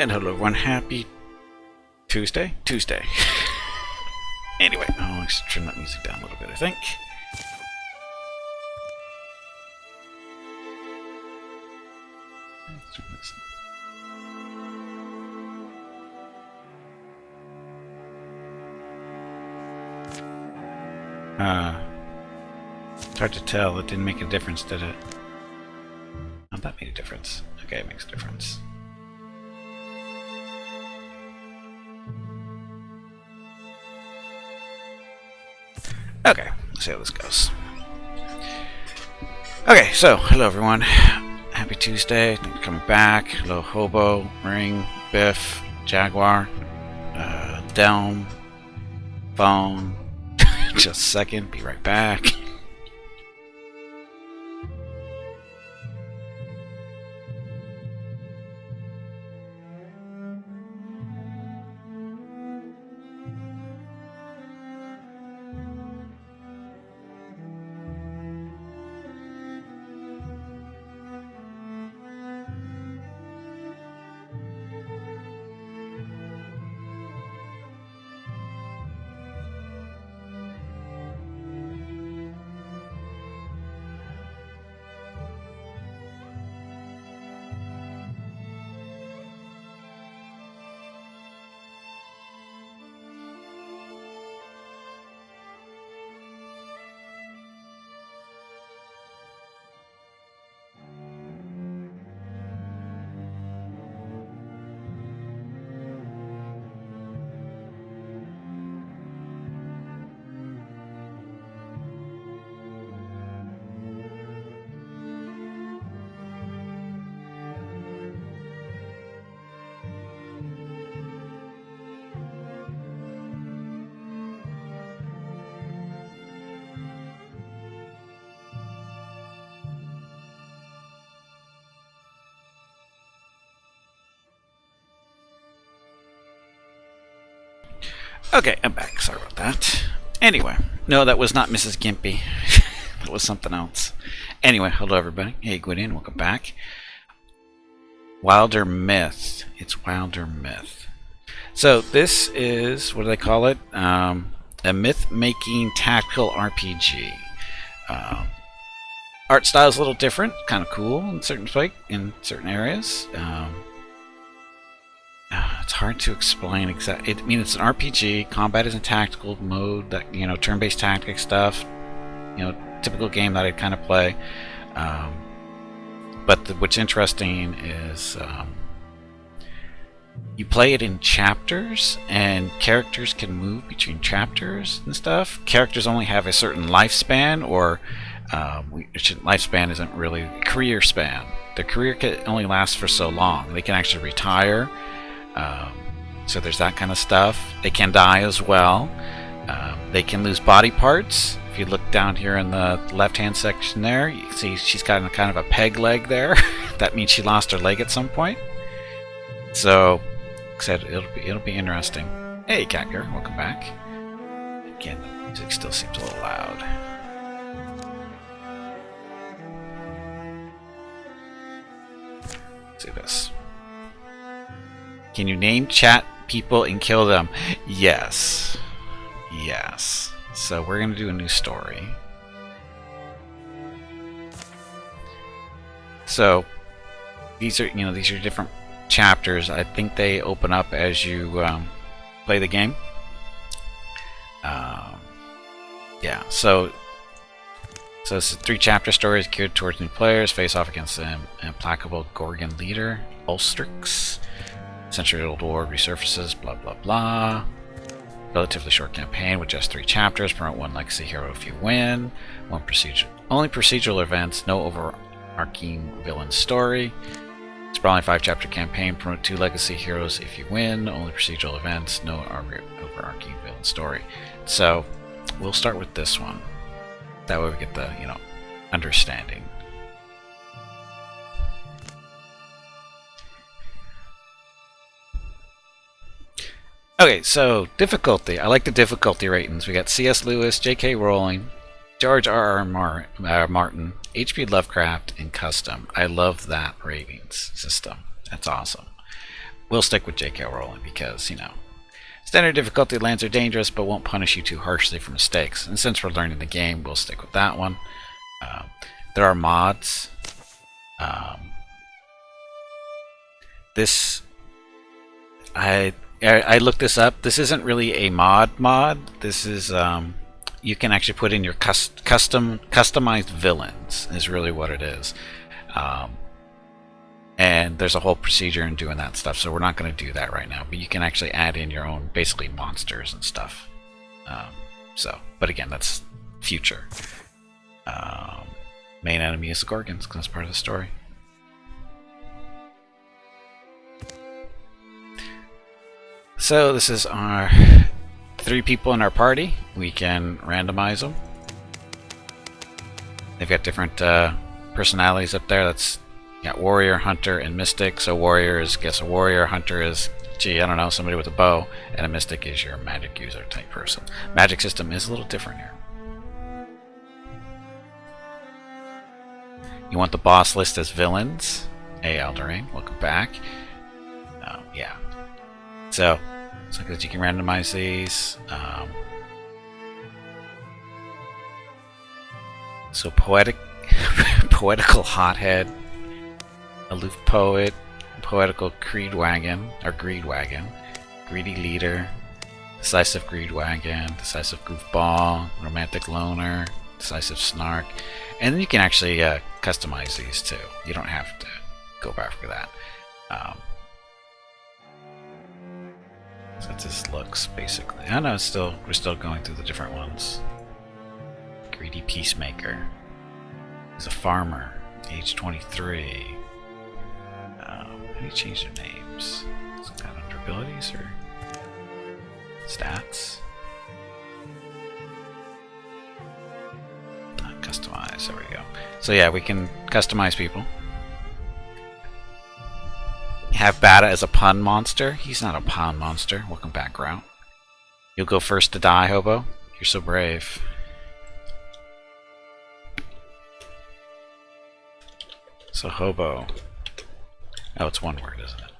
And hello everyone, happy Tuesday? Tuesday. Anyway, let's turn that music down a little bit, I think. Let's turn this it's hard to tell, it didn't make a difference, did it? Oh, that made a difference. Okay, it makes a difference. Okay, let's see how this goes. Okay, so, hello everyone. Happy Tuesday, thanks for coming back. Hello Hobo, Ring, Biff, Jaguar, Delm, Phone. Just a second, be right back. Okay, I'm back. Sorry about that. Anyway, no, that was not Mrs. Gimpy. That was something else. Anyway, hello everybody. Hey, Gwydion, welcome back. Wildermyth. It's Wildermyth. So this is, what do they call it? A myth-making tactical RPG. Art style is a little different, kind of cool in certain areas. It's hard to explain exactly. I mean, it's an RPG. Combat is in tactical mode. That turn-based tactic stuff. Typical game that I kind of play. But what's interesting is you play it in chapters, and characters can move between chapters and stuff. Characters only have a certain lifespan, or lifespan isn't really career span. Their career can only last for so long. They can actually retire. So there's that kind of stuff. They can die as well. They can lose body parts. If you look down here in the left-hand section there, you can see she's got kind of a peg leg there. That means she lost her leg at some point. So, like I said, it'll be interesting. Hey, Cat Girl, welcome back. Again, the music still seems a little loud. Let's do this. Can you name chat people and kill them? Yes. Yes. So we're going to do a new story. So these are different chapters. I think they open up as you play the game. Yeah. So it's a 3-chapter story geared towards new players. Face off against an implacable Gorgon leader, Ulstrix. Century-old war resurfaces, blah blah blah. Relatively short campaign with just 3 chapters. Promote 1 legacy hero if you win. Only procedural events. No overarching villain story. Sprawling 5-chapter campaign. Promote 2 legacy heroes if you win. Only procedural events. No overarching villain story. So we'll start with this one. That way we get the understanding. Okay, so difficulty. I like the difficulty ratings. We got C.S. Lewis, J.K. Rowling, George R.R. Martin, H.P. Lovecraft, and custom. I love that ratings system. That's awesome. we'll stick with JK rolling because, you know, standard difficulty lands are dangerous but won't punish you too harshly for mistakes. And since we're learning the game, we'll stick with that one. There are mods. I looked this up. This isn't really a mod. This is you can actually put in your customized villains is really what it is. And there's a whole procedure in doing that stuff, so we're not going to do that right now. But you can actually add in your own, basically, monsters and stuff. But again, that's future. Main enemy is the Gorgons, because that's part of the story. So this is our 3 people in our party. We can randomize them. They've got different personalities up there. That's got warrior, hunter, and mystic. So warrior is, guess a warrior. Hunter is, gee, I don't know, somebody with a bow. And a mystic is your magic user type person. Magic system is a little different here. You want the boss list as villains. Hey, Alderain, welcome back. Yeah. So that you can randomize these. So poetical hothead, aloof poet, poetical greed wagon, greedy leader, decisive greed wagon, decisive goofball, romantic loner, decisive snark, and then you can actually customize these too. You don't have to go back for that. So that's his looks, basically. I know we're still going through the different ones. Greedy peacemaker. He's a farmer, age 23. How do you change their names? Some kind of under abilities or stats? Customize. There we go. So yeah, we can customize people. Have Bata as a pun monster. He's not a pun monster. Welcome back, Grout. You'll go first to die, Hobo. You're so brave. So Hobo. Oh, it's one word, isn't it?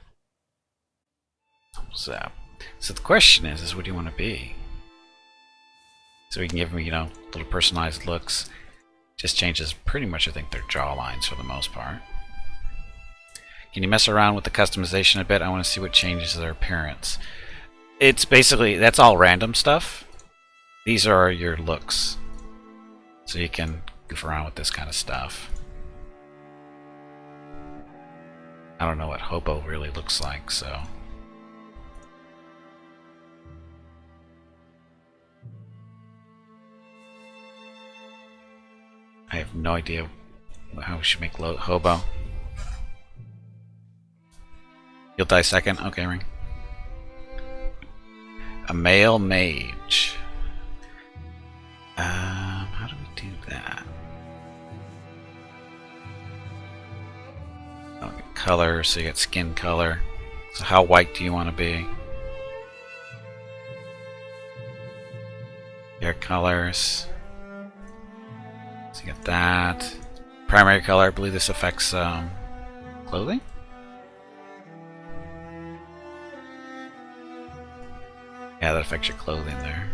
So the question is what do you want to be? So we can give them, you know, little personalized looks. Just changes pretty much, I think, their jaw lines for the most part. Can you mess around with the customization a bit? I want to see what changes their appearance. It's basically, that's all random stuff. These are your looks. So you can goof around with this kind of stuff. I don't know what Hobo really looks like, so... I have no idea how we should make Hobo. You'll die second? Okay, Ring. A male mage. How do we do that? Okay, color, so you got skin color. So how white do you want to be? Hair colors. So you got that. Primary color, I believe this affects clothing? Yeah, that affects your clothing there.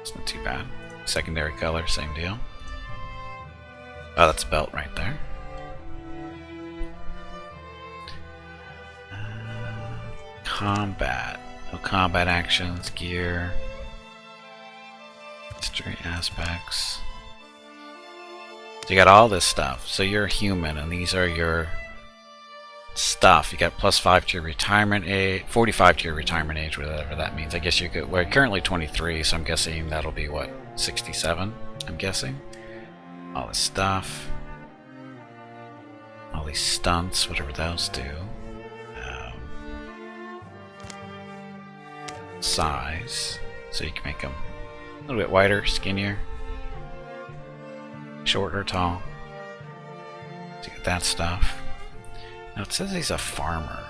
It's not too bad. Secondary color, same deal. Oh, that's a belt right there. Combat. No combat actions, gear. History aspects. So you got all this stuff. So you're a human, and these are your stuff. You got +5 to your retirement age, 45 to your retirement age, whatever that means. I guess you could. We're currently 23, so I'm guessing that'll be what, 67. I'm guessing. All this stuff, all these stunts, whatever those do. Size, so you can make them a little bit wider, skinnier, short or tall. So you get that stuff. Now it says he's a farmer.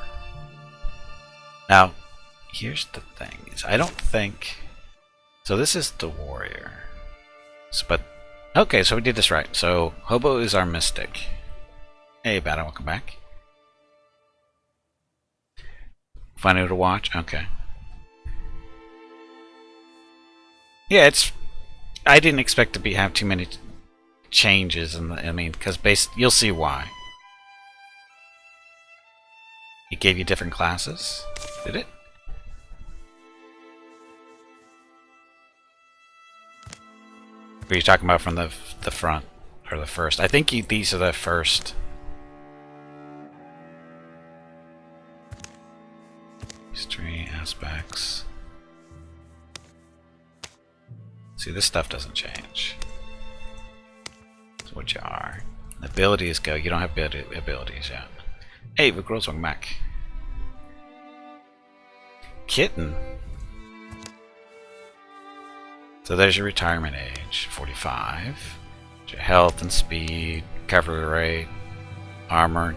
Now, here's the thing: is I don't think. So this is the warrior. So, but okay, so we did this right. So Hobo is our mystic. Hey, Bada, welcome back. Funny to watch? Okay. Yeah, it's... I didn't expect to have too many changes, I mean, because you'll see why. It gave you different classes? Did it? Were you talking about from the front? Or the first? I think these are the first. History, aspects. See, this stuff doesn't change. It's what you are. Abilities go. You don't have abilities yet. Hey, we grows one back. Kitten. So there's your retirement age, 45. Your health and speed, recovery rate, armor,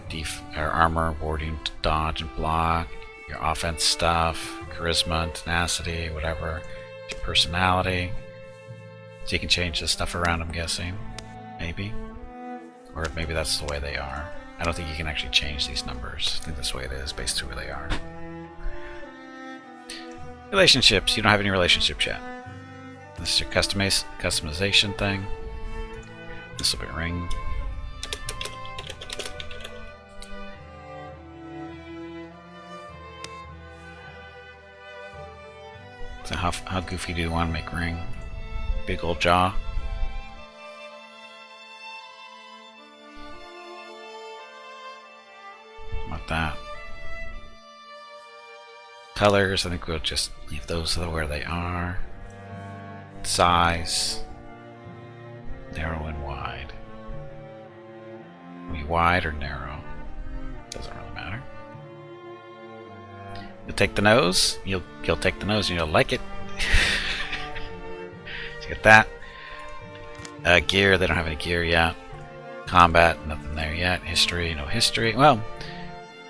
armor, warding, dodge and block, your offense stuff, charisma, tenacity, whatever. Your personality. So you can change this stuff around, I'm guessing. Maybe. Or maybe that's the way they are. I don't think you can actually change these numbers. I think that's the way it is, based on who they are. Relationships. You don't have any relationships yet. This is your customization thing. This will be ring. So how goofy do you want to make ring? Big old jaw. What that? Colors, I think we'll just leave those where they are. Size. Narrow and wide. Be wide or narrow? Doesn't really matter. You'll take the nose. You'll take the nose and you'll like it. So get that. Gear. They don't have any gear yet. Combat. Nothing there yet. History. No history. Well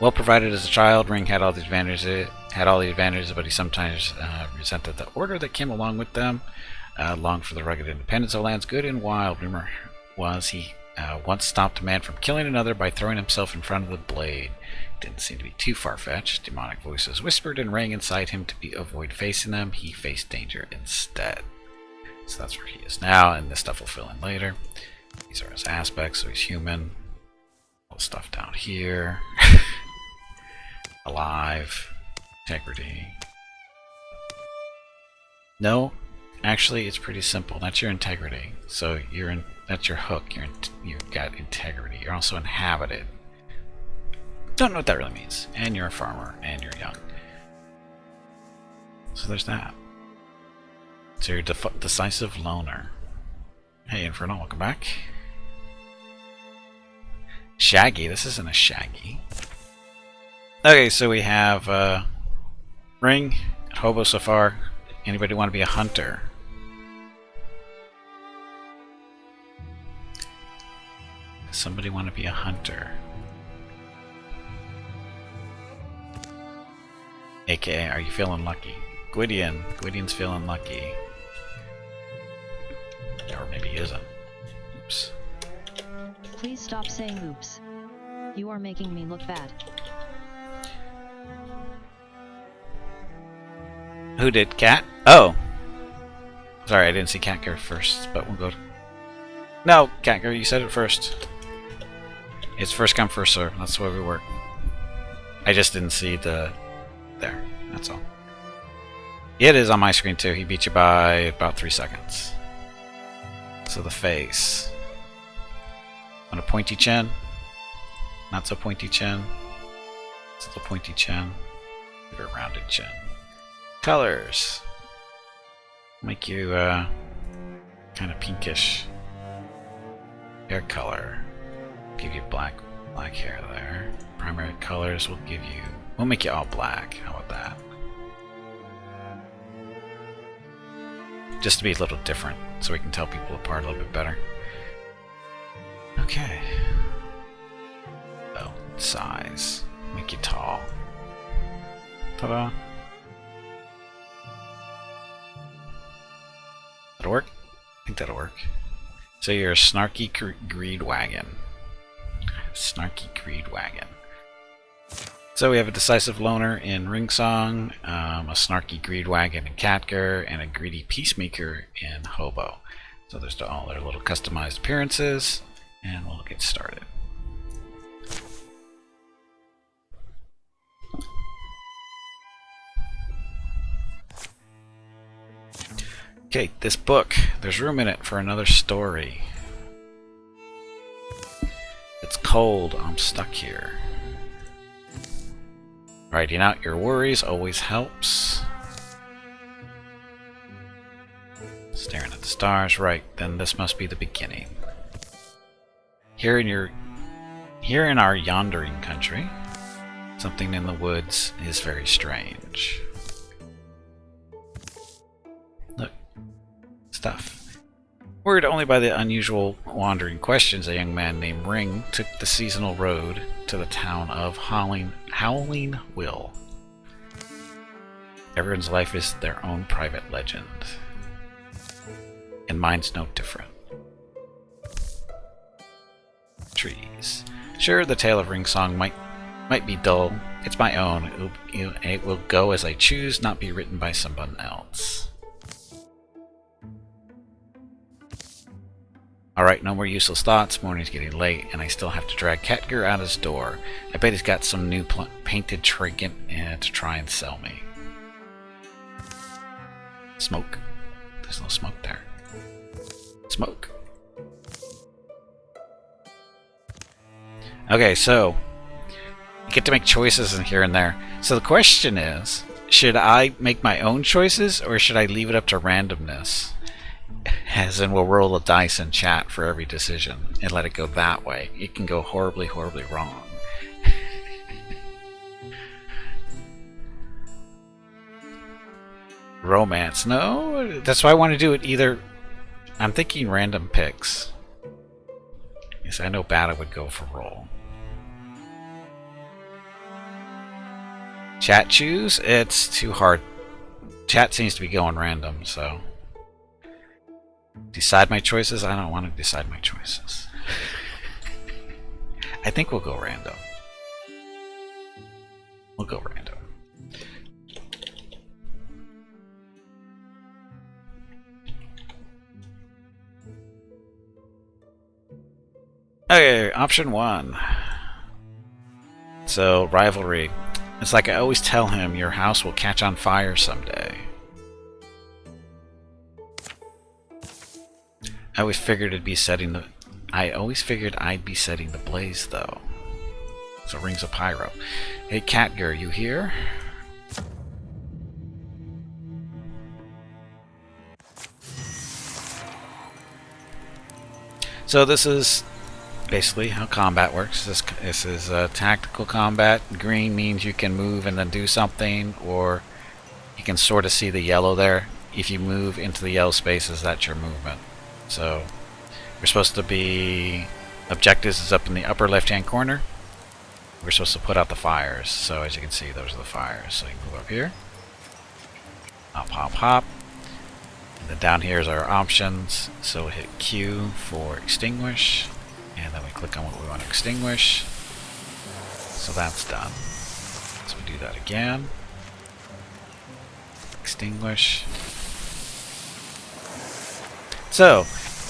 provided as a child. Ring had all the advantages. But he sometimes resented the order that came along with them. Longed for the rugged independence of lands good and wild. Rumor was he once stopped a man from killing another by throwing himself in front of the blade. Didn't seem to be too far-fetched. Demonic voices whispered and rang inside him to avoid facing them. He faced danger instead. So that's where he is now, and this stuff will fill in later. These are his aspects, so he's human. Little stuff down here. Alive. Integrity. No. Actually, it's pretty simple. That's your integrity. So that's your hook. You've got integrity. You're also inhabited. Don't know what that really means. And you're a farmer, and you're young. So there's that. So you're decisive loner. Hey, Inferno, welcome back. Shaggy. This isn't a Shaggy. Okay, so we have Ring, Hobo so far. Anybody want to be a hunter? Somebody want to be a hunter? AKA, are you feeling lucky? Gwydion's feeling lucky. Or maybe he isn't. Oops. Please stop saying oops. You are making me look bad. Who did? Cat? Oh! Sorry, I didn't see Cat go first, but we'll go... No, Cat, you said it first. It's first come, first serve. That's the way we work. I just didn't see the... There. That's all. It is on my screen, too. He beat you by about 3 seconds. So the face. On a pointy chin. Not so pointy chin. Still pointy chin. Or a rounded chin. Colors. Make you kind of pinkish hair color. Give you black hair there. Primary colors we'll make you all black. How about that? Just to be a little different, so we can tell people apart a little bit better. Okay. Oh, size. Make you tall. Ta-da. That'll work? I think that'll work. So you're a snarky greed wagon. Snarky greed wagon. So we have a decisive loner in Ringsong, a snarky greedwagon in Catger, and a greedy peacemaker in Hobo. So there's all their little customized appearances, and we'll get started. Okay, this book, there's room in it for another story. It's cold, I'm stuck here. Writing out your worries always helps. Staring at the stars, right, then this must be the beginning. Here in our yondering country, something in the woods is very strange. Look, stuff. Worried only by the unusual wandering questions, a young man named Ring took the seasonal road to the town of Howling Will. Everyone's life is their own private legend. And mine's no different. Trees. Sure, the tale of Ringsong might be dull. It's my own. It will go as I choose, not be written by someone else. Alright, no more useless thoughts. Morning's getting late, and I still have to drag Catger out his door. I bet he's got some new painted trinket to try and sell me. Smoke. There's no smoke there. Smoke. Okay, so you get to make choices in here and there. So the question is, should I make my own choices, or should I leave it up to randomness? As in, we'll roll a dice in chat for every decision and let it go that way. It can go horribly, horribly wrong. Romance. No, that's why I want to do it either. I'm thinking random picks. Yes, I know Bata would go for roll. Chat choose? It's too hard. Chat seems to be going random, so. Decide my choices? I don't want to decide my choices. I think we'll go random. We'll go random. Okay, option 1. So, rivalry. It's like I always tell him, your house will catch on fire someday. I always figured I'd be setting the blaze, though. So rings of pyro. Hey, Catger, you here? So this is basically how combat works. This is tactical combat. Green means you can move and then do something, or you can sort of see the yellow there. If you move into the yellow spaces, that's your movement. So we're supposed to be, objectives is up in the upper left hand corner. We're supposed to put out the fires. So as you can see, those are the fires. So you can move up here. Hop, hop, hop. And then down here is our options. So we'll hit Q for extinguish. And then we click on what we want to extinguish. So that's done. So we do that again. Extinguish. So,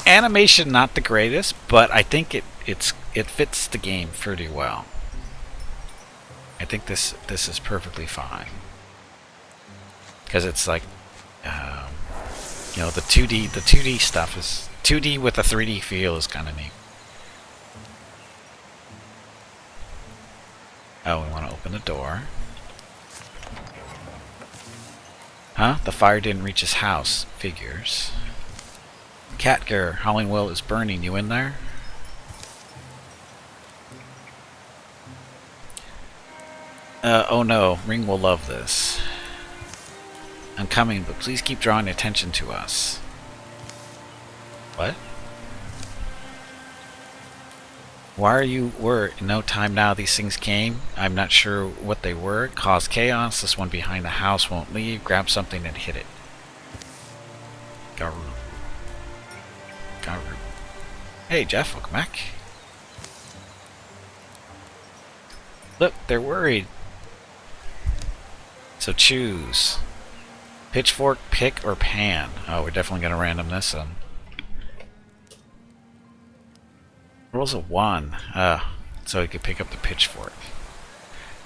animation not the greatest, but I think it fits the game pretty well. I think this is perfectly fine, because it's like, you know, the 2D stuff is 2D with a 3D feel is kind of neat. Oh, we want to open the door. Huh? The fire didn't reach his house. Figures. Catger, Howling Will is burning. You in there? Oh no, Ring will love this. I'm coming, but please keep drawing attention to us. What? Why are you worried? No time now, these things came. I'm not sure what they were. It caused chaos. This one behind the house won't leave. Grab something and hit it. Garu. Garu. Hey Jeff, welcome back. Look, they're worried. So choose. Pitchfork, pick, or pan. Oh, we're definitely going to random this one. Rolls a 1. So he could pick up the pitchfork.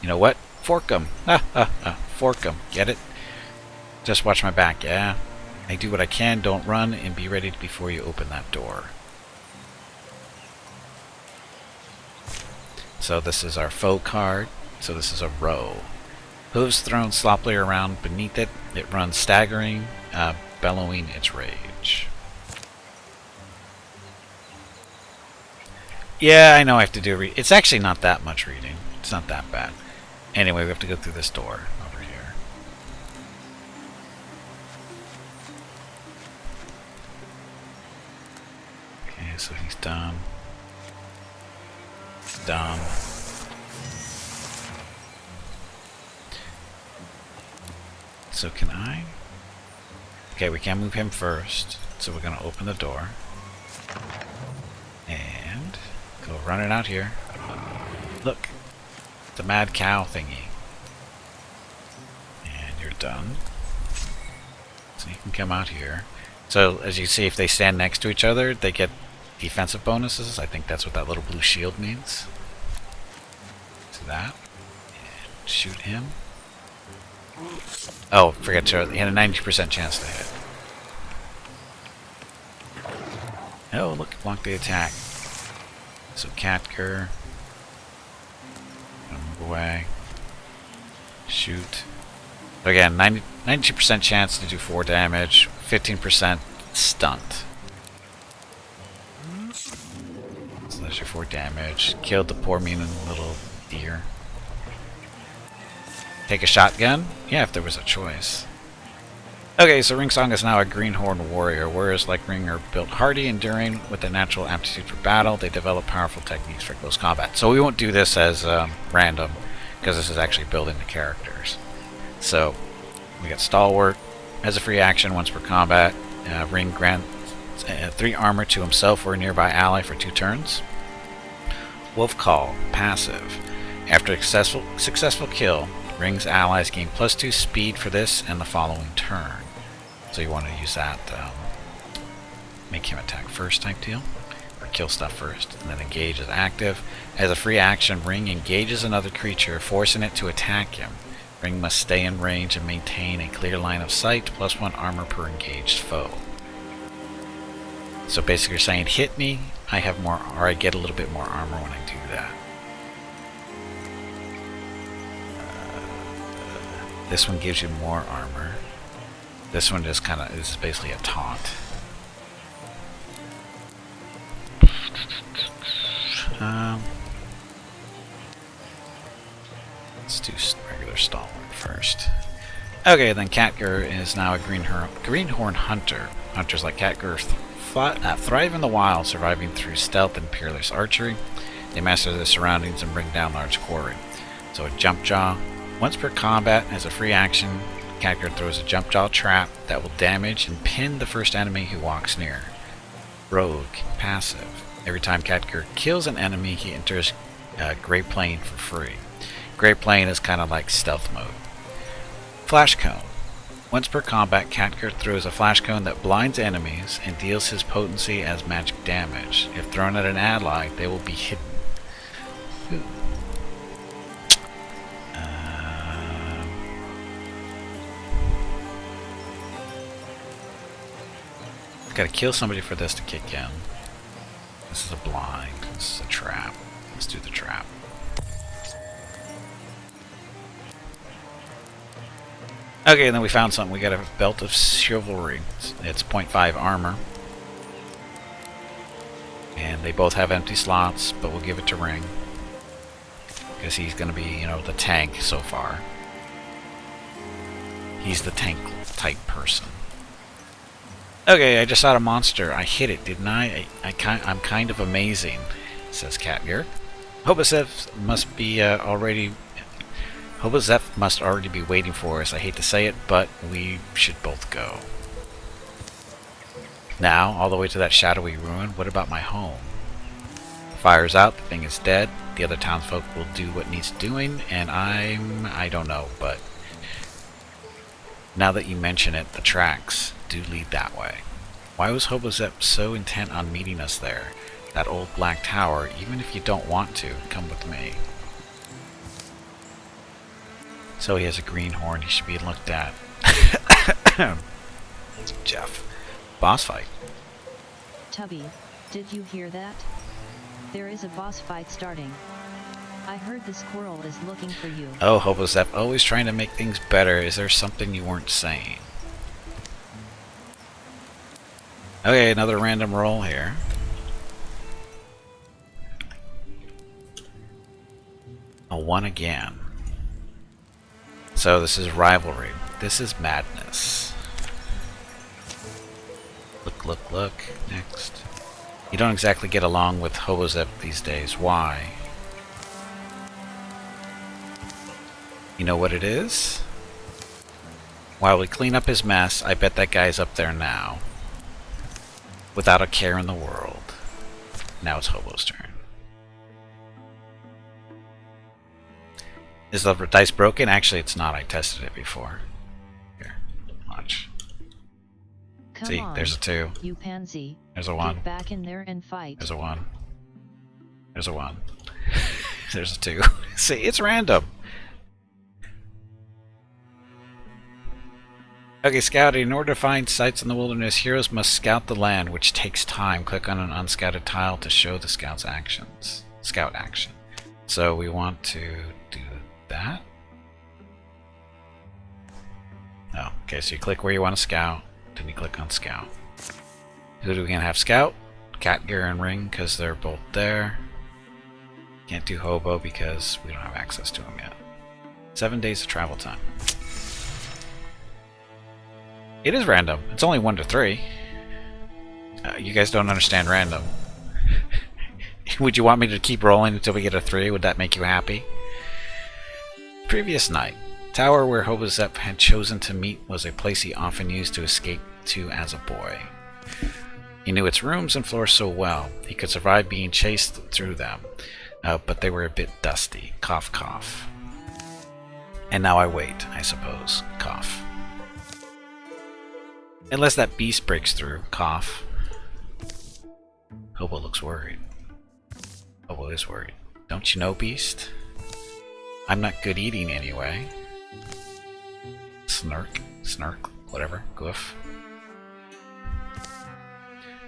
You know what? Fork 'em. Fork 'em. Get it? Just watch my back, yeah? I do what I can, don't run, and be ready before you open that door. So this is our foe card. So this is a row. Hooves thrown sloppily around beneath it. It runs staggering, bellowing its rage. Yeah, I know I have to do it's actually not that much reading. It's not that bad. Anyway, we have to go through this door over here. Okay, so he's done. Done. So can I? Okay, we can't move him first. So we're going to open the door. And go running out here. Look. The mad cow thingy. And you're done. So you can come out here. So as you see, if they stand next to each other, they get defensive bonuses. I think that's what that little blue shield means. So that. And shoot him. Oh, forget to. He had a 90% chance to hit. Oh, look, block the attack. So Catker. Move away. Shoot. Again, 92% chance to do 4 damage, 15% stunt. So that's your 4 damage. Killed the poor mean little deer. Take a shotgun? Yeah, if there was a choice. Okay, so Ringsong is now a greenhorn warrior. Warriors like Ring are built hardy, enduring, with a natural aptitude for battle. They develop powerful techniques for close combat. So we won't do this as random, because this is actually building the characters. So, we got Stalwart. As a free action, once per combat, Ring grants 3 armor to himself or a nearby ally for 2 turns. Wolf Call, passive. After a successful kill, Ring's allies gain +2 speed for this and the following turn. So you want to use that, make him attack first type deal, or kill stuff first, and then engage is active. As a free action, Ring engages another creature, forcing it to attack him. Ring must stay in range and maintain a clear line of sight, +1 armor per engaged foe. So basically you're saying, hit me, I have more, or I get a little bit more armor when I do that. This one gives you more armor. This one just kind of is basically a taunt. Let's do regular Stalwart first. Okay, then Catger is now a greenhorn hunter. Hunters like Catger thrive in the wild, surviving through stealth and peerless archery. They master their surroundings and bring down large quarry. So a jump jaw. Once per combat, as a free action, Catger throws a jump jaw trap that will damage and pin the first enemy who walks near. Rogue, passive. Every time Catger kills an enemy, he enters Grey Plane for free. Grey Plane is kind of like stealth mode. Flash Cone. Once per combat, Catger throws a flash cone that blinds enemies and deals his potency as magic damage. If thrown at an ally, they will be hidden. Ooh. Gotta kill somebody for this to kick in. This is a blind. This is a trap. Let's do the trap. Okay, and then we found something. We got a Belt of Chivalry. It's 0.5 armor. And they both have empty slots, but we'll give it to Ring. Because he's gonna be, you know, the tank so far. He's the tank type person. Okay, I just saw a monster. I hit it, didn't I? I'm kind of amazing, says Catger. Hoboseth must be Hoboseth must already be waiting for us. I hate to say it, but we should both go. Now, all the way to that shadowy ruin. What about my home? Fire's out. The thing is dead. The other townsfolk will do what needs doing, and I don't know, but Now that you mention it, the tracks do lead that way. Why was Hobozep so intent on meeting us there? That old black tower, even if you don't want to, come with me. So he has a green horn, he should be looked at. Jeff. Boss fight. Tubby, did you hear that? There is a boss fight starting. I heard the squirrel is looking for you. Oh, Hobozep, always trying to make things better. Is there something you weren't saying? Okay, another random roll here. A 1 again. So this is rivalry. This is madness. Look, look, look. Next. You don't exactly get along with Hobozep these days. Why? You know what it is? While we clean up his mess, I bet that guy's up there now. Without a care in the world. Now it's Hobo's turn. Is the dice broken? Actually, it's not. I tested it before. Here, watch. Come See, on, there's a 2. you pansy. There's a 1. Get back in there and fight. There's a 1. There's a 1. There's a 2. See, it's random. Okay, scouting. In order to find sites in the wilderness, heroes must scout the land, which takes time. Click on an unscouted tile to show the scout's actions. Scout action. So we want to do that. Oh, okay, so you click where you want to scout, then you click on scout. Who do we gonna have scout? Catgear and Ring, because they're both there. Can't do Hobo because we don't have access to him yet. 7 days of travel time. It is random. It's only 1 to 3. You guys don't understand random. Would you want me to keep rolling until we get a 3? Would that make you happy? Previous night. Tower where Hobozep had chosen to meet was a place he often used to escape to as a boy. He knew its rooms and floors so well, he could survive being chased through them, but they were a bit dusty. Cough, cough. And now I wait, I suppose. Cough. Unless that beast breaks through. Cough. Hobo looks worried. Hobo is worried. Don't you know, beast? I'm not good eating anyway. Snark. Snark. Whatever. Goof.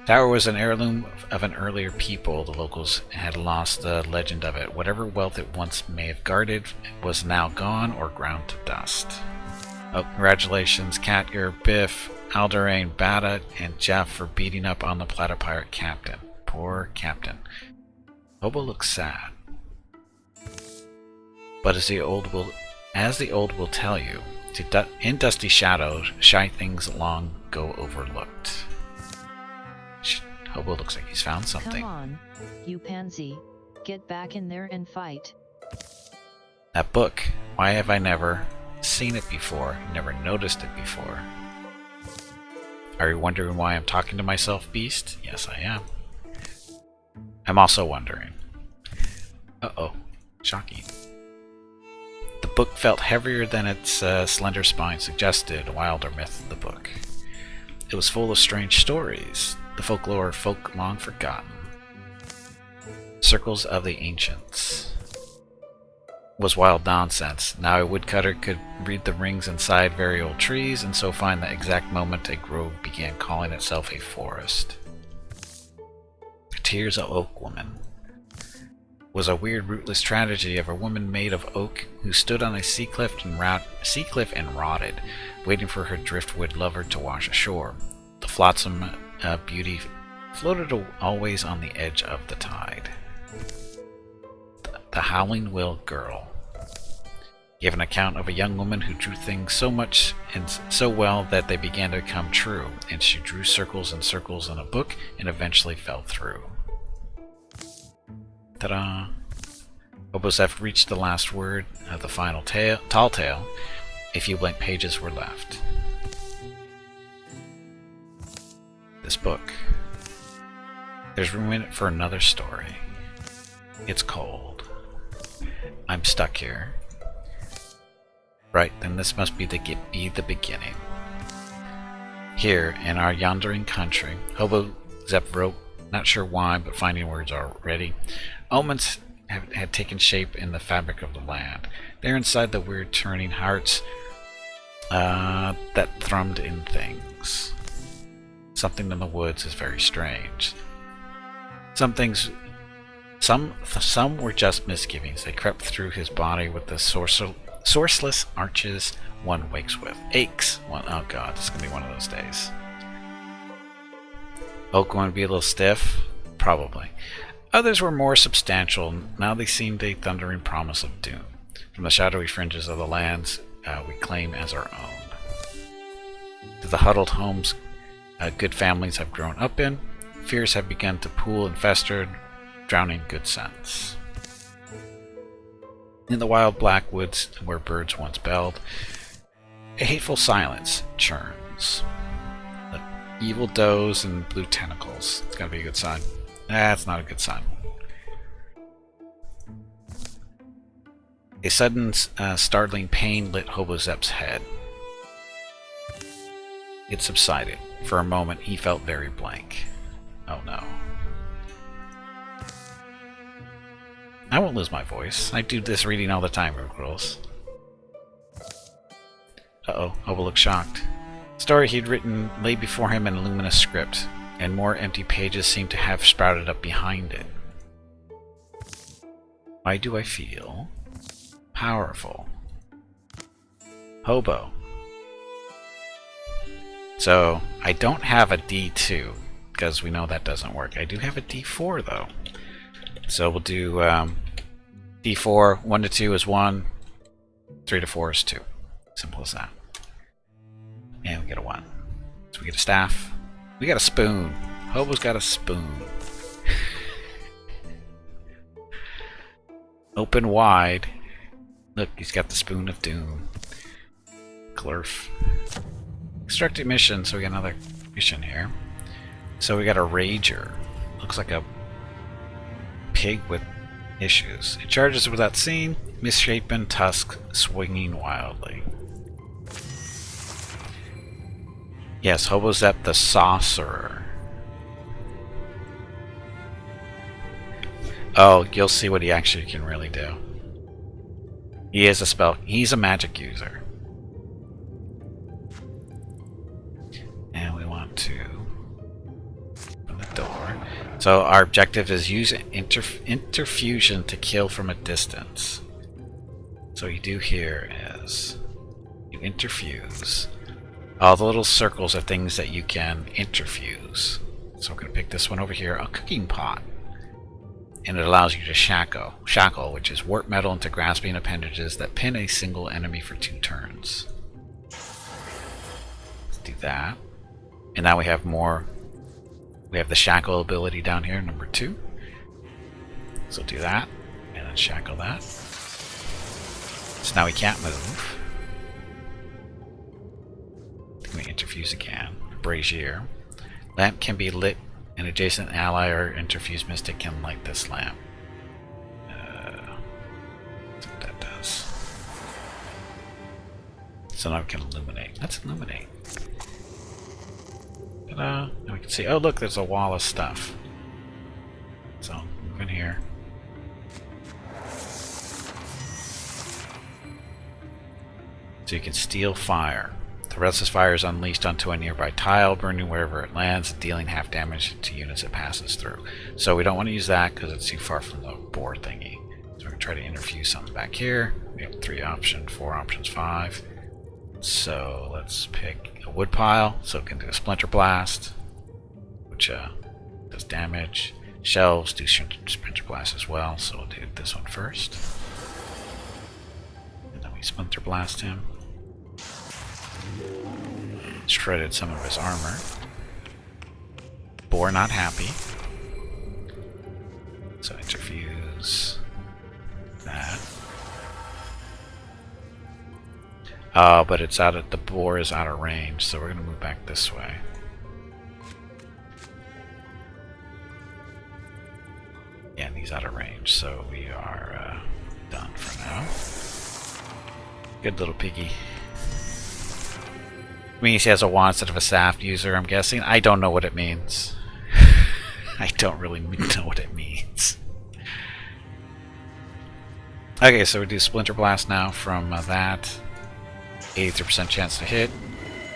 Tower was an heirloom of an earlier people. The locals had lost the legend of it. Whatever wealth it once may have guarded was now gone or ground to dust. Oh, congratulations, Catgear, Biff, Alderain, Bada, and Jeff for beating up on the Platter Pirate captain. Poor captain. Hobo looks sad. But as the old will tell you, in dusty shadows, shy things long go overlooked. Hobo looks like he's found something. Come on, you pansy. Get back in there and fight. That book. Why have I never seen it before? Never noticed it before? Are you wondering why I'm talking to myself, Beast? Yes, I am. I'm also wondering. Uh-oh. Shocking. The book felt heavier than its slender spine suggested. Wildermyth, the book. It was full of strange stories, the folklore of folk long forgotten. Circles of the Ancients. Was wild nonsense. Now a woodcutter could read the rings inside very old trees and so find the exact moment a grove began calling itself a forest. Tears of Oak Woman was a weird rootless tragedy of a woman made of oak who stood on a sea cliff and rotted, waiting for her driftwood lover to wash ashore. The flotsam beauty floated always on the edge of the tide. The Howling Will Girl gave an account of a young woman who drew things so much and so well that they began to come true, and she drew circles and circles in a book and eventually fell through. Ta-da! Hobozep reached the last word of the final tall tale. A few blank pages were left. This book. There's room in it for another story. It's cold. I'm stuck here. Right, then this must be the beginning. Here, in our yondering country, Hobo Zep wrote, not sure why, but finding words already. Omens had taken shape in the fabric of the land. There inside the weird turning hearts that thrummed in things. Something in the woods is very strange. Some were just misgivings. They crept through his body with the sourceless arches one wakes with. Aches. Oh god, this is going to be one of those days. Oh, going to be a little stiff? Probably. Others were more substantial. Now they seemed a thundering promise of doom. From the shadowy fringes of the lands we claim as our own. To the huddled homes good families have grown up in, fears have begun to pool and fester, drowning good sense. In the wild black woods where birds once belled, a hateful silence churns. The evil does and blue tentacles. It's gotta be a good sign. That's not a good sign. A sudden, startling pain lit Hobo Zep's head. It subsided. For a moment, he felt very blank. Oh no. I won't lose my voice. I do this reading all the time, girls. Uh-oh, Hobo looked shocked. The story he'd written lay before him in a luminous script, and more empty pages seemed to have sprouted up behind it. Why do I feel powerful? Hobo. So, I don't have a D2, because we know that doesn't work. I do have a D4, though. So we'll do D4, 1 to 2 is 1, 3 to 4 is 2. Simple as that. And we get a 1. So we get a staff. We got a spoon. Hobo's got a spoon. Open wide. Look, he's got the spoon of doom. Glurf. Constructed mission, so we got another mission here. So we got a rager. Looks like a pig with issues. It charges without seeing, misshapen tusk swinging wildly. Yes, Hobo Zep the Sorcerer. Oh, you'll see what he actually can really do. He is a spell. He's a magic user. And we want to open the door. So our objective is use interfusion to kill from a distance. So what you do here is you interfuse. All the little circles are things that you can interfuse. So we're going to pick this one over here, a cooking pot. And it allows you to shackle, which is warp metal into grasping appendages that pin a single enemy for 2 turns. Let's do that. And now we have more. We have the shackle ability down here, number 2. So do that, and then shackle that. So now we can't move. We interfuse again. Brazier. Lamp can be lit. An adjacent ally or interfused mystic can light this lamp. That's what that does. So now we can illuminate. Let's illuminate. Ta-da! Now we can see. Oh, look, there's a wall of stuff. So move in here. So you can steal fire. The restless fire is unleashed onto a nearby tile, burning wherever it lands, dealing half damage to units it passes through. So we don't want to use that because it's too far from the board thingy. So we're going to try to interfuse something back here. We have 3 options, 4 options, 5. So let's pick a wood pile, so it can do a splinter blast, which does damage. Shelves do splinter blast as well, so we'll do this one first. And then we splinter blast him. Shredded some of his armor. Boar not happy. So interfuse that. But it's out of the boar is out of range, so we're gonna move back this way. Yeah, and he's out of range, so we are done for now. Good little piggy. Means he has a wand instead of a Saft user, I'm guessing. I don't know what it means. I don't really know what it means. Okay, so we do Splinter Blast now from that. 83% chance to hit.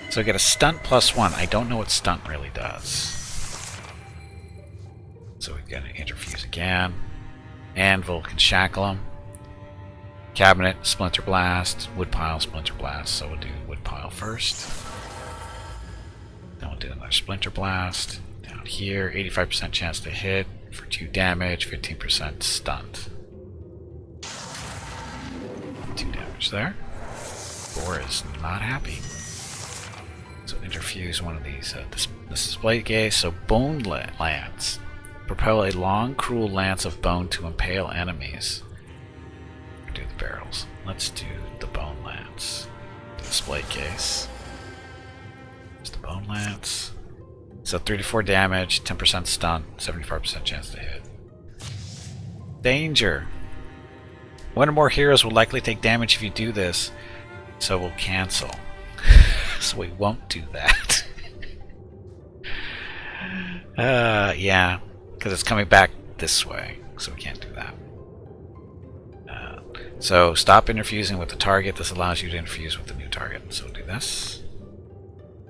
So we get a stunt +1. I don't know what stunt really does. So we've got to interfuse again. Anvil can shackle him. Cabinet, Splinter Blast. Woodpile, Splinter Blast. So we'll do Woodpile first. Then we'll do another Splinter Blast. Down here, 85% chance to hit for 2 damage, 15% stunt. 2 damage there. 4 is not happy. So interfuse one of these. This display case. So Bone Lance. Propel a long, cruel lance of bone to impale enemies. Do the barrels. Let's do the Bone Lance. Display case. It's the Bone Lance. So 34 damage, 10% stun, 75% chance to hit. Danger! One or more heroes will likely take damage if you do this, so we'll cancel. So we won't do that. Yeah, because it's coming back this way, so we can't do that. So stop interfusing with the target. This allows you to interfuse with the new target. So we'll do this.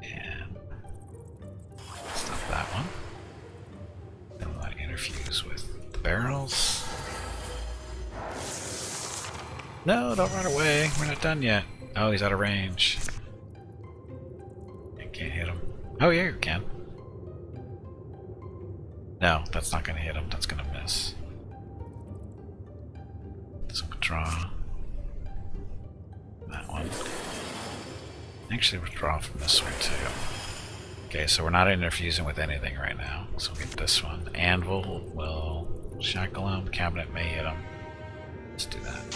And stop that one. Then we'll interfuse with the barrels. No, don't run away. We're not done yet. Oh, he's out of range. You can't hit him. Oh, yeah, you can. No, that's not going to hit him. That's going to miss. So we'll draw that one. Actually, withdraw from this one too. Okay, so we're not interfusing with anything right now. So we'll get this one. Anvil will shackle him. Cabinet may hit him. Let's do that.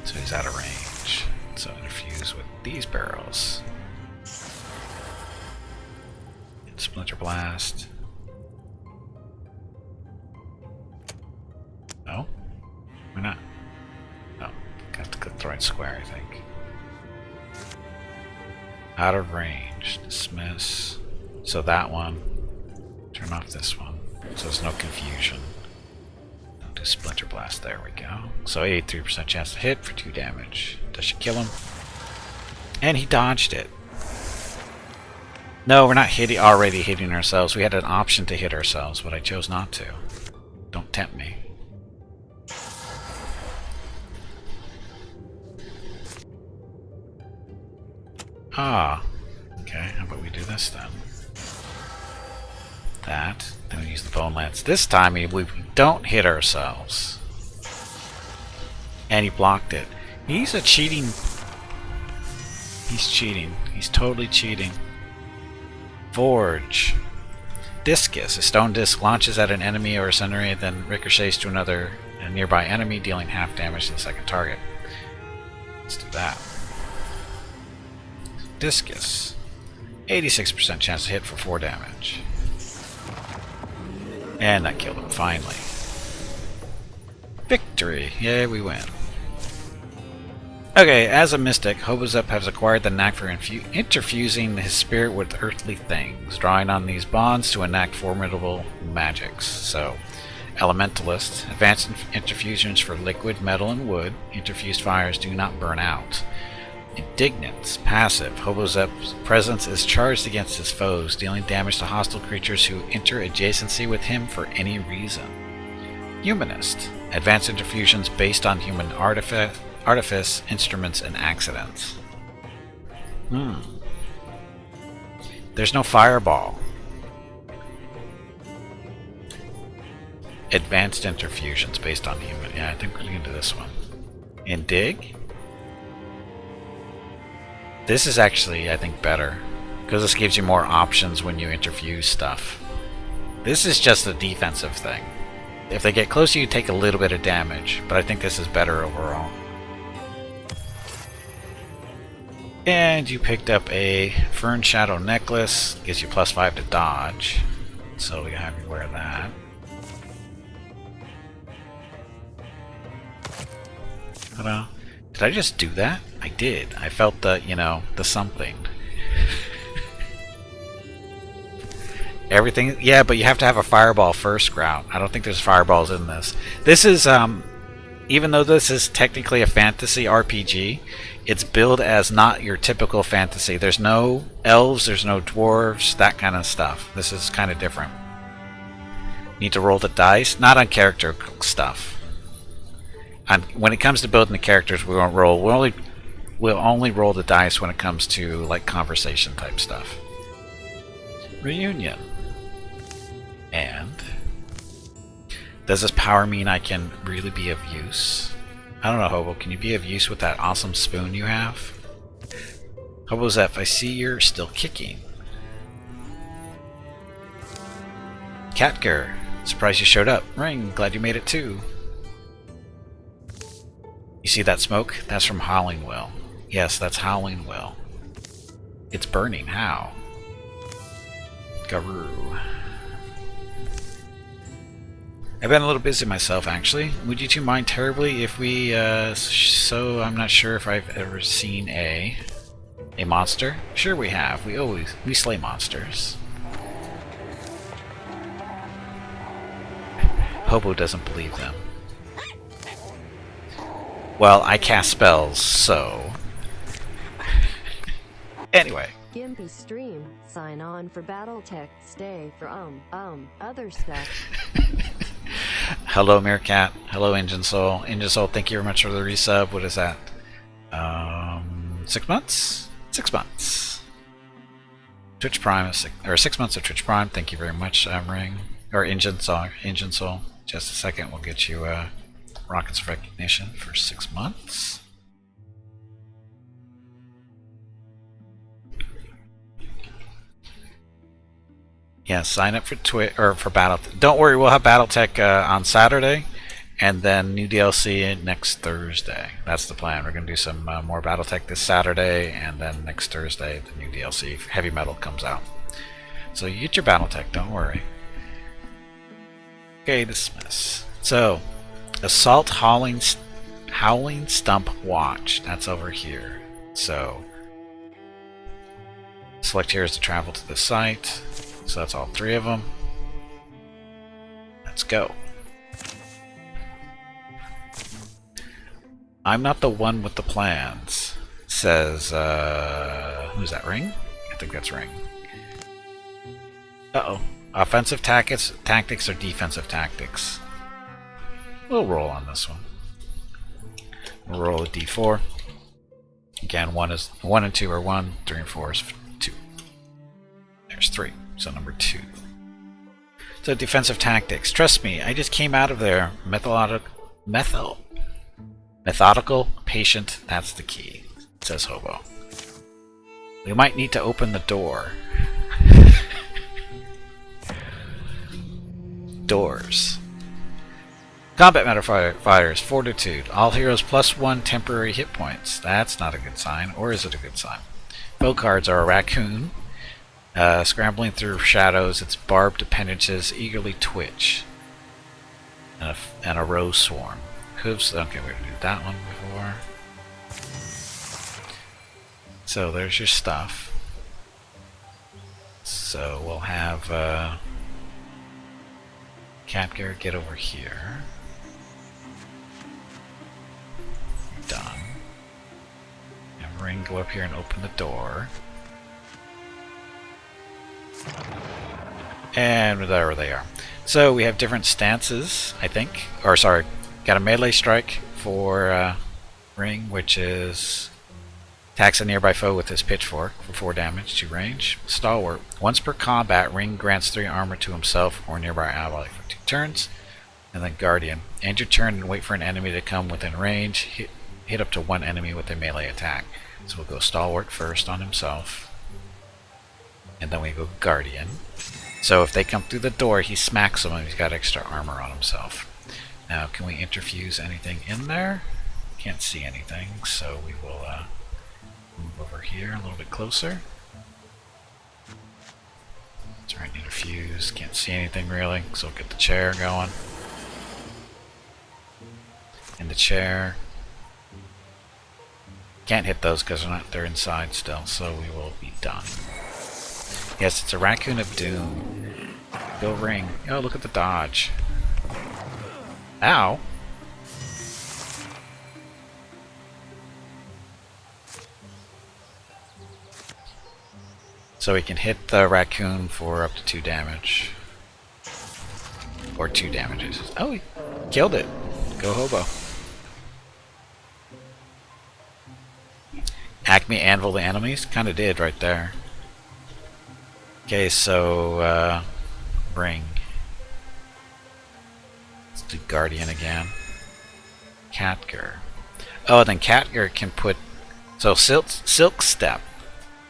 So he's out of range. So interfuse with these barrels. Get Splinter Blast. No? Why not? No. Got to click the right square, I think. Out of range. Dismiss. So that one. Turn off this one. So there's no confusion. I'll do Splinter Blast. There we go. So 83% chance to hit for 2 damage. Does she kill him? And he dodged it. No, we're not already hitting ourselves. We had an option to hit ourselves, but I chose not to. Don't tempt me. Ah. Okay, how about we do this then? That. Then we use the Bone Lance. This time we don't hit ourselves. And he blocked it. He's a cheating... He's cheating. He's totally cheating. Forge. Discus. A stone disc launches at an enemy or a scenery, then ricochets to a nearby enemy, dealing half damage to the second target. Let's do that. Discus. 86% chance to hit for 4 damage. And that killed him, finally. Victory! Yay, we win. Okay, as a mystic, Hobozep has acquired the knack for interfusing his spirit with earthly things, drawing on these bonds to enact formidable magics. So, Elementalist, advanced interfusions for liquid, metal, and wood. Interfused fires do not burn out. Indignant, passive. Hobozep's presence is charged against his foes, dealing damage to hostile creatures who enter adjacency with him for any reason. Humanist, advanced interfusions based on human artifice, instruments, and accidents. There's no fireball. Advanced interfusions based on human. Yeah, I think we're going to do this one. And dig. This is actually, I think, better, because this gives you more options when you interfuse stuff. This is just a defensive thing. If they get close, you take a little bit of damage, but I think this is better overall. And you picked up a Fern Shadow Necklace, gives you +5 to dodge, so we have you wear that. I don't know. Did I just do that? I did. I felt the, you know, the something. Everything, yeah, but you have to have a fireball first, Grout. I don't think there's fireballs in this. This is, even though this is technically a fantasy RPG, it's billed as not your typical fantasy. There's no elves, there's no dwarves, that kind of stuff. This is kind of different. Need to roll the dice, not on character stuff. When it comes to building the characters, we won't roll. We'll only roll the dice when it comes to like conversation type stuff. Reunion. And does this power mean I can really be of use? I don't know, Hobo. Can you be of use with that awesome spoon you have? Hobo's F, I see you're still kicking. Catger, surprised you showed up. Ring, glad you made it too. You see that smoke? That's from Howling Well. Yes, that's Howling Well. It's burning. How? Garoo. I've been a little busy myself, actually. Would you two mind terribly if we, so I'm not sure if I've ever seen a monster? Sure we have. We slay monsters. Hobo doesn't believe them. Well, I cast spells, so... Anyway. Gimpy stream. Sign on for Battletech. Stay for other stuff. Hello, Meerkat. Hello, Engine Soul. Engine Soul, thank you very much for the resub. What is that? 6 months? 6 months. Twitch Prime is 6 months of Twitch Prime. Thank you very much, Ring. Or Engine Soul. Engine Soul. Just a second, we'll get you Rockets of Recognition for 6 months. Yeah, sign up for for Battle. Don't worry, we'll have BattleTech on Saturday, and then new DLC next Thursday. That's the plan. We're gonna do some more BattleTech this Saturday, and then next Thursday the new DLC Heavy Metal comes out. So you get your BattleTech. Don't worry. Okay, dismiss. So, Assault Howling Stump Watch. That's over here. So, select here is to travel to the site. So that's all 3 of them. Let's go. I'm not the one with the plans. Says, who's that, Ring? I think that's Ring. Uh-oh. Offensive tactics or defensive tactics? We'll roll on this one. We'll roll a d4. Again, 1 and 2 are 1, 3 and 4 is 2. There's 3. So number 2. So defensive tactics. Trust me, I just came out of there. Methodical, patient, that's the key, says Hobo. We might need to open the door. Doors. Combat modifiers, fortitude. All heroes +1 temporary hit points. That's not a good sign, or is it a good sign? Bow cards are a raccoon. Scrambling through shadows, its barbed appendages eagerly twitch. And a rose swarm. Hooves, okay, we did that one before. So there's your stuff. So we'll have Catger get over here. Done. And Ring go up here and open the door. And there they are. So we have different stances, I think. Or sorry, got a melee strike for Ring, which is attacks a nearby foe with his pitchfork for 4 damage to range. Stalwart. Once per combat, Ring grants 3 armor to himself or nearby ally for 2 turns. And then Guardian. End your turn and wait for an enemy to come within range. Hit up to 1 enemy with a melee attack. So we'll go Stalwart first on himself. And then we go Guardian. So if they come through the door, he smacks them and he's got extra armor on himself. Now, can we interfuse anything in there? Can't see anything, so we will move over here a little bit closer. Try and interfuse. Can't see anything really, so we'll get the chair going. In the chair. Can't hit those because they're inside still, so we will be done. Yes, it's a raccoon of doom. Go ring. Oh, look at the dodge. Ow. So we can hit the raccoon for up to 2 damage. Or 2 damages. Oh, he killed it. Go hobo. Acme anvil the enemies? Kinda did right there. Okay, so ring. Let's do Guardian again. Catger. Oh, then Catger can put... So Silk Step.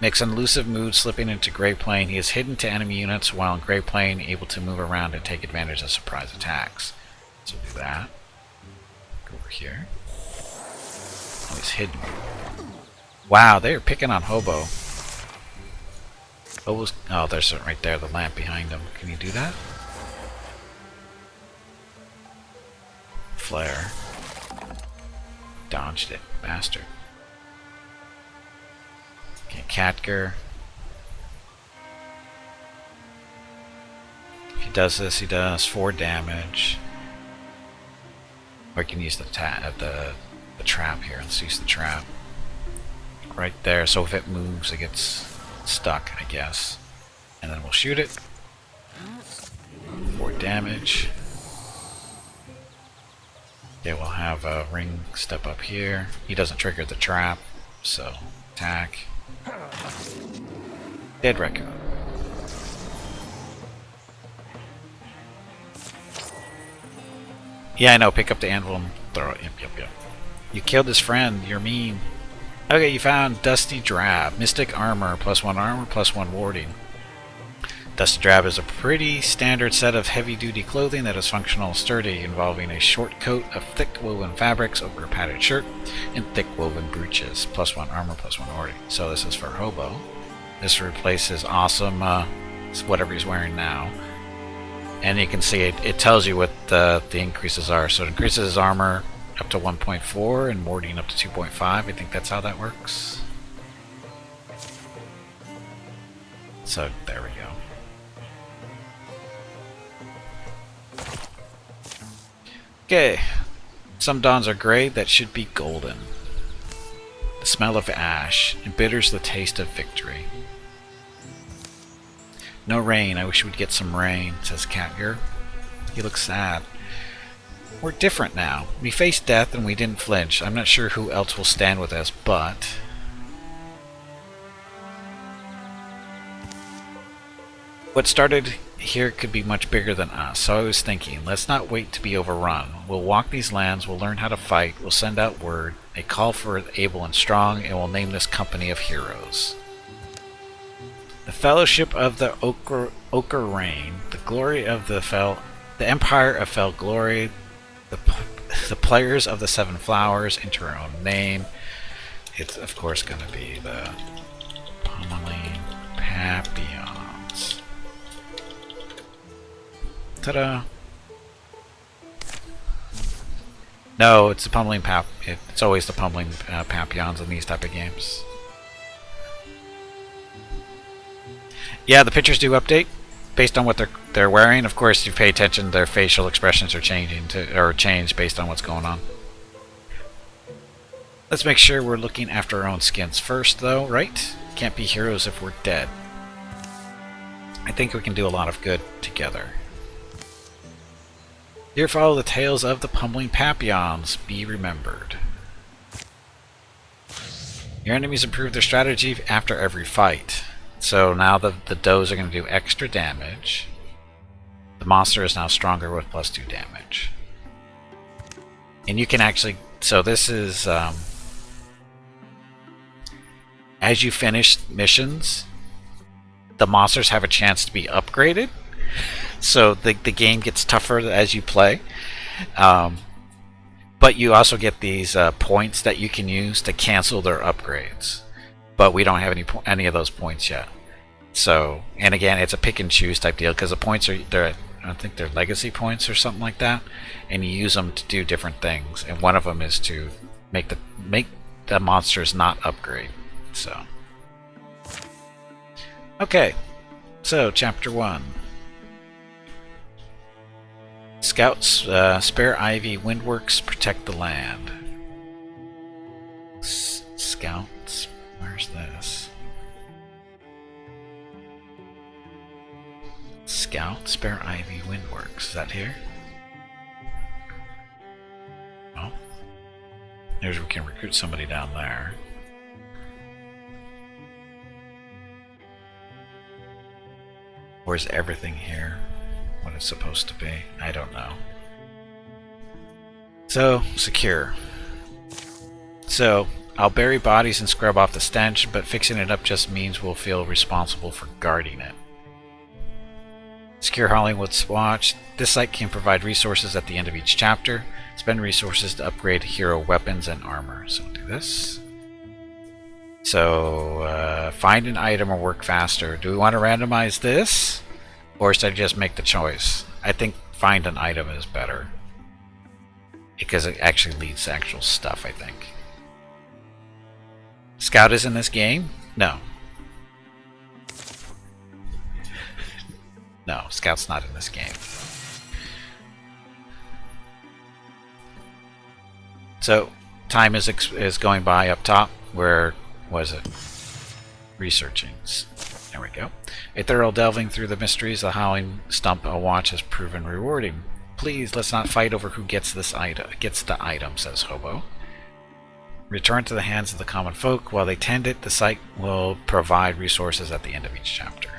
Makes an elusive mood slipping into Grey Plane. He is hidden to enemy units while in Grey Plane, able to move around and take advantage of surprise attacks. So do that. Go over here. Oh, he's hidden. Wow, they are picking on Hobo. Hobo's... Oh, there's something right there, the lamp behind him. Can you do that? Flare. Dodged it, bastard. Okay, Catger. If he does this, he does 4 damage. Or you can use the trap here. Let's use the trap. Right there, so if it moves, it gets stuck, I guess. And then we'll shoot it. 4 damage. Okay, we'll have a ring step up here. He doesn't trigger the trap, so attack. Dead raccoon. Yeah, I know. Pick up the anvil and throw it. Yep. You killed his friend. You're mean. Okay, you found Dusty Drab. Mystic armor, +1 warding. Dusty Drab is a pretty standard set of heavy-duty clothing that is functional and sturdy, involving a short coat of thick woven fabrics over a padded shirt and thick woven breeches. +1 armor, +1 warding. So this is for Hobo. This replaces awesome whatever he's wearing now. And you can see it tells you what the increases are. So it increases his armor up to 1.4 and warding up to 2.5. I think that's how that works. So there we go. Okay, some dawns are gray that should be golden. The smell of ash embitters the taste of victory. No rain, I wish we'd get some rain, says Catger. He looks sad. We're different now. We faced death and we didn't flinch. I'm not sure who else will stand with us, but... What started here could be much bigger than us, so I was thinking, let's not wait to be overrun. We'll walk these lands, we'll learn how to fight, we'll send out word, a call for able and strong, and we'll name this company of heroes. The Fellowship of the Ochre Rain, the glory of the Empire of Fell Glory, the players of the Seven Flowers, enter our own name. It's of course going to be the Pummeling Papillons. Ta-da! No, it's the Pummeling It's always the Pummeling Papillons in these type of games. Yeah, the pictures do update based on what they're wearing. Of course, if you pay attention, their facial expressions are change based on what's going on. Let's make sure we're looking after our own skins first, though, right? Can't be heroes if we're dead. I think we can do a lot of good together. Here follow the tales of the Pummeling Papillons. Be remembered. Your enemies improve their strategy after every fight. So now the does are going to do extra damage. The monster is now stronger with +2 damage. And you can actually... So this is... as you finish missions, the monsters have a chance to be upgraded. So the game gets tougher as you play. But you also get these points that you can use to cancel their upgrades. But we don't have any of those points yet. So, and again, it's a pick and choose type deal because the points are I think they're legacy points or something like that, and you use them to do different things. And one of them is to make the monsters not upgrade. So, okay. So, chapter 1. Scouts, spare Ivy, Windworks, protect the land. Scouts, where's this? Scout, spare Ivy, Windworks. Is that here? Oh. There's, we can recruit somebody down there. Or is everything here what it's supposed to be? I don't know. So, secure. So, I'll bury bodies and scrub off the stench, but fixing it up just means we'll feel responsible for guarding it. Secure Hollywood's Watch. This site can provide resources at the end of each chapter. Spend resources to upgrade hero weapons and armor. So, do this. So, find an item or work faster. Do we want to randomize this? Or should I just make the choice? I think find an item is better. Because it actually leads to actual stuff, I think. Scout is in this game? No. No, Scout's not in this game. So, time is going by up top. Where was it? Researching. There we go. A thorough delving through the mysteries of the Howling Stump Watch has proven rewarding. Please, let's not fight over who gets this item. Gets the item, says Hobo. Return to the hands of the common folk. While they tend it, the site will provide resources at the end of each chapter.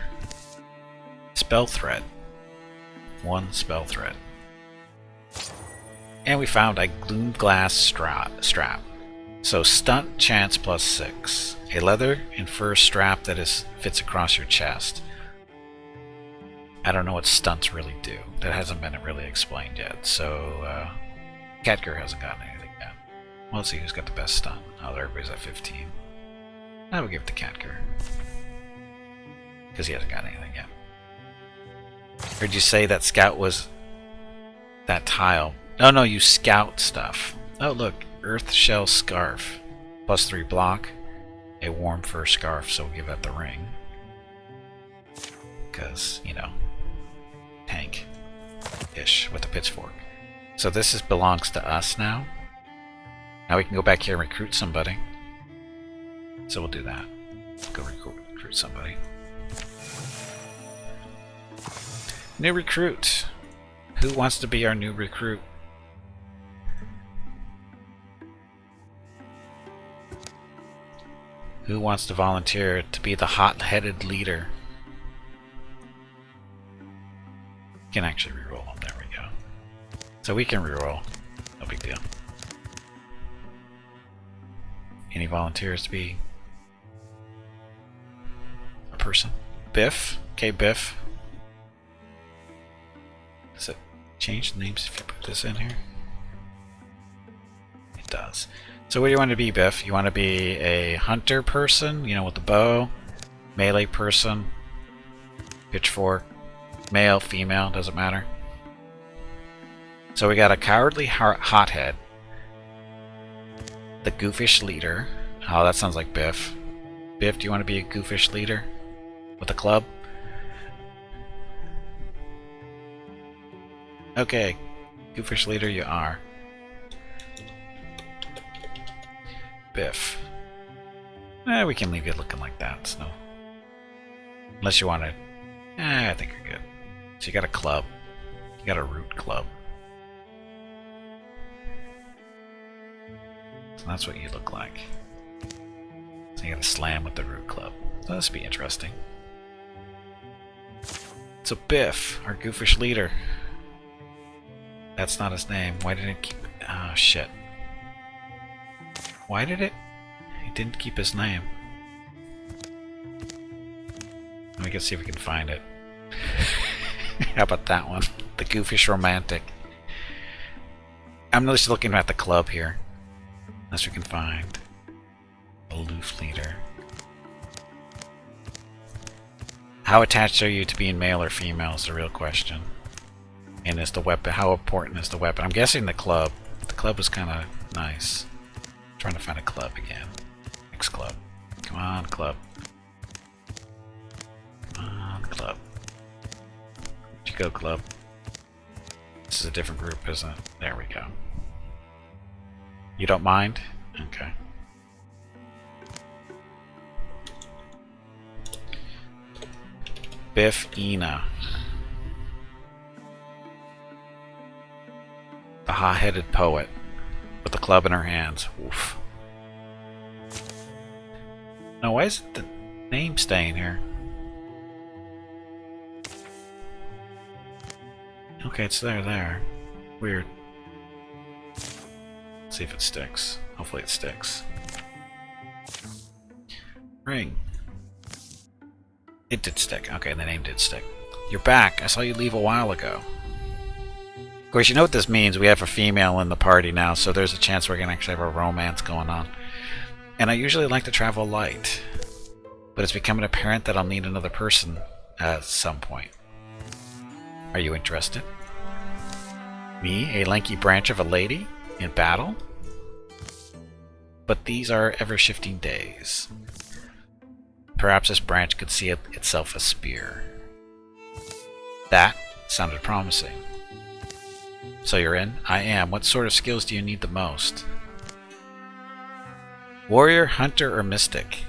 Spell thread. 1 spell thread. And we found a gloom glass strap. So stunt chance plus 6. A leather and fur strap that fits across your chest. I don't know what stunts really do. That hasn't been really explained yet. So, Catger hasn't gotten anything yet. Well, let's see who's got the best stunt. Oh, everybody's at 15. I will give it to Catger. Because he hasn't got anything yet. Heard you say that Scout was that tile. Oh no, you Scout stuff. Oh look, Earth Shell Scarf. Plus 3 block. A warm fur scarf, so we'll give that the ring. Because, you know, tank-ish with a pitchfork. So this belongs to us now. Now we can go back here and recruit somebody. So we'll do that. Go recruit somebody. New recruit. Who wants to be our new recruit? Who wants to volunteer to be the hot-headed leader? You can actually reroll them. There we go. So we can reroll. No big deal. Any volunteers to be a person? Biff. Okay, Biff. Does it change the names if you put this in here? It does. So what do you want to be, Biff? You want to be a hunter person, you know, with the bow, melee person, pitchfork, male, female, doesn't matter. So we got a cowardly hothead, the goofish leader. Oh, that sounds like Biff. Biff, do you want to be a goofish leader with a club? Okay, goofish leader you are. Biff. We can leave you looking like that. So, unless you want to. I think you're good. So you got a club. You got a root club. So that's what you look like. So you got a slam with the root club. So this will be interesting. So Biff, our goofish leader. That's not his name. Why didn't it keep... Oh, shit. Why did it? He didn't keep his name. Let me see if we can find it. How about that one? The Goofish Romantic. I'm just looking at the club here. Unless we can find... Aloof Leader. How attached are you to being male or female is the real question. And is the weapon... How important is the weapon? I'm guessing the club. The club was kind of nice. Trying to find a club again. Next club. Come on, club. Come on, club. Where'd you go, club? This is a different group, isn't it? There we go. You don't mind? Okay. Biff-ina. The hot-headed poet with the club in her hands. Oof. Now, why is the name staying here? Okay, it's there. Weird. Let's see if it sticks. Hopefully it sticks. Ring. It did stick. Okay, the name did stick. You're back. I saw you leave a while ago. Of course, you know what this means. We have a female in the party now, so there's a chance we're going to actually have a romance going on. And I usually like to travel light, but it's becoming apparent that I'll need another person at some point. Are you interested? Me, a lanky branch of a lady? In battle? But these are ever-shifting days. Perhaps this branch could see itself a spear. That sounded promising. So you're in? I am. What sort of skills do you need the most? Warrior, hunter, or mystic?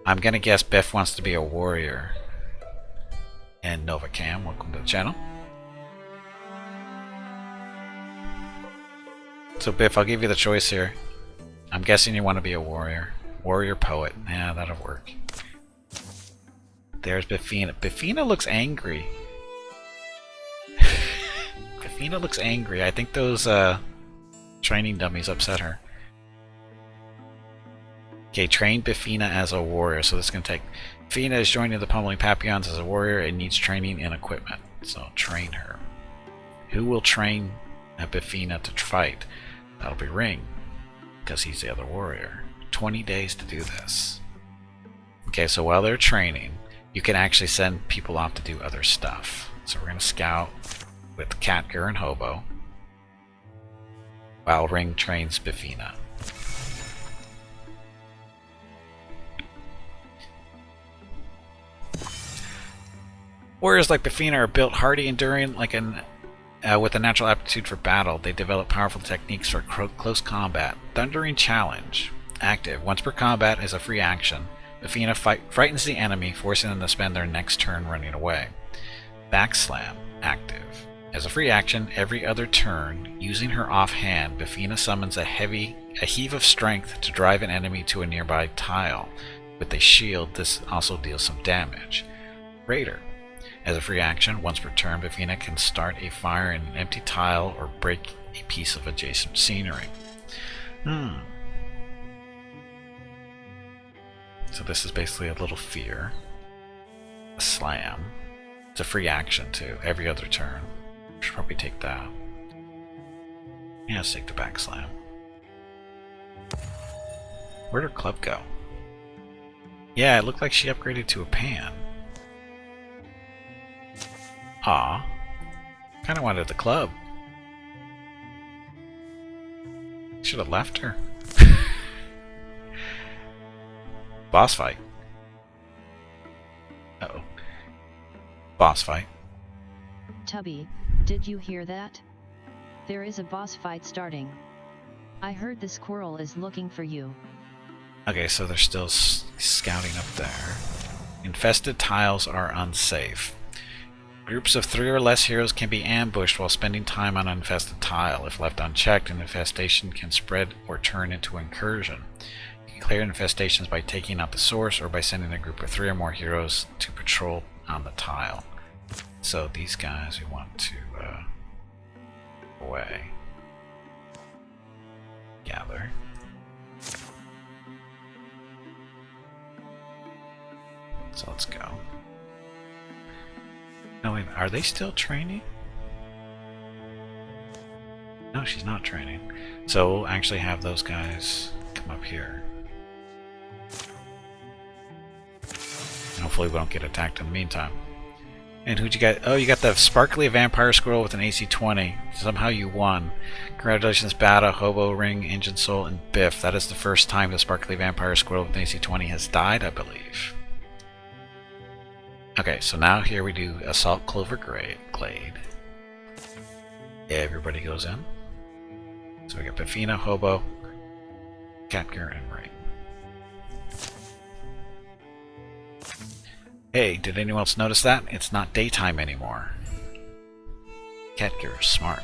I'm gonna guess Biff wants to be a warrior. And Nova Cam, welcome to the channel. So Biff, I'll give you the choice here. I'm guessing you want to be a warrior. Warrior poet. Yeah, that'll work. There's Biffina. Biffina looks angry. Biffina looks angry. I think those training dummies upset her. Okay, train Biffina as a warrior. So this is going to take... Biffina is joining the Pummeling Papillons as a warrior and needs training and equipment. So train her. Who will train Biffina to fight? That'll be Ring, because he's the other warrior. 20 days to do this. Okay, so while they're training, you can actually send people off to do other stuff. So we're going to scout with Catger and Hobo, while Ring trains Biffina. Warriors like Biffina are built hardy, enduring, like with a natural aptitude for battle. They develop powerful techniques for close combat. Thundering Challenge. Active. Once per combat is a free action. Biffina frightens the enemy, forcing them to spend their next turn running away. Backslam. Active. As a free action, every other turn, using her offhand, Biffina summons a heave of strength to drive an enemy to a nearby tile. With a shield, this also deals some damage. Raider. As a free action, once per turn, Biffina can start a fire in an empty tile or break a piece of adjacent scenery. So this is basically a little fear. A slam. It's a free action too, every other turn. Should probably take that. Yeah, let's take the back slam. Where'd her club go? Yeah, it looked like she upgraded to a pan. Aw. Kinda wanted the club. Should have left her. Boss fight. Uh-oh. Boss fight. Tubby, did you hear that? There is a boss fight starting. I heard the squirrel is looking for you. Okay, so they're still scouting up there. Infested tiles are unsafe. Groups of 3 or less heroes can be ambushed while spending time on an infested tile. If left unchecked, an infestation can spread or turn into incursion. You can clear infestations by taking out the source or by sending a group of 3 or more heroes to patrol on the tile. So these guys we want to away. Gather. So let's go. No, wait, are they still training? No, she's not training. So we'll actually have those guys come up here. And hopefully we don't get attacked in the meantime. And who'd you get? Oh, you got the sparkly vampire squirrel with an AC 20. Somehow you won. Congratulations, Bata, Hobo, Ring, Engine Soul, and Biff. That is the first time the sparkly vampire squirrel with an AC 20 has died, I believe. Okay, so now here we do Assault Clover Glade. Everybody goes in. So we got Biffina, Hobo, Catger, and Ring. Hey, did anyone else notice that? It's not daytime anymore. Catger is smart.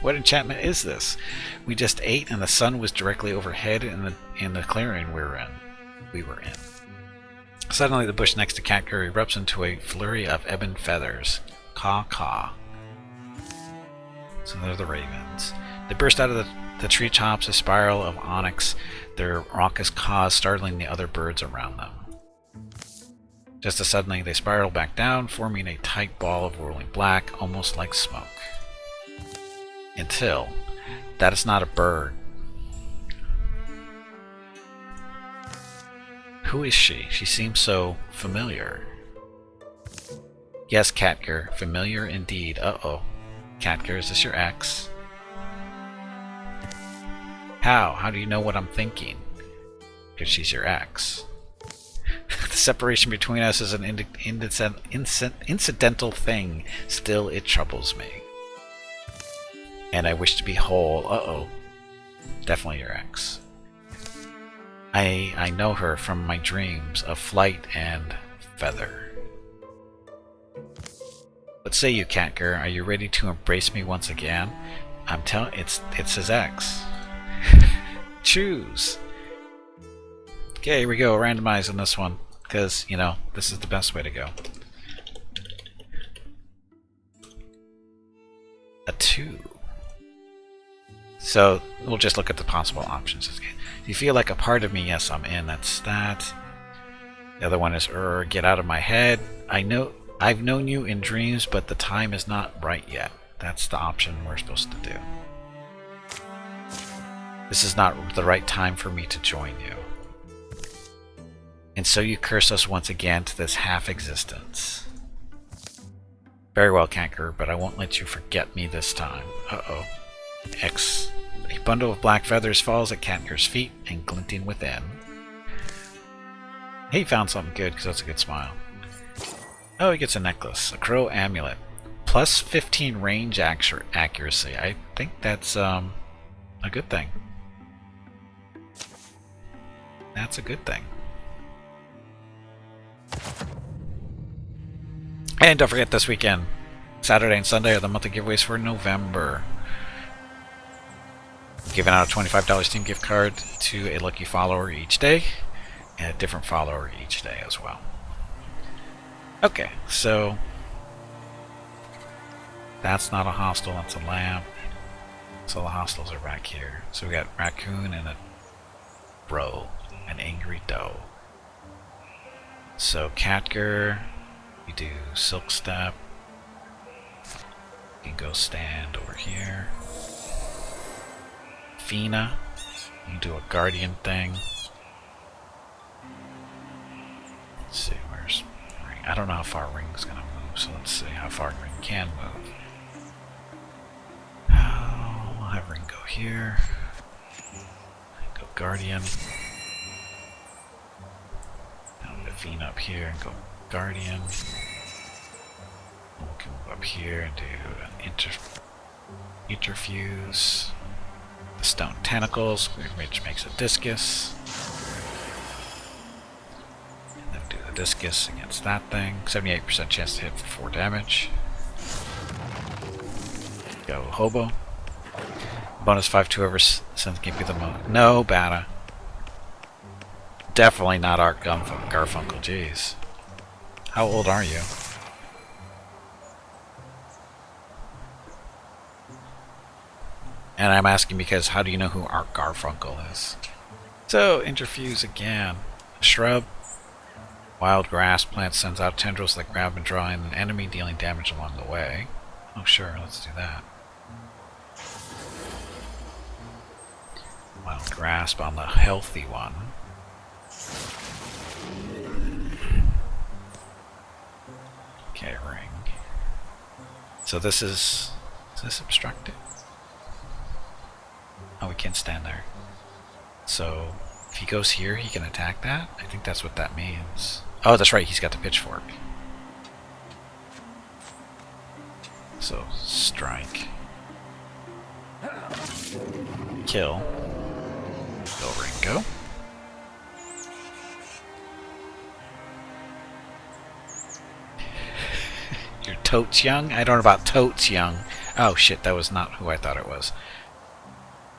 What enchantment is this? We just ate and the sun was directly overhead in the clearing we were in. Suddenly the bush next to Catger erupts into a flurry of ebon feathers. Caw. So they're the ravens. They burst out of the treetops, a spiral of onyx, their raucous caws startling the other birds around them. Just as suddenly, they spiral back down, forming a tight ball of whirling black, almost like smoke. Until, that is not a bird. Who is she? She seems so familiar. Yes, Catger, familiar indeed. Uh-oh. Catger, is this your ex? How? How do you know what I'm thinking? Because she's your ex. The separation between us is an incidental thing. Still, it troubles me. And I wish to be whole. Uh-oh. Definitely your ex. I know her from my dreams of flight and feather. What say you, Catger? Are you ready to embrace me once again? I'm telling it's his ex. Choose. Okay, here we go. Randomize on this one. Because, you know, this is the best way to go. A 2. So, we'll just look at the possible options. Do you feel like a part of me? Yes, I'm in. That's that. The other one is, get out of my head. I've known you in dreams, but the time is not right yet. That's the option we're supposed to do. This is not the right time for me to join you. And so you curse us once again to this half-existence. Very well, Catger, but I won't let you forget me this time. Uh-oh. X. A bundle of black feathers falls at Catger's feet and glinting within. He found something good, because that's a good smile. Oh, he gets a necklace. A crow amulet. Plus 15 range accuracy. I think that's a good thing. That's a good thing. And don't forget this weekend, Saturday and Sunday are the monthly giveaways for November. Giving out a $25 Steam gift card to a lucky follower each day, and a different follower each day as well. Okay, so that's not a hostile, that's a lamp. So the hostiles are back here. So we got raccoon and a roe, an angry doe. So Catger, we do silk step. You can go stand over here. Fina, you do a guardian thing. Let's see, where's Ring? I don't know how far Ring's gonna move, so let's see how far Ring can move. I'll have Ring go here. Go guardian. Fina up here and go guardian. We can move up here and do an interfuse. The stone tentacles, which makes a discus. And then do the discus against that thing. 78% chance to hit for 4 damage. Go hobo. Bonus 5 to whoever sends give you the most. No, Bata. Definitely not Art Garfunkel, jeez. How old are you? And I'm asking because how do you know who Art Garfunkel is? So, interfuse again. Shrub. Wild grass plant sends out tendrils that grab and draw in an enemy, dealing damage along the way. Oh sure, let's do that. Wild grasp on the healthy one. Okay, ring. So this is this obstructed? Oh, we can't stand there. So if he goes here, he can attack that? I think that's what that means. Oh, that's right, he's got the pitchfork. So, strike. Kill. Go, Ringo. You're totes young? I don't know about totes young. Oh shit, that was not who I thought it was.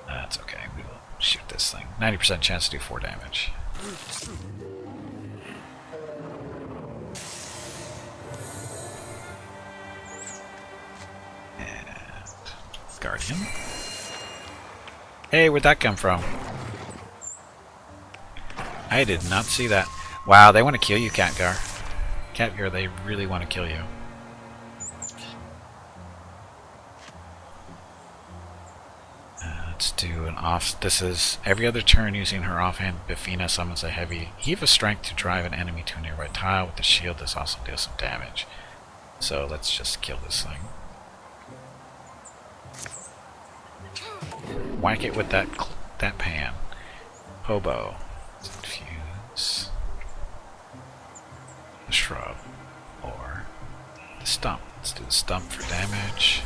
That's okay, we will shoot this thing. 90% chance to do 4 damage. And Guardian. Hey, where'd that come from? I did not see that. Wow, they want to kill you, Catgar. Catgar, they really want to kill you. Let's do an off. This is every other turn using her offhand. Bifina summons a heavy heave of strength to drive an enemy to a nearby tile with the shield. This also deals some damage. So let's just kill this thing. Whack it with that pan. Hobo. Infuse. The shrub. Or the stump. Let's do the stump for damage.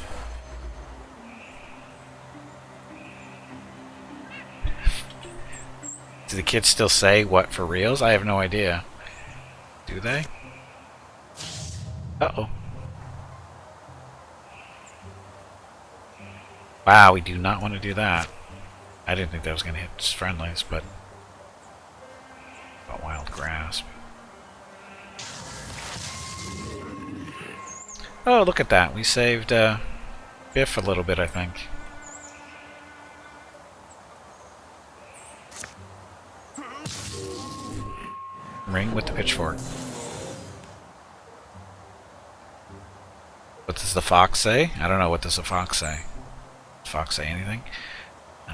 Do the kids still say what for reals? I have no idea. Do they? Uh-oh. Wow, we do not want to do that. I didn't think that was going to hit just friendlies, but... a wild grasp. Oh, look at that. We saved Biff a little bit, I think. Ring with the pitchfork. What does the fox say? I don't know. What does the fox say? Does the fox say anything?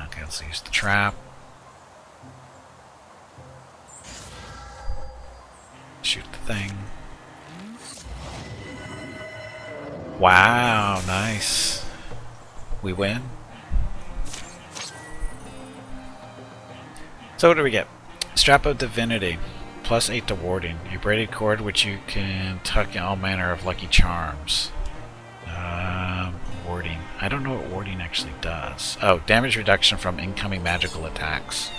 Okay, let's use the trap. Shoot the thing. Wow, nice. We win. So what do we get? Strap of Divinity. +8 to warding. A braided cord which you can tuck in all manner of lucky charms. Warding. I don't know what warding actually does. Oh, damage reduction from incoming magical attacks.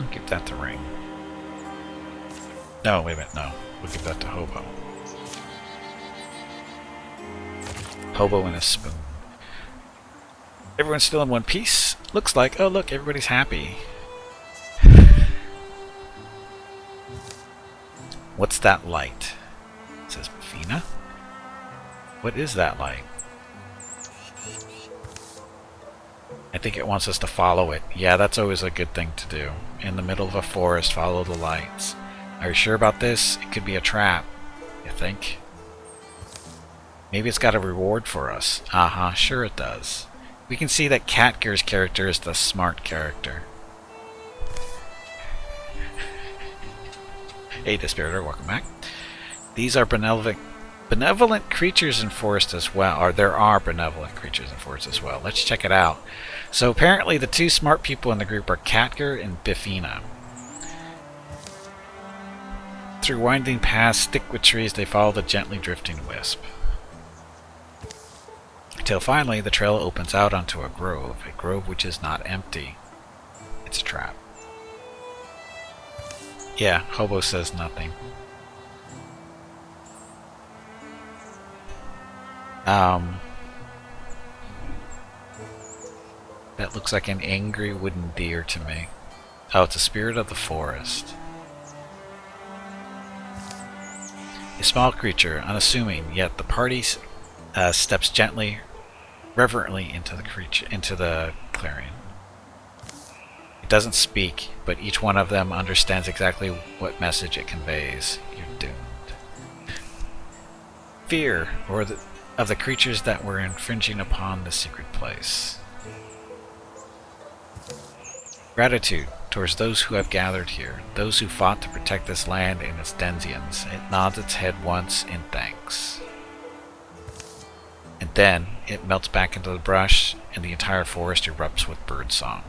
I'll give that to Ring. No, wait a minute, no. We'll give that to Hobo. Hobo and a spoon. Everyone's still in one piece? Looks like, oh look, everybody's happy. What's that light? It says Bifina. What is that light? I think it wants us to follow it. Yeah, that's always a good thing to do. In the middle of a forest, follow the lights. Are you sure about this? It could be a trap. You think? Maybe it's got a reward for us. Uh-huh, sure it does. We can see that Catgar's character is the smart character. Hey, Dispiritor, welcome back. These are benevolent creatures in forest as well. Or there are benevolent creatures in forest as well. Let's check it out. So apparently the two smart people in the group are Catgar and Bifina. Through winding paths thick with trees, they follow the gently drifting wisp. Till finally the trail opens out onto a grove which is not empty. It's a trap. Yeah, Hobo says nothing. That looks like an angry wooden deer to me. Oh, it's a spirit of the forest. A small creature, unassuming, yet the party steps gently, reverently into the clearing. It doesn't speak, but each one of them understands exactly what message it conveys. You're doomed. Fear, of the creatures that were infringing upon the secret place. Gratitude. towards those who have gathered here, those who fought to protect this land and its denizens. It nods its head once in thanks. And then it melts back into the brush, and the entire forest erupts with birdsong.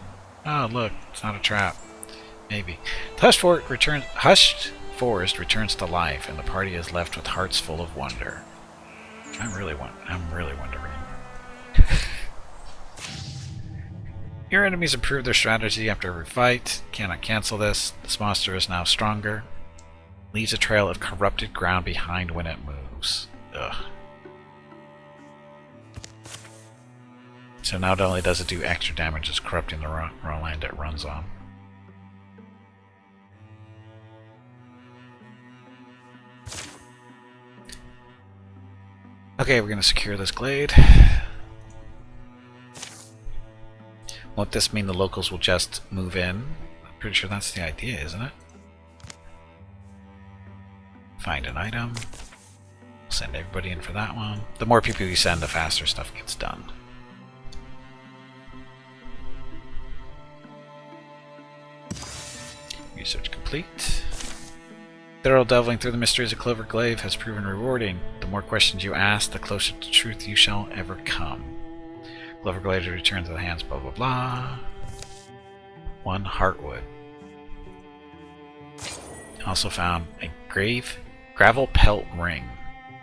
Oh, look, it's not a trap. Maybe. The hushed forest returns to life, and the party is left with hearts full of wonder. I'm really wondering. Your enemies improve their strategy after every fight. Cannot cancel this. This monster is now stronger. Leaves a trail of corrupted ground behind when it moves. Ugh. So not only does it do extra damage, it's corrupting the raw land it runs on. Okay, we're going to secure this glade. Won't this mean the locals will just move in? I'm pretty sure that's the idea, isn't it? Find an item. Send everybody in for that one. The more people you send, the faster stuff gets done. Research complete. Thorough delving through the mysteries of Clover Glaive has proven rewarding. The more questions you ask, the closer to truth you shall ever come. Clover Glaive returns to the hands, blah blah blah. 1 Heartwood. Also found a gravel pelt ring.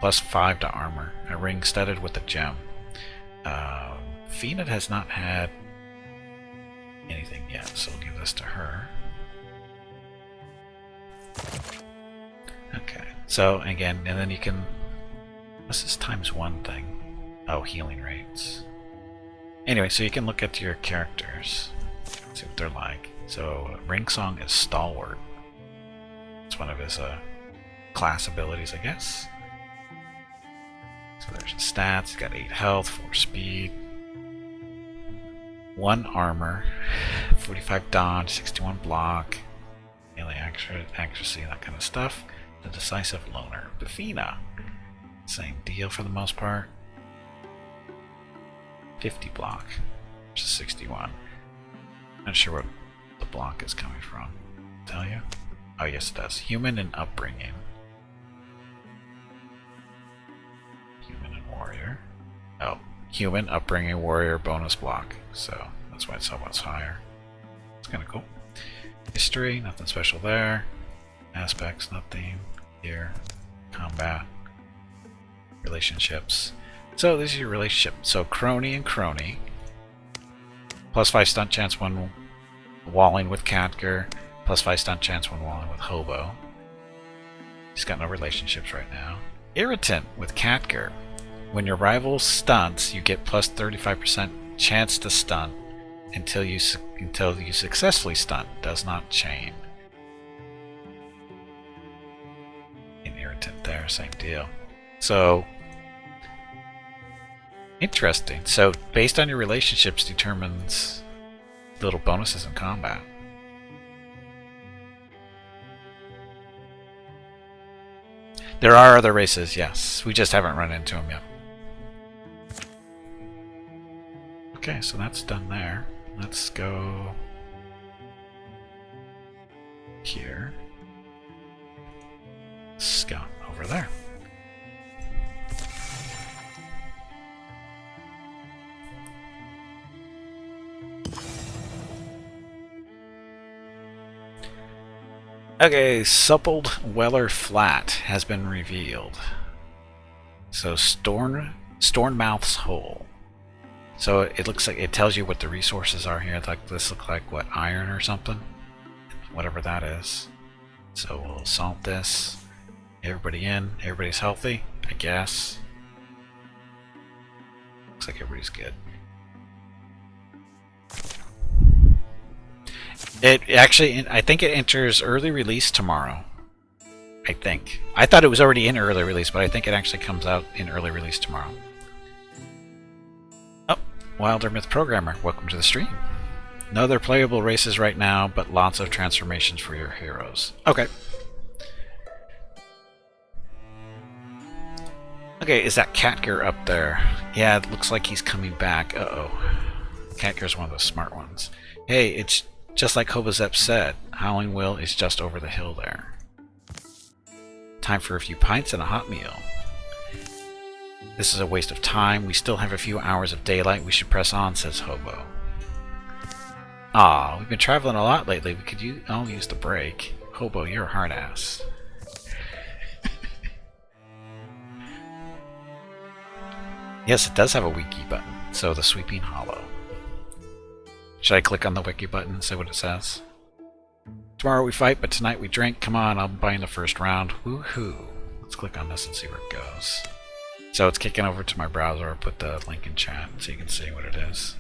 +5 to armor. A ring studded with a gem. Phoenix has not had anything yet, so we'll give this to her. Okay, so again, and then you can... This is ×1 thing. Oh, healing rates. Anyway, so you can look at your characters, see what they're like. So, Ringsong is Stalwart. It's one of his class abilities, I guess. So there's his stats. He's got 8 health, 4 speed, 1 armor, 45 dodge, 61 block, melee accuracy, that kind of stuff. The decisive loner. Bafina. Same deal for the most part. 50 block versus 61. Not sure what the block is coming from. Tell you? Oh yes it does. Human and upbringing. Human and warrior. Oh, human, upbringing, warrior, bonus block. So that's why it's so much higher. It's kind of cool. History, nothing special there. Aspects, nothing. Here. Combat. Relationships. So this is your relationship. So crony and crony. +5 stunt chance when walling with Catger. +5 stunt chance when walling with Hobo. He's got no relationships right now. Irritant with Catger. When your rival stunts, you get +35% chance to stunt until you successfully stunt. Does not chain. An irritant there, same deal. So interesting. So based on your relationships determines little bonuses in combat. There are other races, yes. We just haven't run into them yet. Okay, so that's done there. Let's go here. Scout over there. Okay, Suppled Weller Flat has been revealed. So Stornmouth's Hole. So it looks like it tells you what the resources are here. Like this looks like what, iron or something? Whatever that is. So we'll salt this. Everybody in. Everybody's healthy, I guess. Looks like everybody's good. It actually, I think it enters early release tomorrow. I think. I thought it was already in early release, but I think it actually comes out in early release tomorrow. Oh, Wildermyth Programmer, welcome to the stream. No other playable races right now, but lots of transformations for your heroes. Okay. Okay, is that Catger up there? Yeah, it looks like he's coming back. Uh-oh. Catger's one of the smart ones. Hey, it's Just like Hobozep said, Howling Will is just over the hill there. Time for a few pints and a hot meal. This is a waste of time. We still have a few hours of daylight. We should press on, says Hobo. Aw, we've been traveling a lot lately. We could all use the break. Hobo, you're a hard ass. Yes, it does have a wiki button. So the Sweeping Hollow. Should I click on the wiki button and see what it says? Tomorrow we fight, but tonight we drink. Come on, I'll buy in the first round. Woohoo. Let's click on this and see where it goes. So it's kicking over to my browser. I'll put the link in chat so you can see what it is.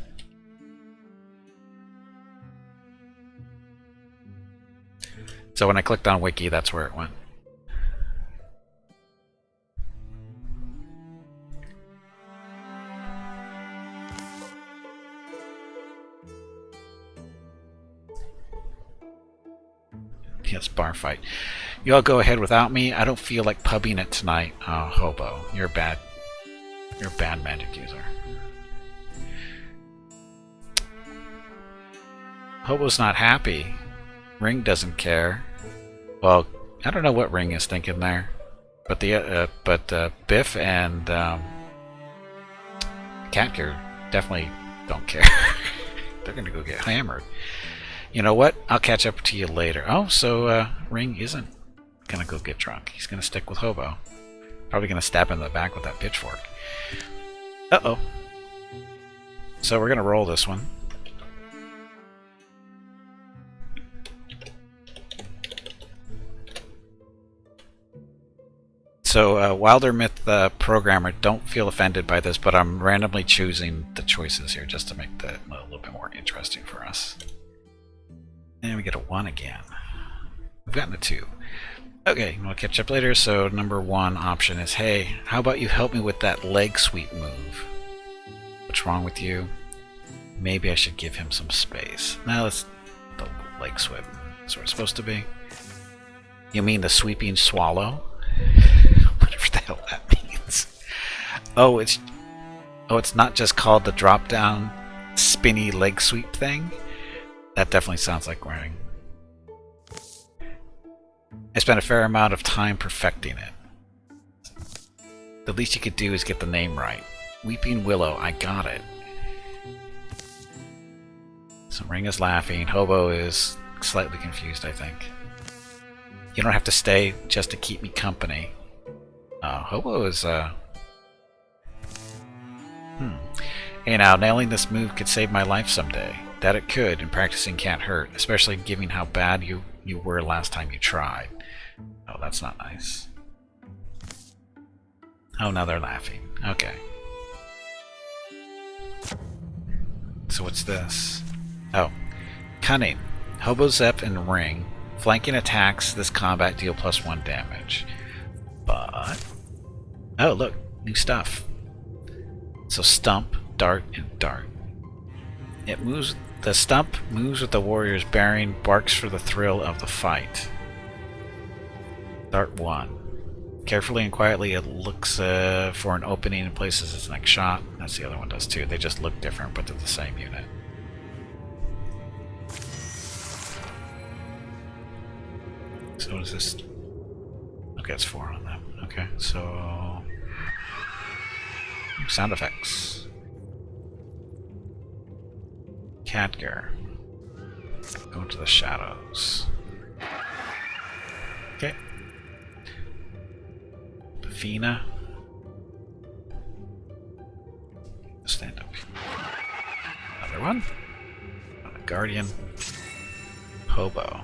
So when I clicked on wiki, that's where it went. Yes, bar fight. You all go ahead without me. I don't feel like pubbing it tonight. Oh, Hobo, you're a bad magic user. Hobo's not happy. Ring doesn't care. Well, I don't know what Ring is thinking there, but Biff and Catgear definitely don't care. They're gonna go get hammered. You know what? I'll catch up to you later. Oh, so Ring isn't gonna go get drunk. He's gonna stick with Hobo. Probably gonna stab him in the back with that pitchfork. Uh-oh. So we're gonna roll this one. So, Wildermyth programmer, don't feel offended by this, but I'm randomly choosing the choices here just to make that a little bit more interesting for us. And we get a 1 again. We've gotten a 2. Okay, we'll catch up later. So number 1 option is, hey, how about you help me with that leg sweep move? What's wrong with you? Maybe I should give him some space. Now let's the leg sweep. That's what it's supposed to be. You mean the sweeping swallow? Whatever the hell that means. Oh, it's not just called the drop down spinny leg sweep thing. That definitely sounds like Ring. I spent a fair amount of time perfecting it. The least you could do is get the name right. Weeping Willow, I got it. So Ring is laughing. Hobo is slightly confused, I think. You don't have to stay just to keep me company. Hobo is, Hey now, nailing this move could save my life someday. That it could, and practicing can't hurt, especially given how bad you were last time you tried. Oh, that's not nice. Oh, now they're laughing. Okay. So what's this? Oh. Cunning. Hobozep and Ring. Flanking attacks this combat deal +1 damage. But... oh, look. New stuff. So Stump, Dart, and Dart. It moves... the Stump moves with the warrior's bearing, barks for the thrill of the fight. Dart 1. Carefully and quietly it looks for an opening and places its next shot. That's the other one does too. They just look different, but they're the same unit. So what is this? Okay, it's 4 on them. Okay, so... sound effects. Catgear. Go into the shadows. Okay. Vina. Stand up. Another one. A Guardian. Hobo.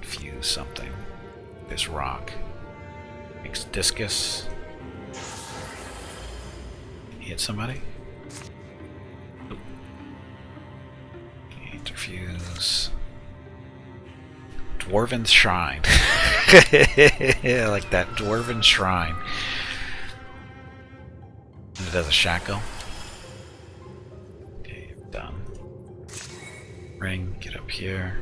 Fuse something. This rock. Makes discus. Hit somebody. Oop. Interfuse. Dwarven Shrine. I like that. Dwarven Shrine. And it does a shackle. Okay, done. Ring, get up here.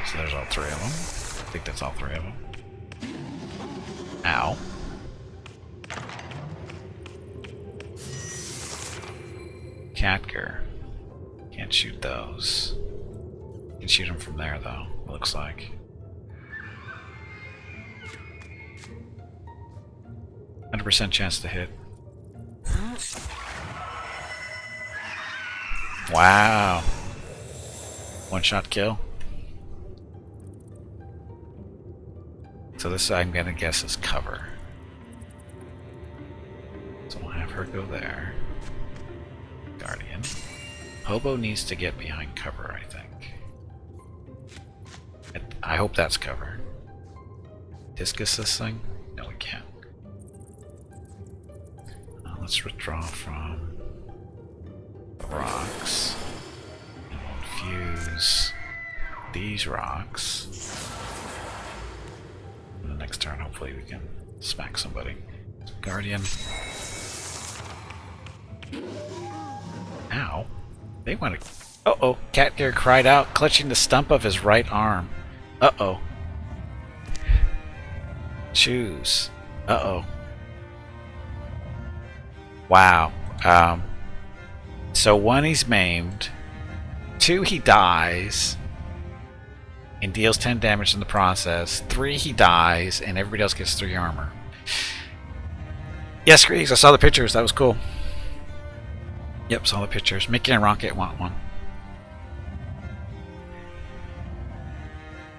So there's all 3 of them. I think that's all 3 of them. Ow. Catger. Can't shoot those. You can shoot them from there, though, it looks like. 100% chance to hit. Wow. One-shot kill. So this, I'm gonna guess, is cover. So we'll have her go there. Guardian. Hobo needs to get behind cover, I think. I hope that's cover. Discus this thing? No, we can't. Let's withdraw from the rocks. And we'll infuse these rocks. And the next turn, hopefully, we can smack somebody. Guardian. Ow. They want to. Uh-oh. Catgear cried out, clutching the stump of his right arm. Uh-oh. Choose. Uh-oh. Wow. So 1, he's maimed. 2, he dies and deals 10 damage in the process. 3, he dies and everybody else gets 3 armor. Yes, Greeks, I saw the pictures. That was cool. Yep, saw the pictures. Mickey and Rocket want one.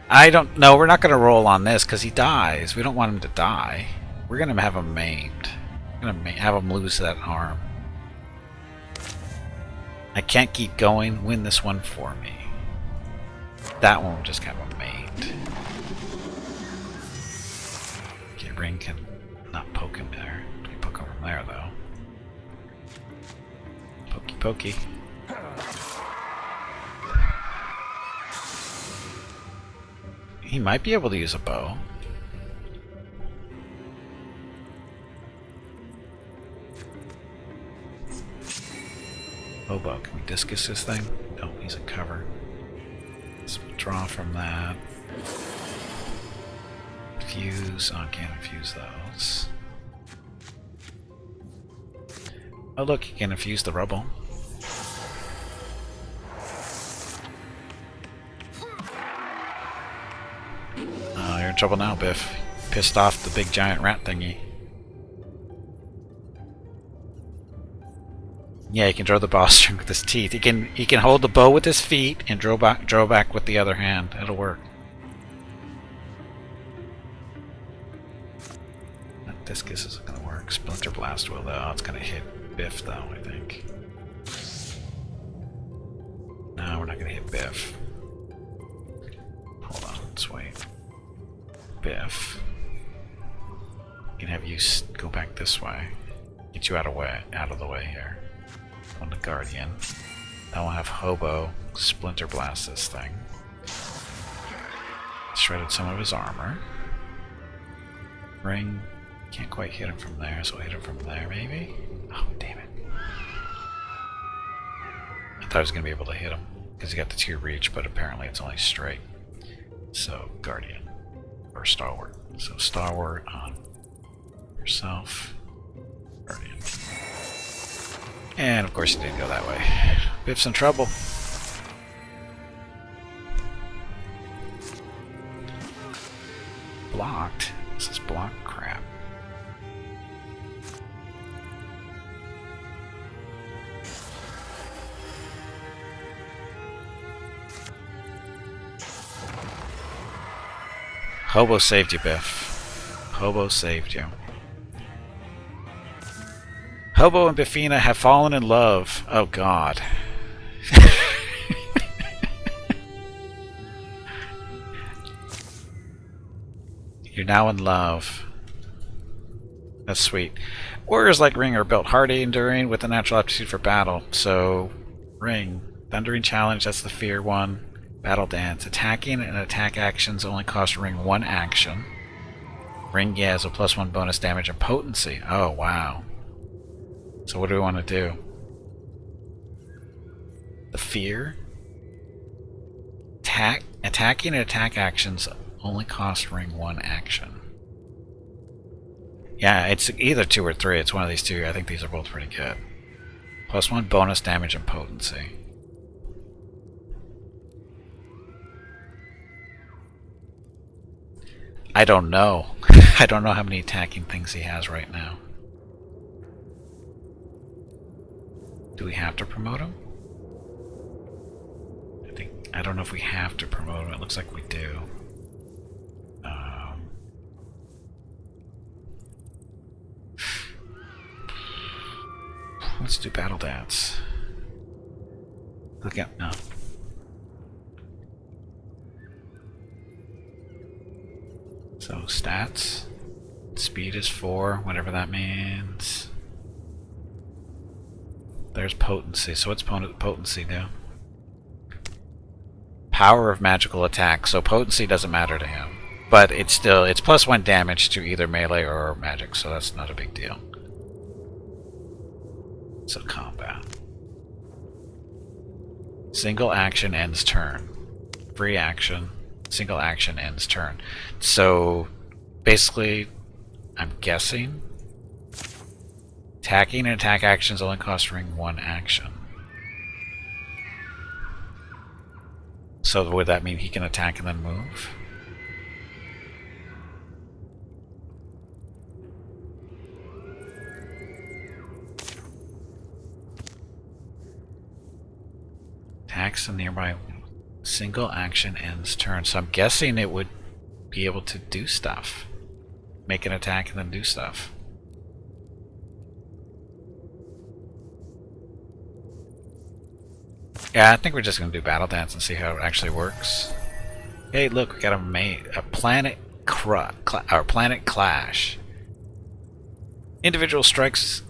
I don't know. We're not going to roll on this because he dies. We don't want him to die. We're going to have him maimed. We're going to have him lose that arm. I can't keep going. Win this one for me. That one will just have him maimed. Okay, Ring can not poke him there. We can poke him from there, though. Pokey pokey. He might be able to use a bow. Hobo, can we discus this thing? No, he's a cover. Let's withdraw from that. Fuse. Oh, I can't infuse those. Oh look, you can infuse the rubble. Oh, you're in trouble now, Biff. Pissed off the big giant rat thingy. Yeah, he can draw the bowstring with his teeth. He can hold the bow with his feet and draw back with the other hand. It'll work. That discus isn't gonna work. Splinter Blast will though. It's gonna hit Biff though, I think. No, we're not gonna hit Biff. Hold on, let's wait. Biff. We can have you go back this way. Get you out of the way here. On the Guardian. Then we'll have Hobo Splinter Blast this thing. Shredded some of his armor. Ring. Can't quite hit him from there, so we'll hit him from there maybe? Oh, damn it. I thought I was going to be able to hit him because he got the 2 reach, but apparently it's only straight. So, Guardian. Or Stalwart. So, Stalwart on yourself. Guardian. And of course he didn't go that way. Biff's in trouble. Blocked? This is block crap. Hobo saved you, Biff. Hobo saved you. Hobo and Biffina have fallen in love. Oh god. You're now in love. That's sweet. Warriors like Ring are built hardy, enduring, with a natural aptitude for battle. So, Ring. Thundering Challenge, that's the fear one. Battle Dance. Attacking and attack actions only cost Ring 1 action. Ring, yeah, has a +1 bonus damage and potency. Oh, wow. So what do we want to do? The fear? Attacking and attack actions only cost Ring 1 action. Yeah, it's either 2 or 3. It's one of these two. I think these are both pretty good. +1 bonus damage and potency. I don't know. I don't know how many attacking things he has right now. Do we have to promote him? I don't know if we have to promote him. It looks like we do. Let's do battle dance. Look at no. So stats. Speed is 4, whatever that means. There's potency. So what's potency do? Power of magical attack. So potency doesn't matter to him. But it's +1 damage to either melee or magic, so that's not a big deal. So combat. Single action ends turn. Free action. Single action ends turn. So basically, I'm guessing attacking and attack actions only costing 1 action. So would that mean he can attack and then move? Attacks a nearby single action ends turn. So I'm guessing it would be able to do stuff. Make an attack and then do stuff. Yeah, I think we're just going to do battle dance and see how it actually works. Hey, look, we got a planet clash. Individual strikes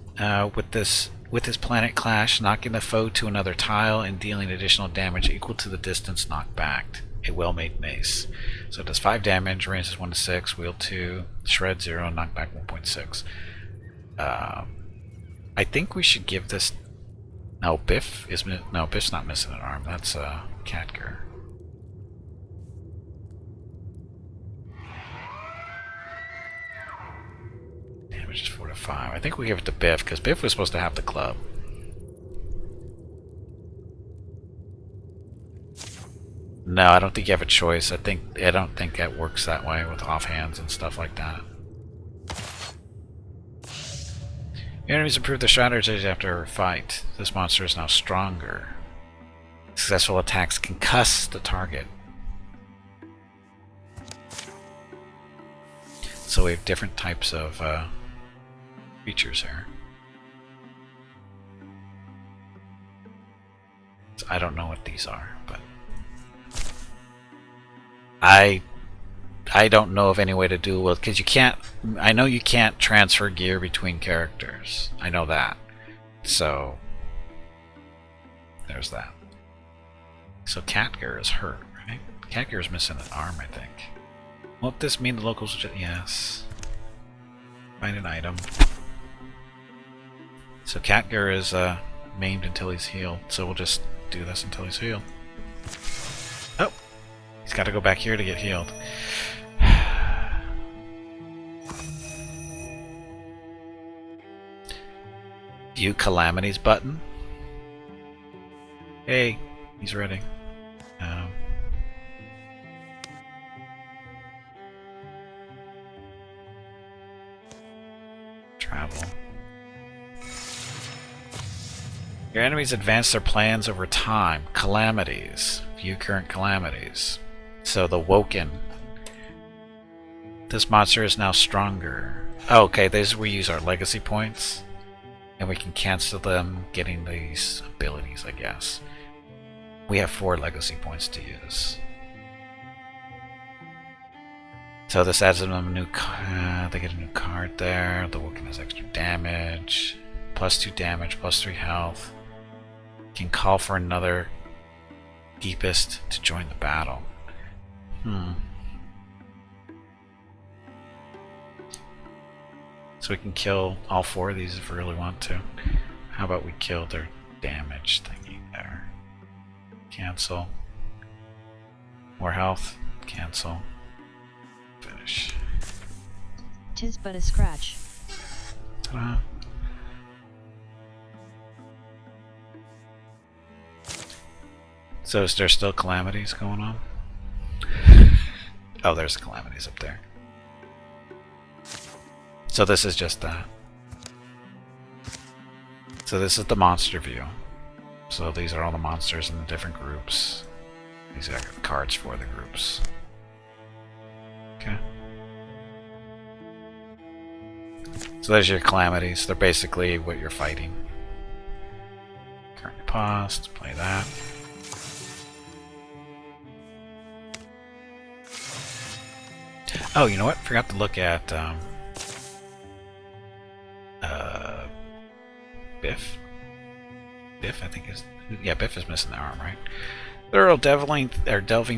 with this planet clash, knocking the foe to another tile and dealing additional damage equal to the distance knocked back. A well-made mace. So it does 5 damage, range is 1 to 6, wield 2, shred 0, knockback 1.6. I think we should give this. No, Biff's not missing an arm. That's Catger. Damage is 4 to 5. I think we give it to Biff because Biff was supposed to have the club. No, I don't think you have a choice. I don't think that works that way with offhands and stuff like that. Your enemies improve their strategies after a fight. This monster is now stronger. Successful attacks concuss the target. So we have different types of features here. So I don't know what these are, but I don't know of any way to do it because you can't. I know you can't transfer gear between characters. I know that. So there's that. So Catger is hurt, right? Catger is missing an arm, I think. Won't this mean the locals will just... Yes. Find an item. So Catger is maimed until he's healed. So we'll just do this until he's healed. Oh! He's got to go back here to get healed. View calamities button. Hey, he's ready. Travel. Your enemies advance their plans over time. Calamities. View current calamities. So the Woken. This monster is now stronger. Oh, okay, these we use our legacy points. And we can cancel them getting these abilities, I guess. We have 4 legacy points to use. So this adds them a new card. They get a new card there. The Woken has extra damage. +2 damage, +3 health. Can call for another Deepest to join the battle. So we can kill all 4 of these if we really want to. How about we kill their damage thingy there? Cancel. More health. Cancel. Finish. 'Tis but a scratch. Ta-da. So is there still calamities going on? Oh, there's calamities up there. So this is just that. So this is the monster view. So these are all the monsters in the different groups. These are cards for the groups. Okay. So there's your calamities. They're basically what you're fighting. Currently paused. Play that. Oh, you know what? Forgot to look at Biff. Biff, I think is... Yeah, Biff is missing the arm, right? Thorough delving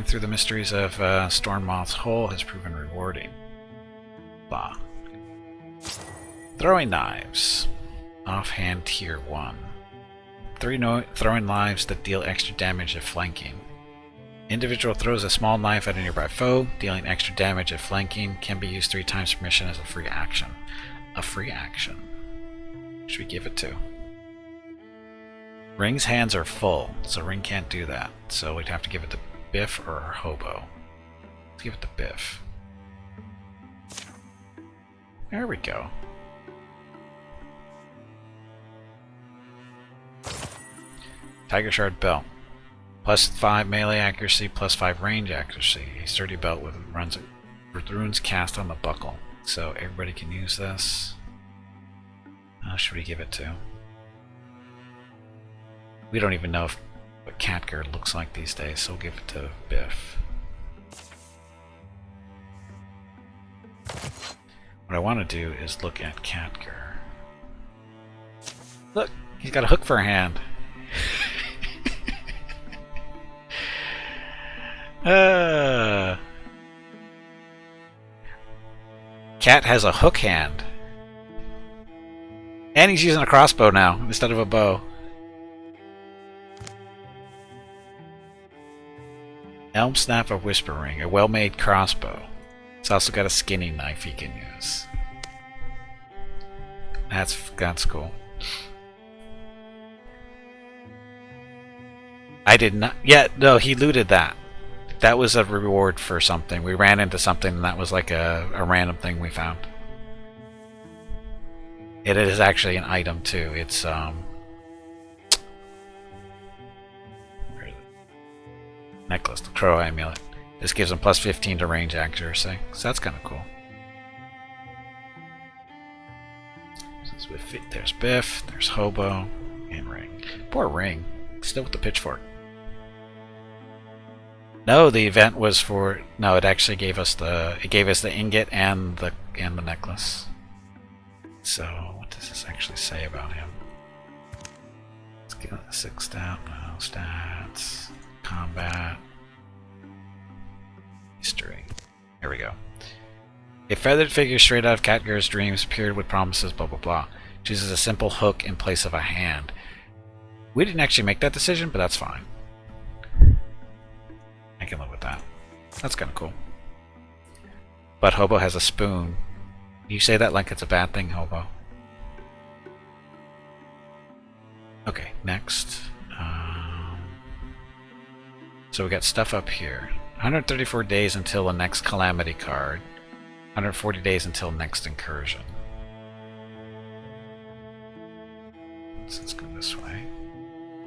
through the mysteries of Stormmoth's hole has proven rewarding. Blah. Throwing knives. Offhand tier 1. 3 throwing knives that deal extra damage if flanking. Individual throws a small knife at a nearby foe, dealing extra damage if flanking. Can be used 3 times per mission as a free action. A free action. Should we give it to? Ring's hands are full, so Ring can't do that. So we'd have to give it to Biff or Hobo. Let's give it to Biff. There we go. Tiger Shard Belt. +5 melee accuracy, +5 range accuracy. A sturdy belt with runes cast on the buckle. So everybody can use this. Should we give it to? We don't even know what Catgirl looks like these days, so we'll give it to Biff. What I want to do is look at Catgirl. Look, he's got a hook for a hand. Cat has a hook hand. And he's using a crossbow now instead of a bow. Elm Snap of Whispering, a well-made crossbow. It's also got a skinning knife he can use. That's cool. I did not... Yeah, no, he looted that. That was a reward for something. We ran into something and that was like a random thing we found. It is actually an item too. It's where is it? Necklace, the Crow Amulet. This gives him +15 to range accuracy. So that's kind of cool. There's Biff, there's Hobo, and Ring. Poor Ring. Still with the pitchfork. No, the event was for... No, it actually gave us the... It gave us the ingot and the necklace. So, what does this actually say about him? Let's get the 6 stat, no stats, combat, history. Here we go. A feathered figure straight out of Catgirl's dreams appeared with promises, blah blah blah. Chooses a simple hook in place of a hand. We didn't actually make that decision, but that's fine. I can live with that. That's kind of cool. But Hobo has a spoon. You say that like it's a bad thing, Hobo. Okay, next. So we got stuff up here. 134 days until the next Calamity card. 140 days until next incursion. So let's go this way.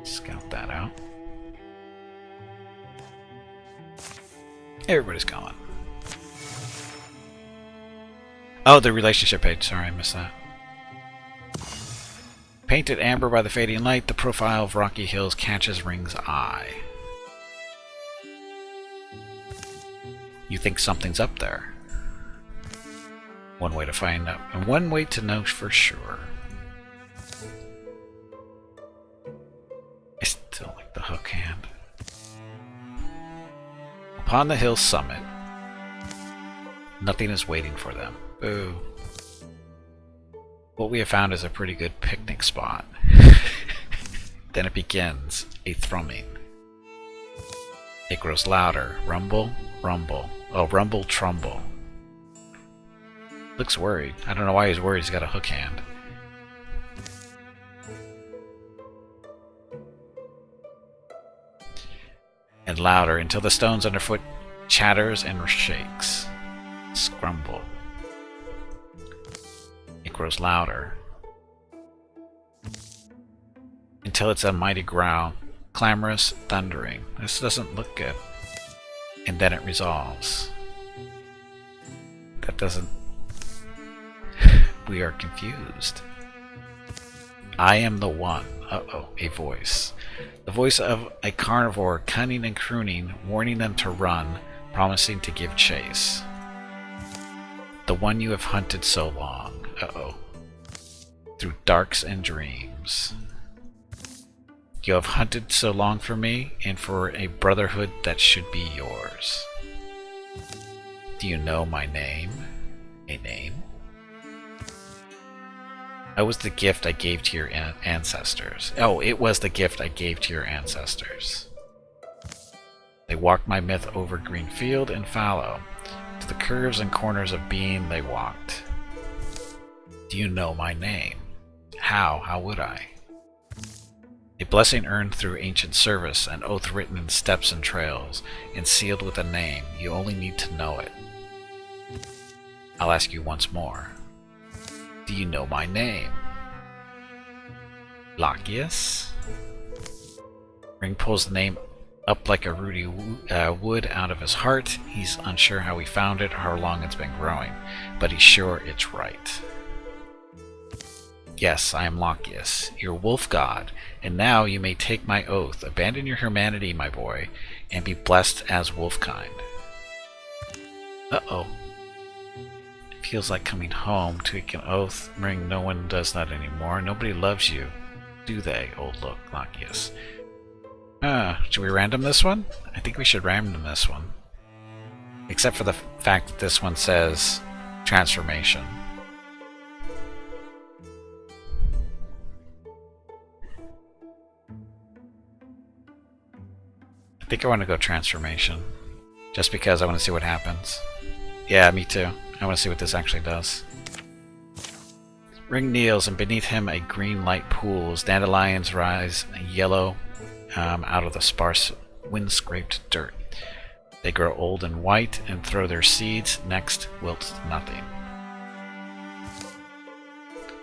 Scout that out. Everybody's going. Oh, the relationship page. Sorry, I missed that. Painted amber by the fading light, the profile of Rocky Hills catches Ring's eye. You think something's up there. One way to find out, and one way to know for sure. I still like the hook hand. Upon the hill's summit, nothing is waiting for them. Boo. What we have found is a pretty good picnic spot. Then it begins, a thrumming. It grows louder. Rumble, rumble. Oh, rumble, trumble. Looks worried. I don't know why he's worried. He's got a hook hand. and louder until the stones underfoot chatters and shakes. Scrumble. It grows louder until it's a mighty growl, clamorous, thundering. This doesn't look good. And then it resolves. That doesn't... We are confused. I am the one. Uh-oh, a voice. The voice of a carnivore, cunning and crooning, warning them to run, promising to give chase. The one you have hunted so long. Uh-oh. Through darks and dreams. You have hunted so long for me, and for a brotherhood that should be yours. Do you know my name? A name? I was the gift I gave to your ancestors. Oh, it was the gift I gave to your ancestors. They walked my myth over green field and fallow. To the curves and corners of being they walked. Do you know my name? How? How would I? A blessing earned through ancient service, an oath written in steps and trails, and sealed with a name. You only need to know it. I'll ask you once more. Do you know my name? Lachius? Ring pulls the name up like a rooty wood out of his heart. He's unsure how he found it or how long it's been growing, but he's sure it's right. Yes, I am Lachius, your wolf god, and now you may take my oath. Abandon your humanity, my boy, and be blessed as wolfkind. Uh-oh. It feels like coming home, take an oath. Ring, no one does that anymore. Nobody loves you, do they, old Lachius? Should we random this one? I think we should random this one. Except for the fact that this one says transformation. I think I want to go transformation. Just because I want to see what happens. Yeah, me too. I want to see what this actually does. Ring kneels, and beneath him a green light pools. Dandelions rise yellow out of the sparse wind-scraped dirt. They grow old and white and throw their seeds. Next wilts nothing.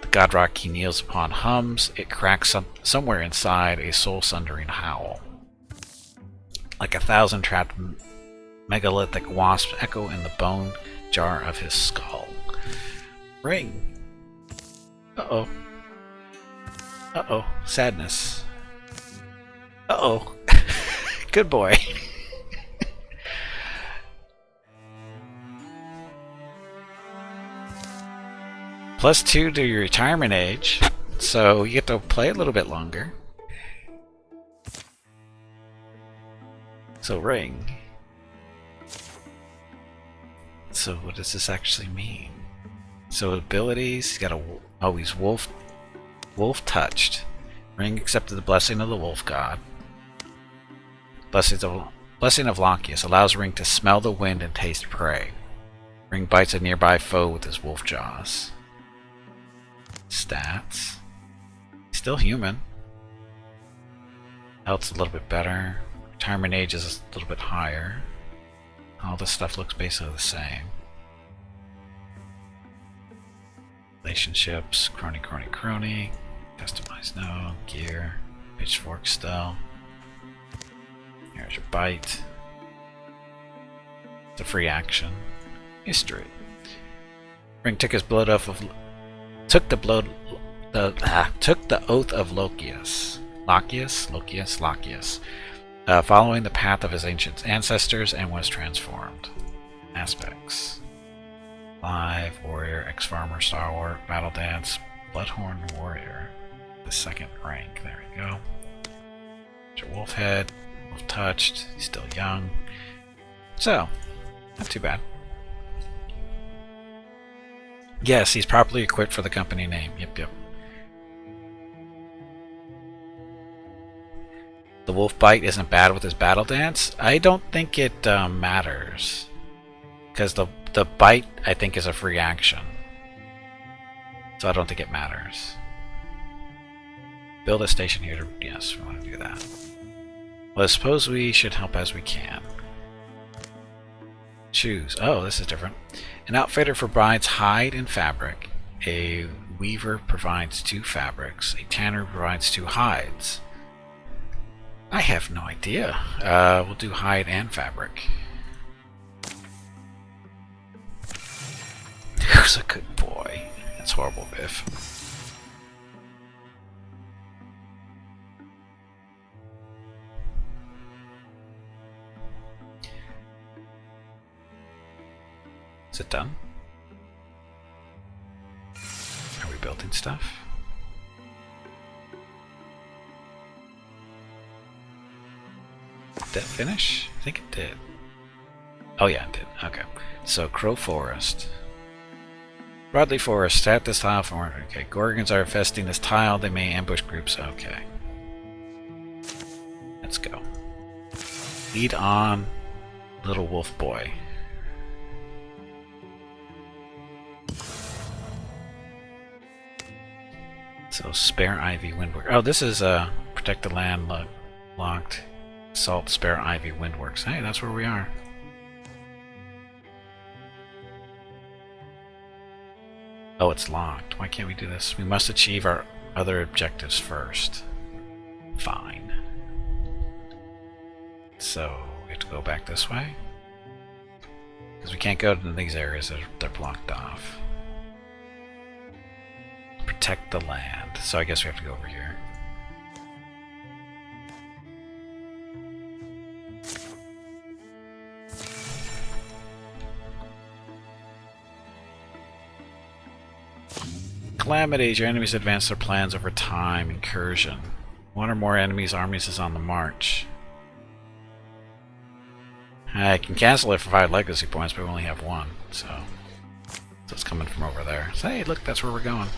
The god rock he kneels upon hums. It cracks somewhere inside a soul-sundering howl. Like 1,000 trapped megalithic wasps echo in the bone jar of his skull. Ring! Uh-oh. Uh-oh. Sadness. Uh-oh. Good boy. +2 to your retirement age, so you get to play a little bit longer. So Ring. So what does this actually mean? So abilities, he's got a... Oh, he's wolf touched. Ring accepted the blessing of the wolf god. Blessing of Lachius allows Ring to smell the wind and taste prey. Ring bites a nearby foe with his wolf jaws. Stats. Still human. Health's a little bit better. Retirement age is a little bit higher. All this stuff looks basically the same. Relationships, crony. Customize no, gear, pitchfork still. Here's your bite. It's a free action. History. Ring took his blood oath of took the oath of Lachius. Lachius. Following the path of his ancient ancestors, and was transformed. Aspects. Live, warrior, ex-farmer, stalwart, battle dance, bloodhorn warrior. The second rank. There we go. There's your wolf head. Wolf touched. He's still young. So, not too bad. Yes, he's properly equipped for the company name. Yep. The wolf bite isn't bad with his battle dance. I don't think it matters. Because the bite, I think, is a free action. So I don't think it matters. Build a station here. Yes, we want to do that. Well, I suppose we should help as we can. Choose. Oh, this is different. An outfitter provides hide and fabric. A weaver provides 2 fabrics. A tanner provides 2 hides. I have no idea. We'll do hide and fabric. Who's a good boy? That's horrible, Biff. Is it done? Are we building stuff? Did that finish? I think it did. Oh yeah, it did. Okay. So Crow Forest. Broadleaf Forest. At this tile for okay. Gorgons are infesting this tile. They may ambush groups. Okay. Let's go. Lead on, little wolf boy. So spare ivy windwork. Oh, this is protect the land locked. Salt spare ivy windworks. Hey, that's where we are. Oh, it's locked. Why can't we do this? We must achieve our other objectives first. Fine. So we have to go back this way because we can't go to these areas that they're blocked off. Protect the land. So I guess we have to go over here. Calamities. Your enemies advance their plans over time. Incursion. 1 or more enemies' armies is on the march. I can cancel it for 5 legacy points, but we only have 1, so it's coming from over there. So hey, look, that's where we're going.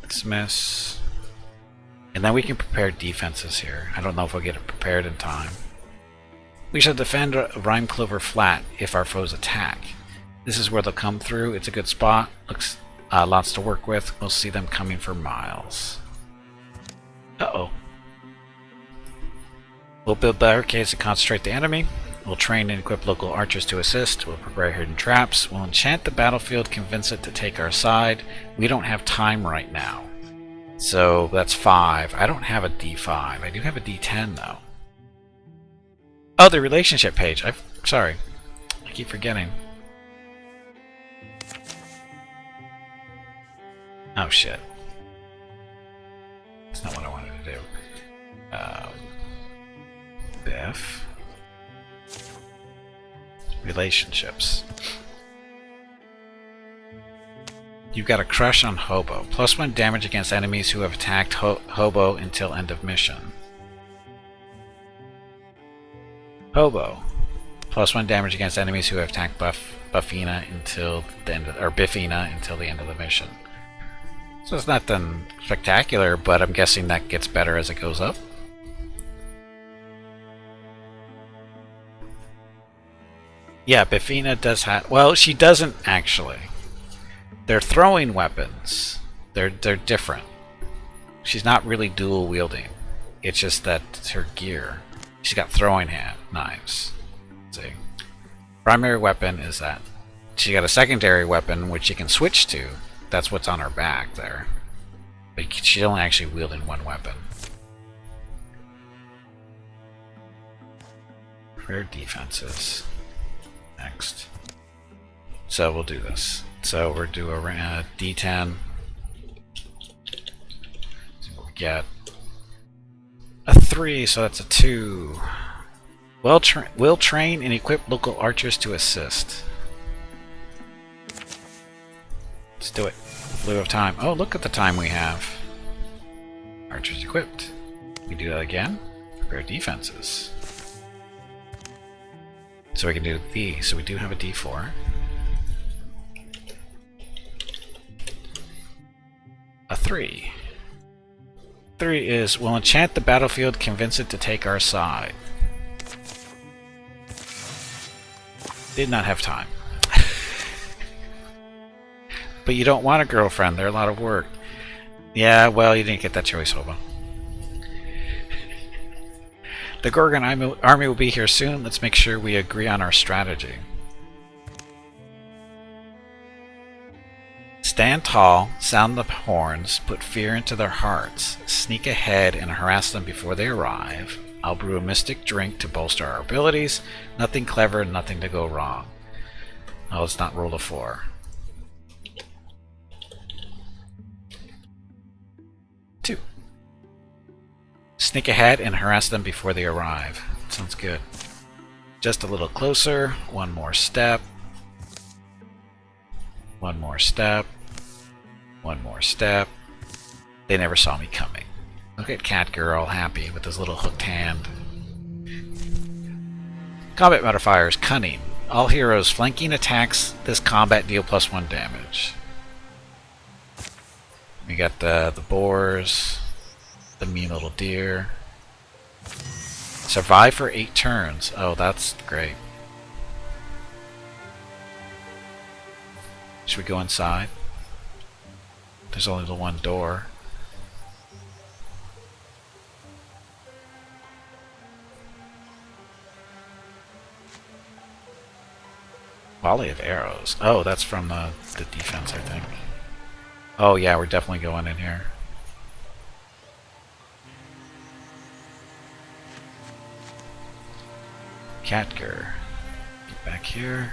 Dismiss. And then we can prepare defenses here. I don't know if we'll get it prepared in time. We shall defend Rime Clover Flat if our foes attack. This is where they'll come through. It's a good spot. Looks lots to work with. We'll see them coming for miles. Uh-oh. We'll build barricades to concentrate the enemy. We'll train and equip local archers to assist. We'll prepare hidden traps. We'll enchant the battlefield, convince it to take our side. We don't have time right now. So that's 5. I don't have a D5. I do have a D10 though. Oh, the relationship page. Sorry. I keep forgetting. Oh shit. That's not what I wanted to do. Biff. Relationships. You've got a crush on Hobo. +1 damage against enemies who have attacked Hobo until end of mission. Hobo. +1 damage against enemies who have attacked Buffina until the end of, or Biffina until the end of the mission. So it's nothing spectacular, but I'm guessing that gets better as it goes up. Yeah, Biffina does have... Well, she doesn't actually. They're throwing weapons. They're different. She's not really dual wielding. It's just that her gear. She's got throwing knives. See, primary weapon is that. She got a secondary weapon which she can switch to. That's what's on her back there. But she's only actually wielding 1 weapon. Rare defenses. Next. So we'll do this. So we'll do a D10. So we'll get a 3, so that's a 2. We'll train and equip local archers to assist. Let's do it. Lieu of time. Oh, look at the time we have. Archers equipped. We do that again. Prepare defenses. So we can do these. So we do have a D4. A 3. 3 is, we'll enchant the battlefield, convince it to take our side. Did not have time. But you don't want a girlfriend, they're a lot of work. Yeah, well, you didn't get that choice, Hobo. The Gorgon army will be here soon. Let's make sure we agree on our strategy. Stand tall, sound the horns, put fear into their hearts, sneak ahead and harass them before they arrive. I'll brew a mystic drink to bolster our abilities. Nothing clever, nothing to go wrong. Oh, let's not roll a 4. 2. Sneak ahead and harass them before they arrive. Sounds good. Just a little closer. One more step. One more step. One more step. They never saw me coming. Look at Cat Girl, happy with his little hooked hand. Combat modifiers, cunning. All heroes flanking attacks this combat deal +1 damage. We got the boars, the mean little deer. Survive for 8 turns. Oh, that's great. Should we go inside? There's only the one door. Volley of arrows. Oh, that's from the defense, I think. Oh yeah, we're definitely going in here. Catger. Get back here.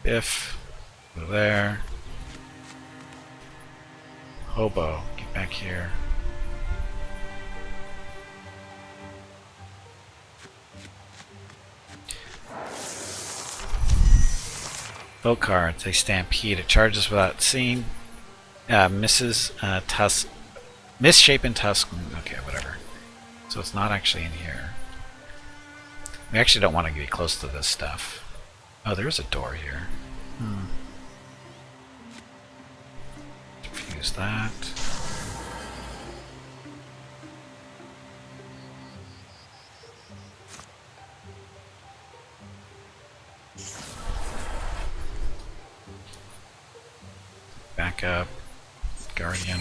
Biff. Go there. Hobo. Get back here. Bow cards. They stampede. It charges without seeing. Misses tusk. Misshapen tusk. Okay, whatever. So it's not actually in here. We actually don't want to get close to this stuff. Oh, there's a door here. Use that. Back up. Guardian.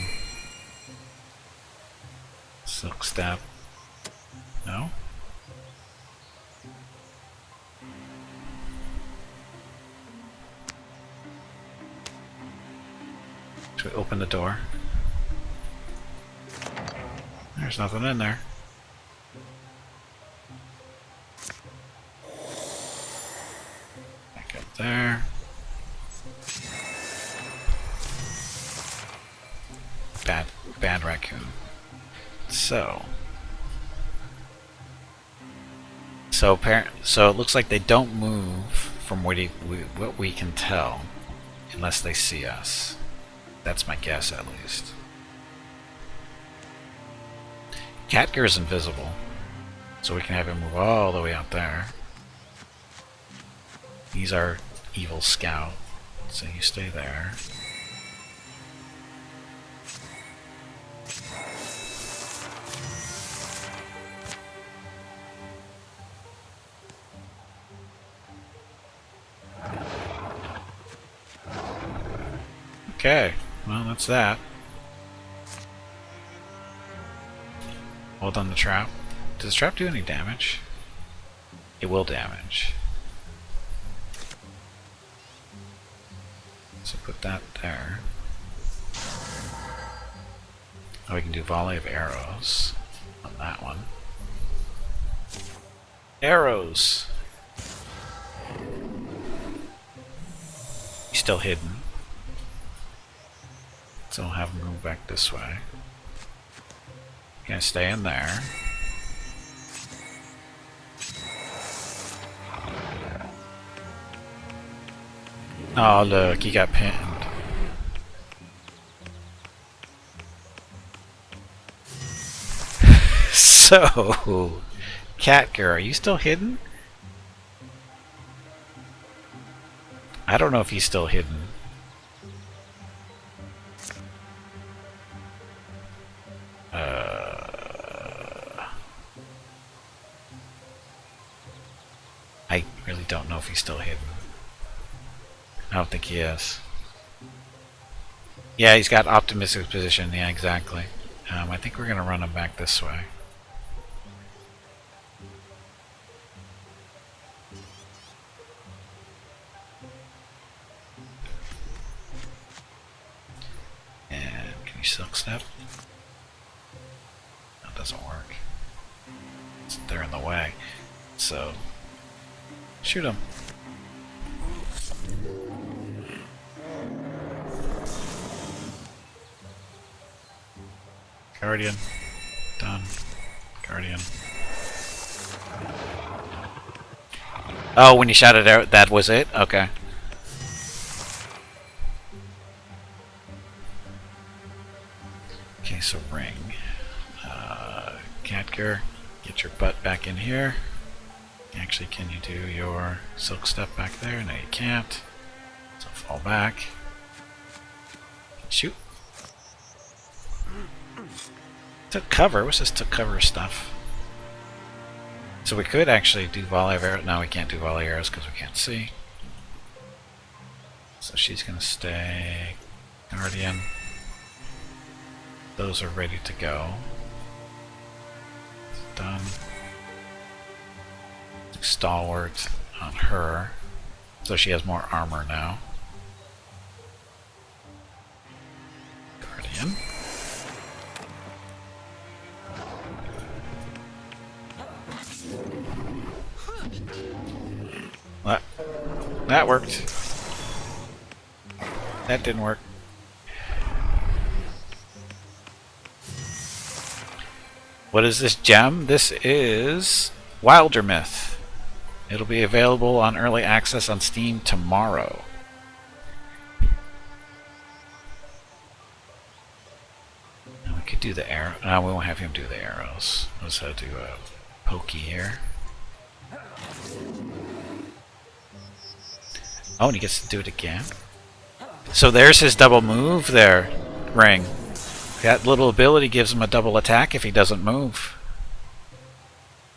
Silk step. No? Should we open the door? There's nothing in there. Back up there. Bad raccoon. So it looks like they don't move from what we can tell, unless they see us. That's my guess, at least. Catger is invisible, so we can have him move all the way out there. He's our evil scout, so you stay there. Okay, well, that's that. Hold on the trap. Does the trap do any damage? It will damage. So put that there. Oh, we can do volley of arrows on that one. Arrows! He's still hidden. So I'll have him move back this way. Gonna stay in there. Oh look, he got pinned. So, Catger, are you still hidden? I don't know if he's still hidden. I really don't know if he's still hidden. I don't think he is. Yeah, he's got optimistic position. Yeah, exactly. I think we're going to run him back this way. And can you silk step? That doesn't work. They're in the way. So, shoot him. Guardian. Done. Guardian. Oh, when you shot it out, that was it? Okay. Okay, so ring. Catger, get your butt back in here. Actually, can you do your silk step back there? No, you can't. So fall back. Shoot. Took cover. What's this took cover stuff? So we could actually do volley of arrows. No, we can't do volley arrows because we can't see. So she's going to stay. Guardian. Those are ready to go. Done. Stalwart on her. So she has more armor now. Guardian. That worked. That didn't work. What is this gem? This is Wildermyth. It'll be available on early access on Steam tomorrow. Now we could do the arrow. No, we won't have him do the arrows. Let's do a pokey here. Oh, and he gets to do it again. So there's his double move there, Ring. That little ability gives him a double attack if he doesn't move.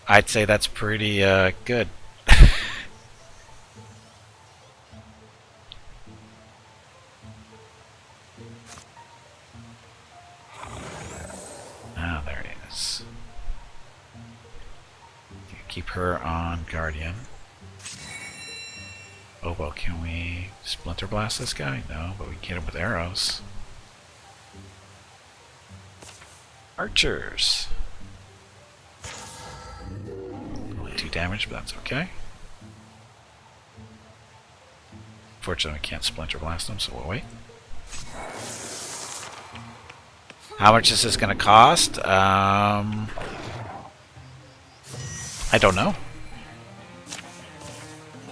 I'd say that's pretty good. Ah, there he is. Keep her on Guardian. Oh well, can we Splinter Blast this guy? No, but we can get him with arrows. Archers! Only 2 damage, but that's okay. Fortunately, we can't Splinter Blast them, so we'll wait. How much is this going to cost? I don't know.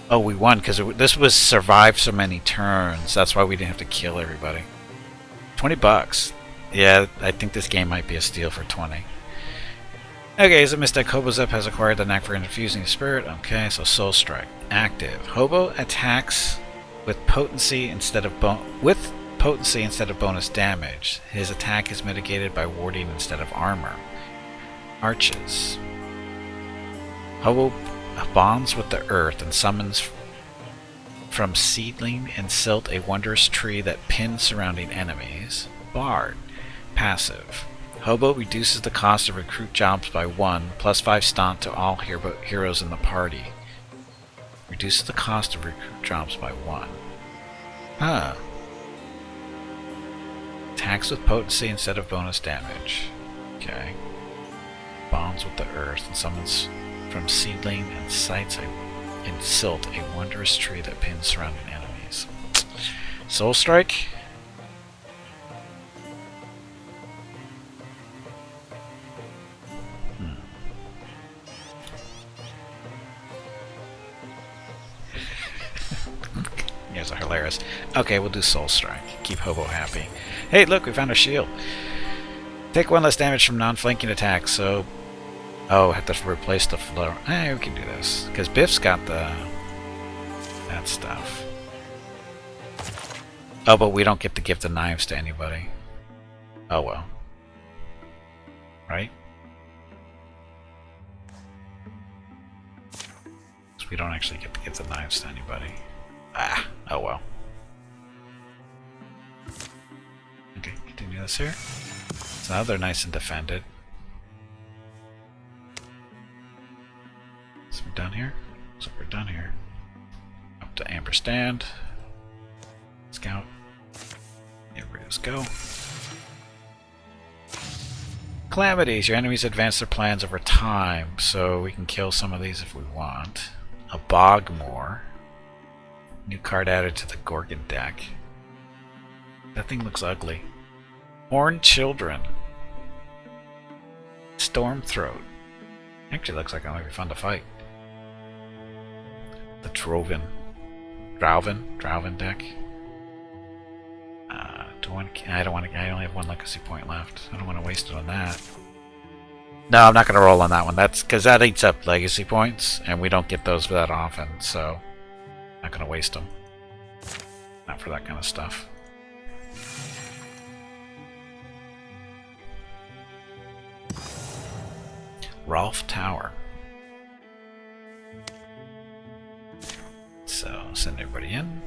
Oh, we won because this was survived so many turns. That's why we didn't have to kill everybody. 20 bucks. Yeah, I think this game might be a steal for 20. Okay, so Mystic Hobozep has acquired the knack for infusing spirit. Okay, so Soul Strike. Active. Hobo attacks with potency instead of bonus damage. His attack is mitigated by warding instead of armor. Arches. Hobo bonds with the earth and summons from seedling and silt a wondrous tree that pins surrounding enemies. Bard. Passive. Hobo reduces the cost of recruit jobs by 1, plus 5 stunt to all heroes in the party. Reduces the cost of recruit jobs by 1. Huh. Attacks with potency instead of bonus damage. Okay. Bonds with the earth and summons from seedling and sights in silt a wondrous tree that pins surrounding enemies. Soul Strike. You guys are hilarious. Okay, we'll do Soul Strike. Keep Hobo happy. Hey, look, we found a shield. Take 1 less damage from non-flanking attacks, so... Oh, I have to replace the floor. Eh, we can do this. Because Biff's got that stuff. Oh, but we don't get to give the knives to anybody. Oh well. Right? So we don't actually get to give the knives to anybody. Ah, oh well. continue this here. So now they're nice and defended. So we're down here. So we're down here. Up to Amber Stand. Scout. Everybody just go. Calamities. Your enemies advance their plans over time, so we can kill some of these if we want. A Bogmore. New card added to the Gorgon deck. That thing looks ugly. Horned Children. Stormthroat. Actually looks like it might be fun to fight. The Droven deck. I don't want to. I only have one legacy point left. I don't want to waste it on that. No, I'm not going to roll on that one. That's because that eats up legacy points, and we don't get those that often. So, not going to waste them. Not for that kind of stuff. Rolf Tower. So, send everybody in.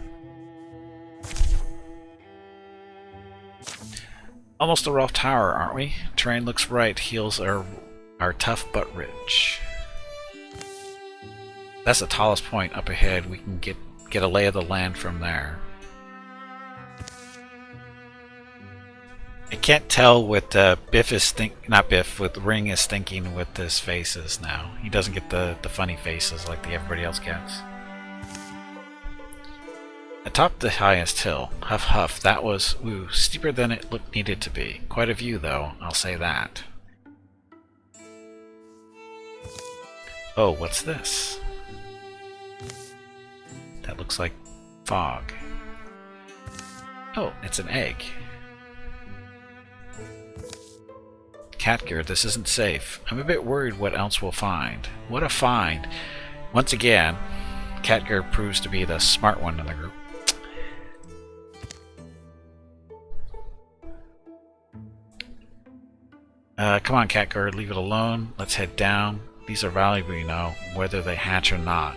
Almost a Rolf Tower, aren't we? Terrain looks right. Heels are tough but rich. That's the tallest point up ahead. We can get a lay of the land from there. I can't tell what Biff is what Ring is thinking with his faces now. He doesn't get the funny faces like everybody else gets. Atop the highest hill, huff huff, that was, steeper than it needed to be. Quite a view though, I'll say that. Oh, what's this? That looks like fog. Oh, it's an egg. Catgear, this isn't safe. I'm a bit worried what else we'll find. What a find! Once again, Catgear proves to be the smart one in the group. Come on, Catgear, leave it alone. Let's head down. These are valuable, you know, whether they hatch or not.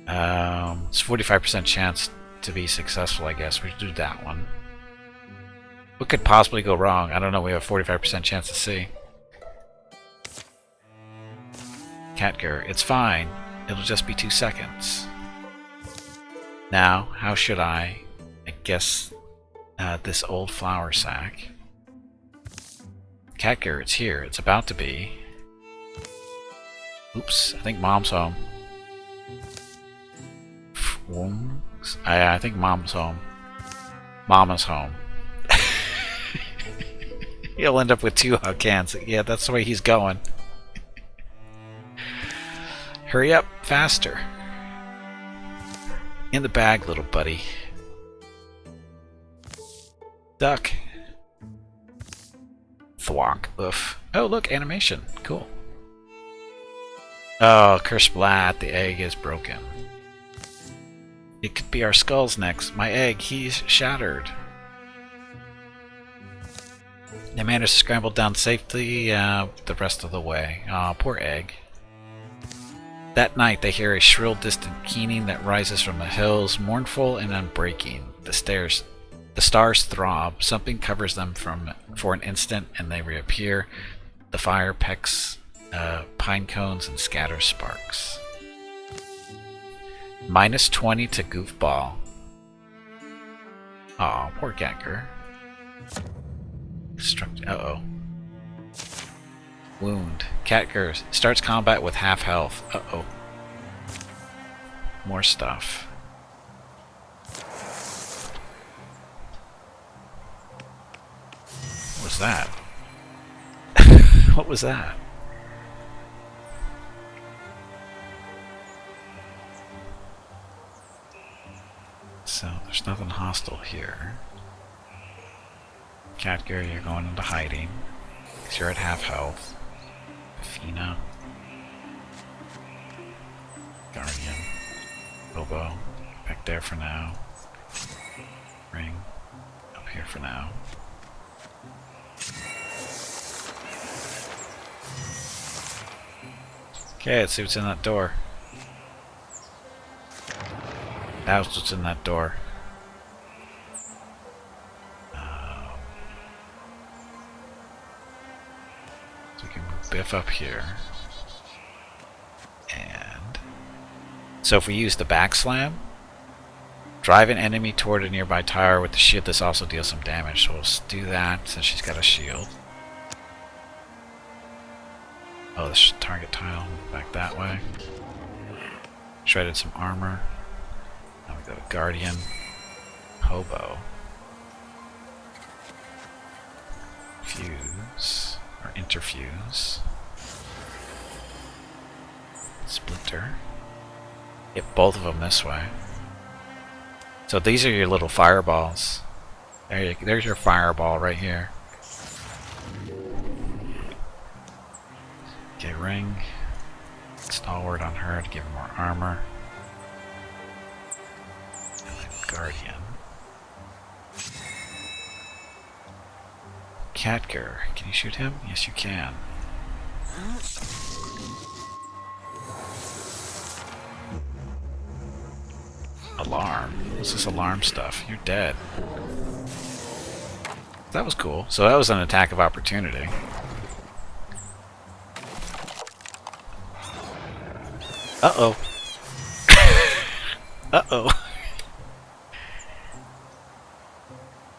It's 45% chance to be successful, I guess. We should do that one. What could possibly go wrong? I don't know. We have a 45% chance to see. Catgear, it's fine. It'll just be 2 seconds. Now, how should I guess this old flour sack. Catgear, it's here. It's about to be. Oops, I think Mom's home. I think Mom's home. Mama's home. He'll end up with 2 hug cans. Yeah, that's the way he's going. Hurry up, faster. In the bag, little buddy. Duck. Thwack. Oof. Oh, look, animation. Cool. Oh, Kersplat, the egg is broken. It could be our skulls next. My egg, he's shattered. They managed to scramble down safely the rest of the way. Aw, poor egg. That night they hear a shrill distant keening that rises from the hills, mournful and unbreaking. The stars throb. Something covers them for an instant and they reappear. The fire pecks pine cones and scatters sparks. -20 to Goofball. Aw, poor Catgear. Uh-oh. Wound. Catgear starts combat with half health. Uh-oh. More stuff. What was that? What was that? So, there's nothing hostile here. Catgear, you're going into hiding. Because you're at half health. Fina. Guardian. Bilbo. Back there for now. Ring. Up here for now. Okay, let's see what's in that door. That's what's in that door. So we can move Biff up here. And so if we use the back slam, drive an enemy toward a nearby tower with the shield. This also deals some damage. So we'll do that since she's got a shield. Oh, this target tile. Back that way. Shredded some armor. Now we go to Guardian. Hobo. Fuse. Or interfuse. Splinter. Get both of them this way. So these are your little fireballs. There's your fireball right here. Okay, ring. Stalwart on her to give her more armor. And then Guardian. Catger. Can you shoot him? Yes, you can. Alarm. What's this alarm stuff? You're dead. That was cool. So that was an attack of opportunity. Uh-oh. Uh-oh.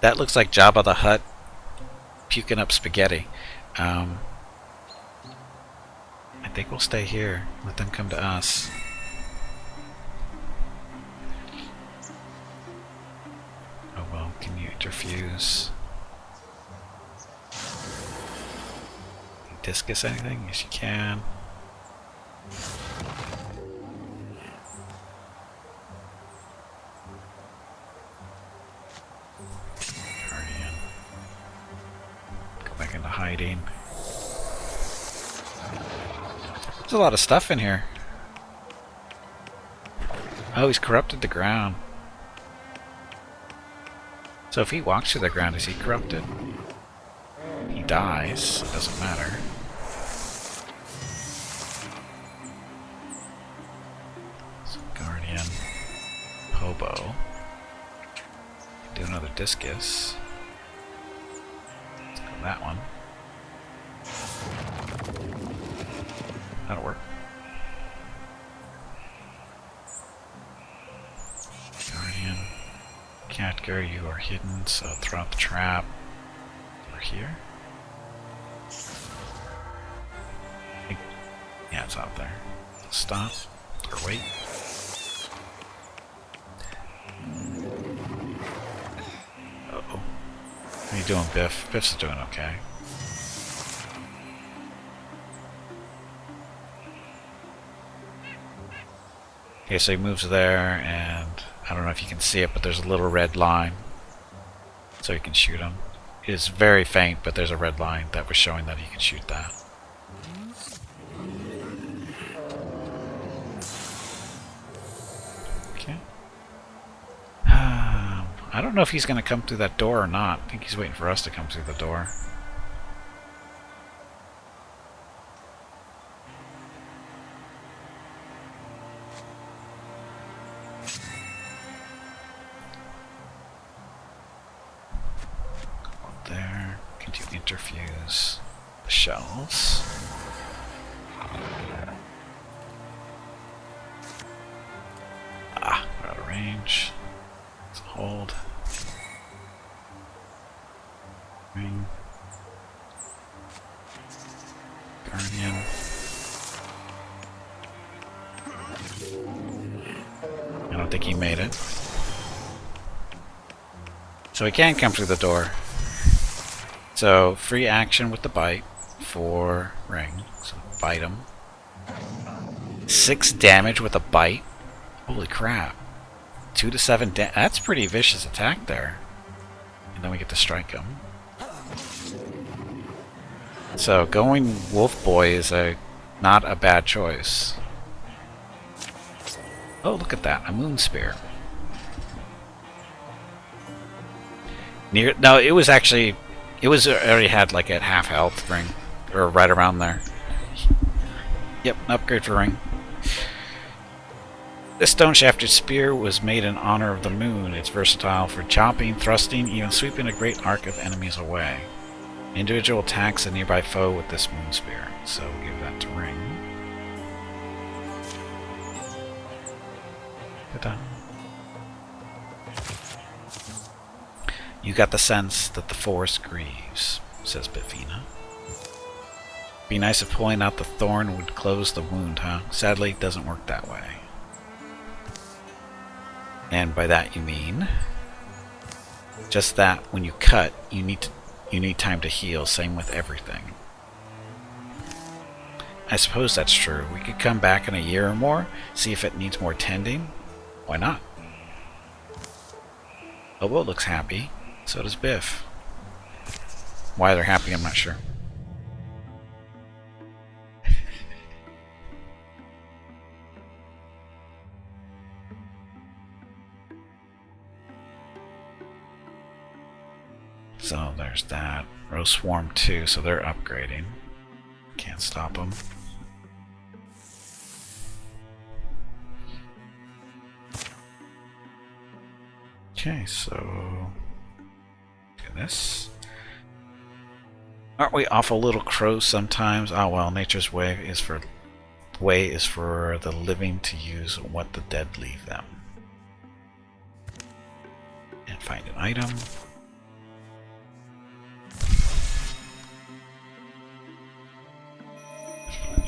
That looks like Jabba the Hutt puking up spaghetti. I think we'll stay here. Let them come to us. Oh well, can you interfuse? Can you discus anything? Yes, you can. Guardian. Go back into hiding. There's a lot of stuff in here. Oh, he's corrupted the ground. So if he walks through the ground, is he corrupted? He dies, so it doesn't matter. So Guardian. Hobo. Do another discus. Let's go that one. That'll work. Guardian. Catger, you are hidden, so throw out the trap. Over here. Yeah, it's out there. Stop. Or wait. Uh-oh. How you doing, Biff? Biff's doing okay. Okay, so he moves there, and I don't know if you can see it, but there's a little red line. So you can shoot him. It is very faint, but there's a red line that was showing that he can shoot that. Okay. I don't know if he's going to come through that door or not. I think he's waiting for us to come through the door. There. Can you interfuse the shells? Ah, we're out of range. Let's hold. Ring. Guardian. I don't think he made it. So he can come through the door. So, free action with the bite for ring. So, bite him. 6 damage with a bite. Holy crap. 2 to 7 damage. That's pretty vicious attack there. And then we get to strike him. So, going Wolf Boy is not a bad choice. Oh, look at that. A Moon Spear. No, it was actually... It was already had like at half health ring, or right around there. Yep, upgrade for ring. This stone-shafted spear was made in honor of the moon. It's versatile for chopping, thrusting, even sweeping a great arc of enemies away. Individual attacks a nearby foe with this moon spear, so we'll give that to Ring. Ta-da. You got the sense that the forest grieves, says Bifina. Be nice if pulling out the thorn would close the wound, huh? Sadly, it doesn't work that way. And by that you mean just that when you cut, you need time to heal, same with everything. I suppose that's true. We could come back in a year or more, see if it needs more tending. Why not? Obo looks happy. So does Biff. Why they're happy, I'm not sure. So there's that. Rose Swarm 2, so they're upgrading. Can't stop them. Okay, so do this. Aren't we awful little crows sometimes? Oh well, nature's way is for the living to use what the dead leave them. And find an item.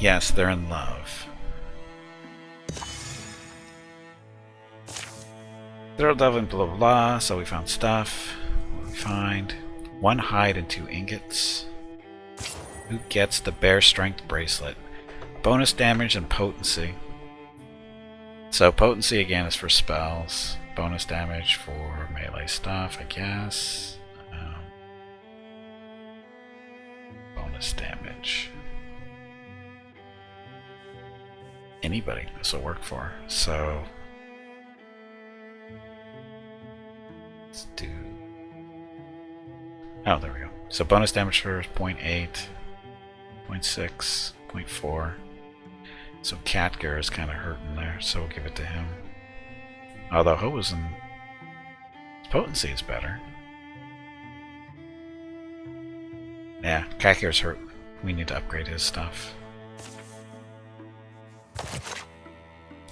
Yes, they're in love. They're loving blah blah blah, so we found stuff. What do we find? 1 hide and 2 ingots. Who gets the bear strength bracelet? Bonus damage and potency. So potency again is for spells. Bonus damage for melee stuff, I guess. Bonus damage. Anybody this will work for. So let's do. Oh, there we go. So bonus damage for 0.8, 0.6, 0.4. So Catgar is kind of hurting there, so we'll give it to him. Although his potency is better. Yeah, Catgar's hurt. We need to upgrade his stuff.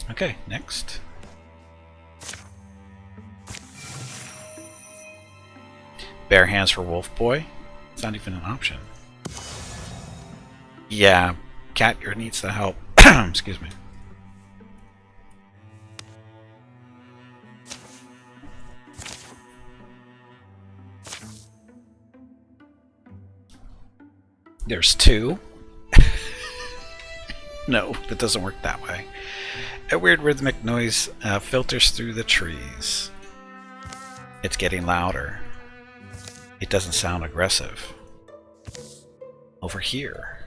Okay, next. Bare hands for Wolf Boy? It's not even an option. Yeah, Catgar needs the help. Excuse me. There's 2. No, that doesn't work that way. A weird rhythmic noise filters through the trees. It's getting louder. It doesn't sound aggressive. Over here.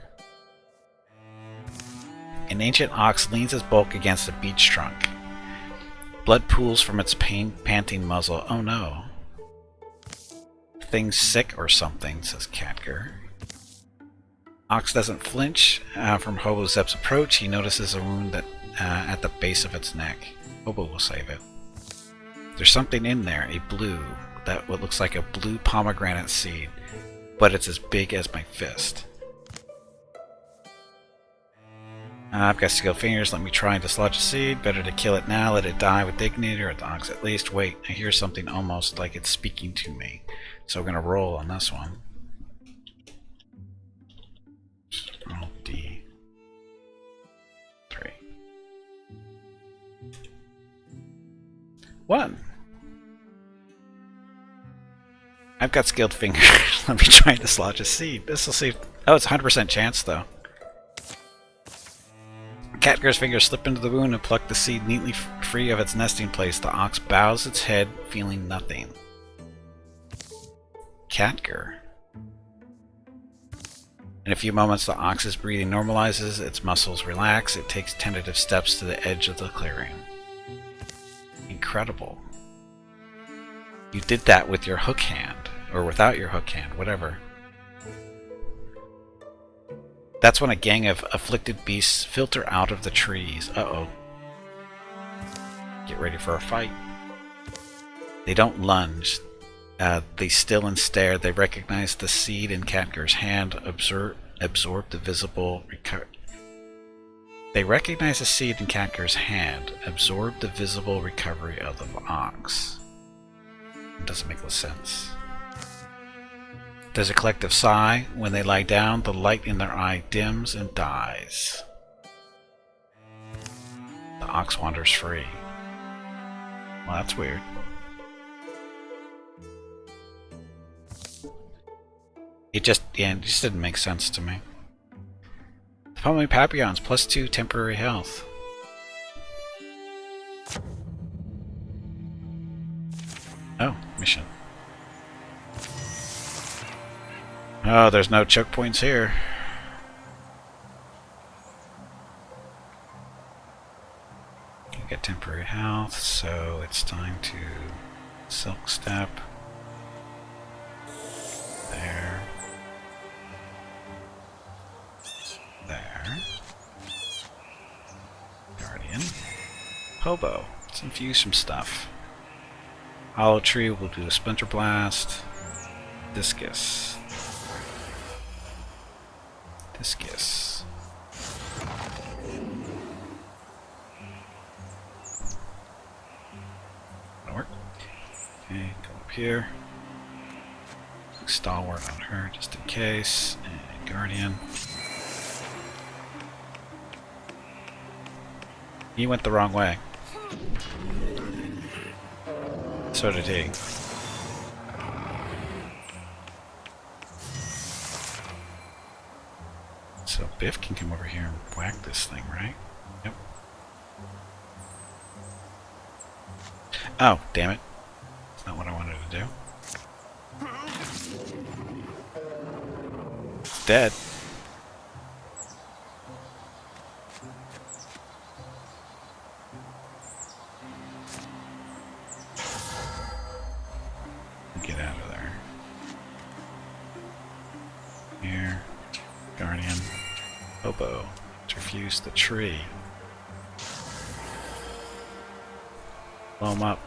An ancient ox leans its bulk against a beech trunk. Blood pools from its panting muzzle. Oh no. Thing's sick or something, says Catgar. Ox doesn't flinch from Hobo Zep's approach. He notices a wound at the base of its neck. Hobo will save it. There's something in there, a blue, what looks like a blue pomegranate seed, but it's as big as my fist. I've got skilled fingers. Let me try and dislodge a seed. Better to kill it now, let it die with dignity, or the ox at least. Wait, I hear something almost like it's speaking to me. So we're going to roll on this one. Roll D3. One. I've got skilled fingers. Let me try and dislodge a seed. This will see. Oh, it's 100% chance though. Catgar's fingers slip into the wound and pluck the seed neatly free of its nesting place. The ox bows its head, feeling nothing. Catgar. In a few moments, the ox's breathing normalizes, its muscles relax, it takes tentative steps to the edge of the clearing. Incredible. You did that with your hook hand, or without your hook hand, whatever. That's when a gang of afflicted beasts filter out of the trees. Uh-oh. Get ready for a fight. They don't lunge. They still and stare. They recognize the seed in Katger's hand. Absorb the visible. They recognize the seed in Katger's hand. Absorb the visible recovery of the ox. It doesn't make no sense. There's a collective sigh. When they lie down, the light in their eye dims and dies. The ox wanders free. Well, that's weird. It just didn't make sense to me. The following Papillons, +2 temporary health. Oh, mission. Oh, there's no choke points here. You get temporary health, so it's time to Silk Step. There. There. Guardian. Hobo. Let's infuse some stuff. Hollow Tree will do a Splinter Blast. Discus. Discus. That'll work. Okay, go up here. Stalwart on her just in case. And Guardian. He went the wrong way. So did he. So Biff can come over here and whack this thing, right? Yep. Oh, damn it. That's not what I wanted to do. It's dead. Get out of there. Here. Guardian. Hobo. Refuse the tree. Blow him up.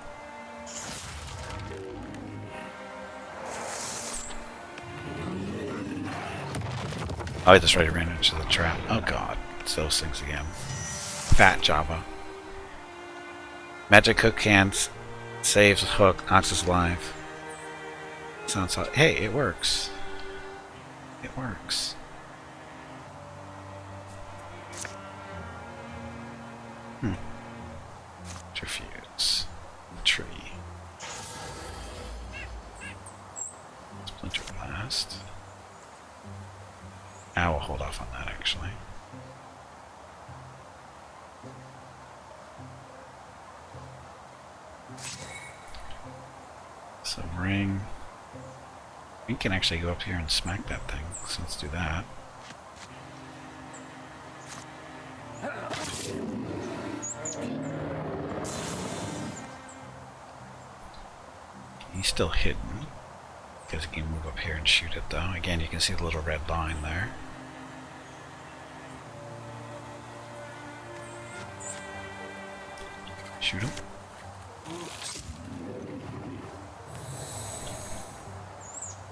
Oh, I just ran into the trap. Oh god. It's those things again. Fat Java. Magic Hook Hands saves Hook. Ox is alive. Sounds hot. Hey, it works. It works. Refuse. Tree. Splinter Blast. I will hold off on that actually. So ring. We can actually go up here and smack that thing. So let's do that. He's still hidden because he can move up here and shoot it though. Again, you can see the little red line there. Shoot him.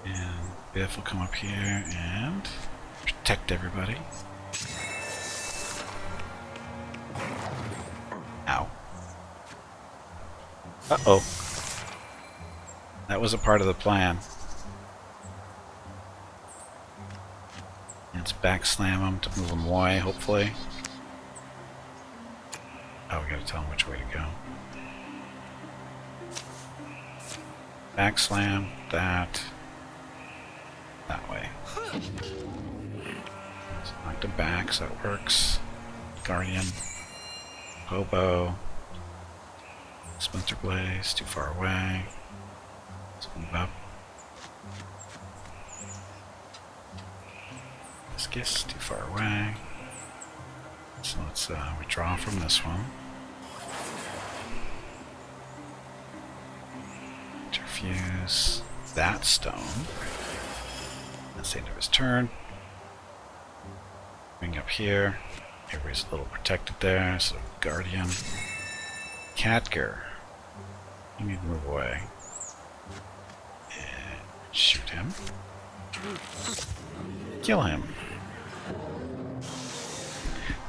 And Biff will come up here and protect everybody. Ow. Uh-oh. That was a part of the plan. Let's backslam him to move him away, hopefully. Oh, we gotta tell him which way to go. Backslam, that way. So knocked him back, so that works. Guardian. Hobo. Splinter Blaze, too far away. Let's move up. Discus, too far away. So let's withdraw from this one. Interfuse that stone. That's the end of his turn. Bring up here. Everybody's a little protected there, so Guardian. Katger. You need to move away. Shoot him. Kill him.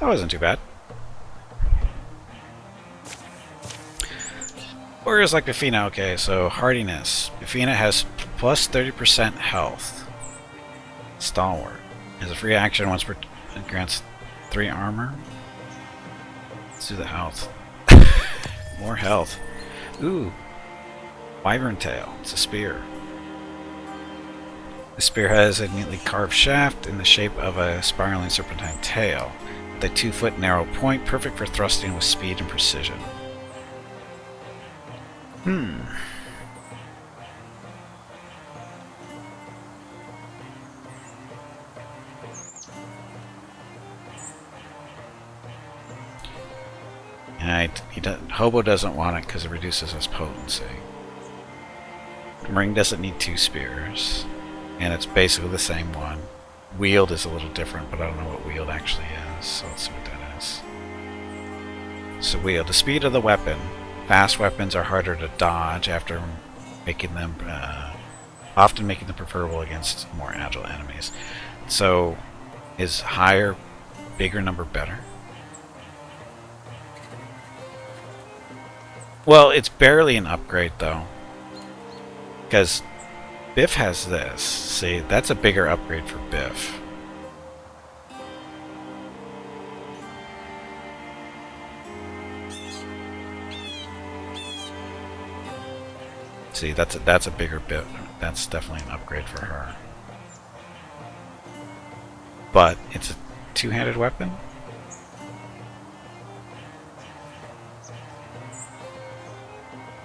That wasn't too bad. Warriors like Bifina. Okay, so hardiness. Bifina has plus 30% health. Stalwart. As a free action, once per it grants 3 armor. Let's do the health. More health. Ooh. Wyvern tail. It's a spear. The spear has a neatly carved shaft in the shape of a spiraling serpentine tail, with a 2-foot narrow point, perfect for thrusting with speed and precision. Hobo doesn't want it because it reduces his potency. Ring doesn't need 2 spears, and it's basically the same one. Wield is a little different, but I don't know what wield actually is, so let's see what that is. So wield, the speed of the weapon. Fast weapons are harder to dodge after making them, often making them preferable against more agile enemies. So, is higher, bigger number better? Well, it's barely an upgrade though, because Biff has this. See, that's a bigger upgrade for Biff. See, that's a bigger bit. That's definitely an upgrade for her. But it's a 2-handed weapon?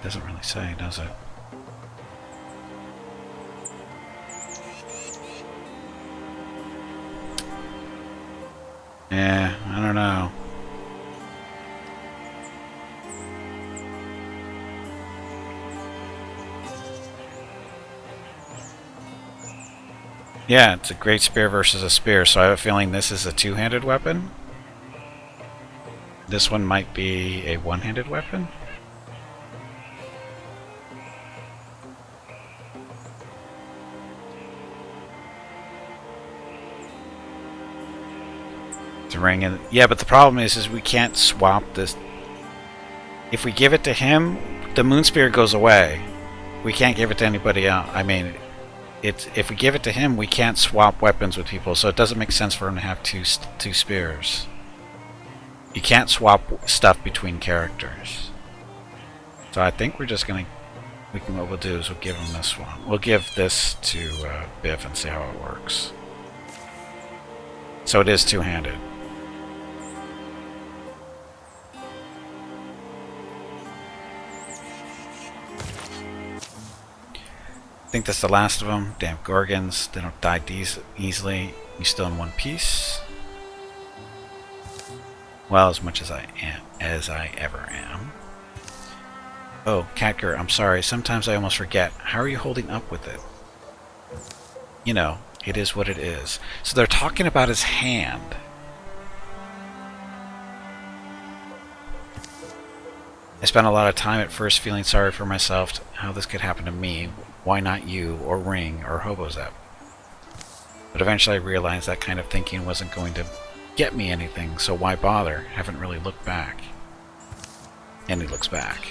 Doesn't really say, does it? Yeah, I don't know. Yeah, it's a great spear versus a spear, so I have a feeling this is a 2-handed weapon. This one might be a 1-handed weapon. To ring in. Yeah, but the problem is we can't swap this. If we give it to him, the moon spear goes away. We can't give it to anybody else. I mean, if we give it to him, we can't swap weapons with people, so it doesn't make sense for him to have two spears. You can't swap stuff between characters. So I think we're just gonna. What we'll do is we'll give him this one. We'll give this to Biff and see how it works. So it is 2-handed. I think that's the last of them. Damn Gorgons, they don't die easily. You still in one piece? Well, as much as I ever am. Oh, Catger, I'm sorry. Sometimes I almost forget. How are you holding up with it? You know, it is what it is. So they're talking about his hand. I spent a lot of time at first feeling sorry for myself, how this could happen to me. Why not you, or Ring, or Hobozep? But eventually I realized that kind of thinking wasn't going to get me anything, so why bother? Haven't really looked back. And he looks back.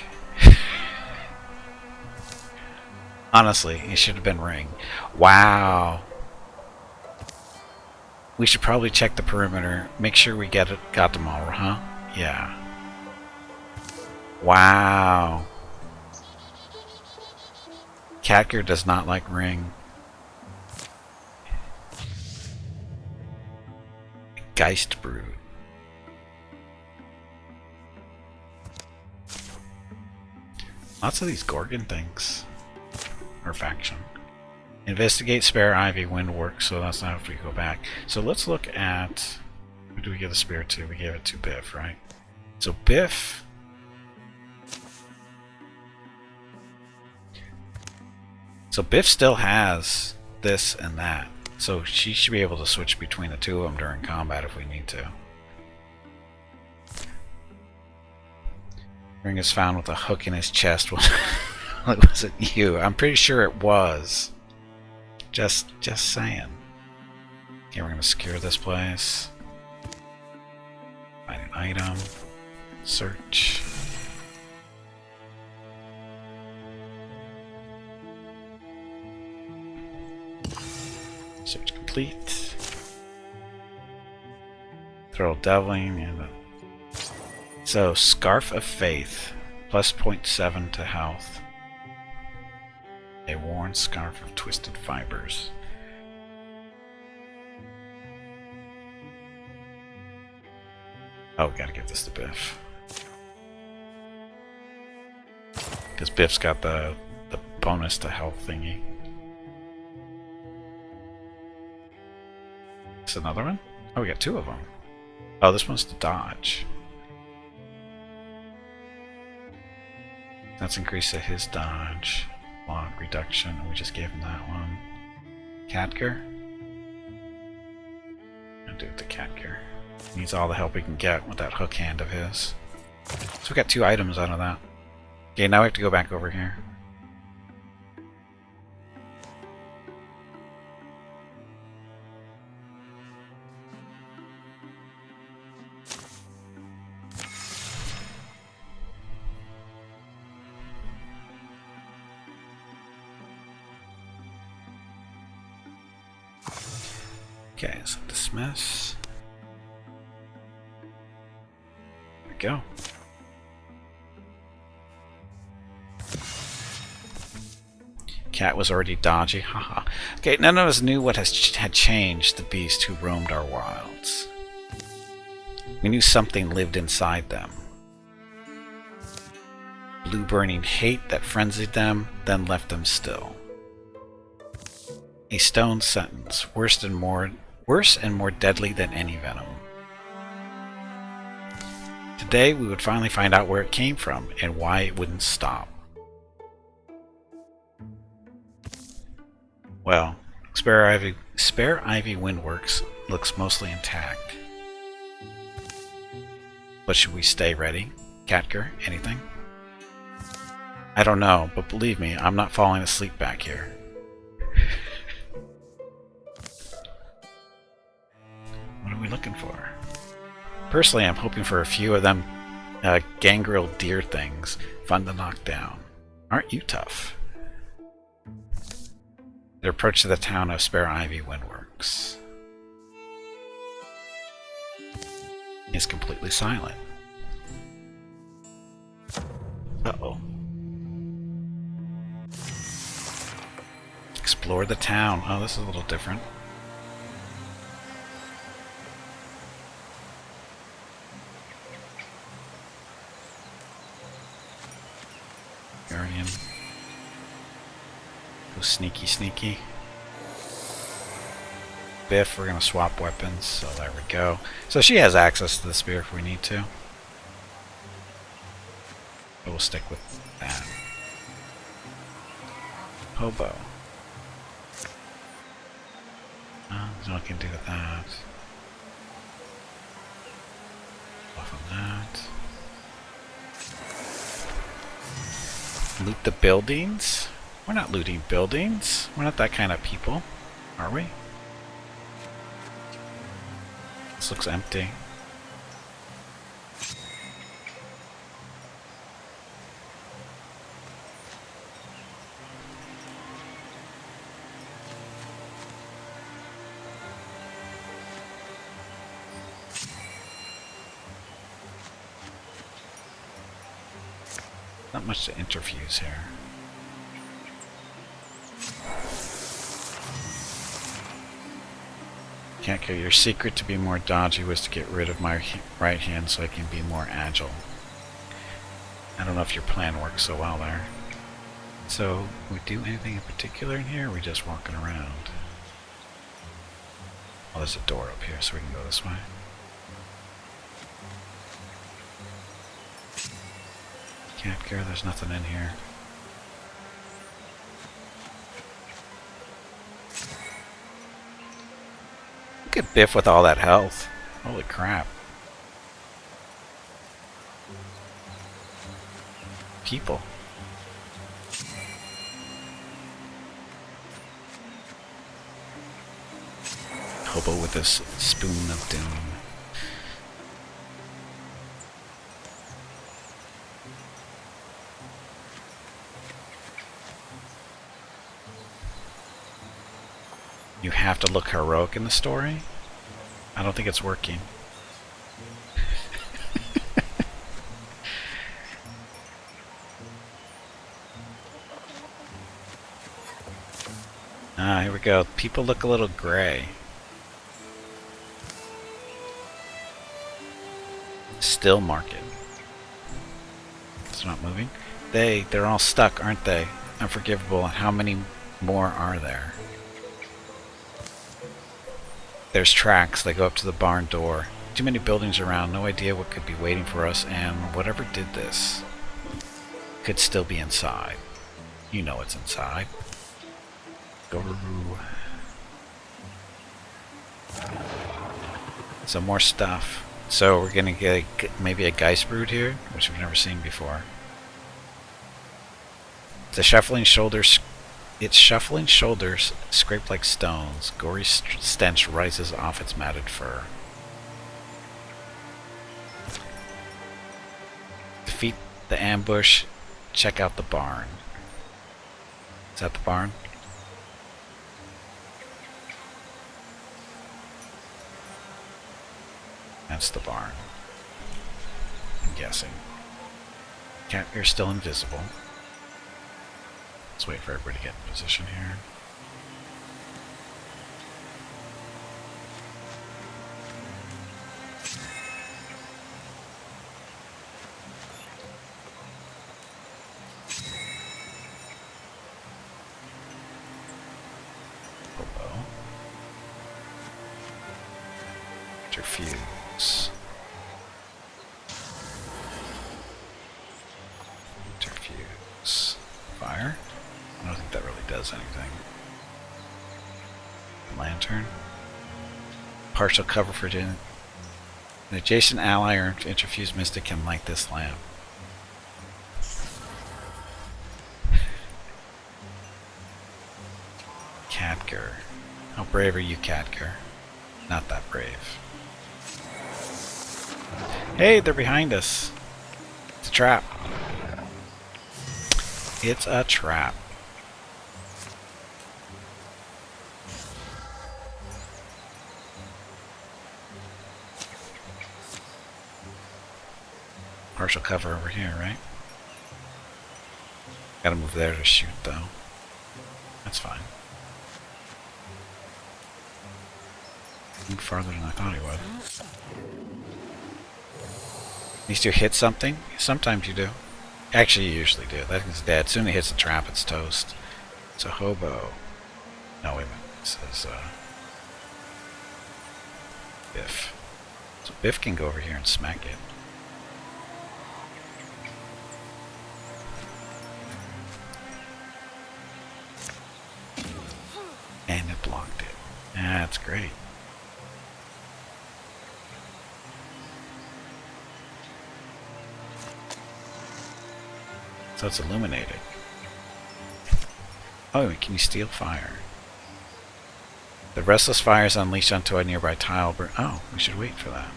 Honestly, it should have been Ring. Wow. We should probably check the perimeter, make sure we got them all, huh? Yeah. Wow. Catger does not like Ring. Geist Brood. Lots of these Gorgon things. Or faction. Investigate, spare Ivy, wind work, so that's not if we go back. So let's look at... Who do we give the spear to? We gave it to Biff, right? So Biff... So Biff still has this and that. So she should be able to switch between the two of them during combat if we need to. Ring is found with a hook in his chest. Well, it wasn't you. I'm pretty sure it was. Just saying. Okay, we're gonna secure this place. Find an item. Search. Search complete. Throw Deviling and so Scarf of Faith, plus 0.7 to health. A worn scarf of twisted fibers. Oh, we gotta give this to Biff. Because Biff's got the bonus to health thingy. It's another one? Oh, we got two of them. Oh, this one's to dodge. That's increased to his dodge. Log reduction. We just gave him that one. Catger? I'll do it to Catger. Needs all the help he can get with that hook hand of his. So we got 2 items out of that. Okay, now we have to go back over here. Okay, so dismiss. There we go. Cat was already dodgy, haha. Okay, none of us knew what had changed the beast who roamed our wilds. We knew something lived inside them. Blue burning hate that frenzied them, then left them still. A stone sentence, worse and more deadly than any venom. Today we would finally find out where it came from and why it wouldn't stop. Well, Spare Ivy Windworks looks mostly intact. But should we stay ready? Catger, anything? I don't know, but believe me, I'm not falling asleep back here. What are we looking for? Personally, I'm hoping for a few of them gangrel deer things. Fun to knock down. Aren't you tough? Their approach to the town of Spare Ivy Windworks is completely silent. Uh-oh. Explore the town. Oh, this is a little different. Guardian. Go sneaky. Biff, we're gonna swap weapons, so there we go. So she has access to the spear if we need to. But we'll stick with that. Hobo. There's nothing to do with that. Off on that. Loot the buildings? We're not looting buildings. We're not that kind of people, are we? This looks empty. Not much to interfuse here. Catger, your secret to be more dodgy was to get rid of my right hand so I can be more agile. I don't know if your plan works so well there. So, we do anything in particular in here, or are we just walking around? Oh, there's a door up here, so we can go this way. Catger, there's nothing in here. Look at Biff with all that health. Holy crap. People. Hobo with his spoon of doom. You have to look heroic in the story? I don't think it's working. Ah, here we go. People look a little gray. Still market. It's not moving. They're all stuck, aren't they? Unforgivable. How many more are there? There's tracks. They go up to the barn door. Too many buildings around. No idea what could be waiting for us, and whatever did this could still be inside. You know what's inside. Go. Some more stuff. So we're gonna get maybe a Geist brood here, which we've never seen before. The shuffling shoulders. Its shuffling shoulders scrape like stones. Gory stench rises off its matted fur. Defeat the ambush. Check out the barn. Is that the barn? That's the barn. I'm guessing. Catbear's still invisible. Let's wait for everybody to get in position here. Hobo. Interfuse. Interfuse. Fire? I don't think that really does anything. Lantern. Partial cover for doing. An adjacent ally or interfused mystic can light this lamp. Catger. How brave are you, Catger? Not that brave. Hey, they're behind us. It's a trap. It's a trap. Partial cover over here, right? Gotta move there to shoot, though. That's fine. Move farther than I thought he would. At least you hit something? Sometimes you do. Actually, you usually do. That thing's dead. As soon as it hits the trap, it's toast. It's a hobo. No, wait a minute. It says, Biff. So Biff can go over here and smack it. And it blocked it. That's great. So it's illuminated. Oh, can you steal fire? The restless fire is unleashed onto a nearby tile. Oh, we should wait for that.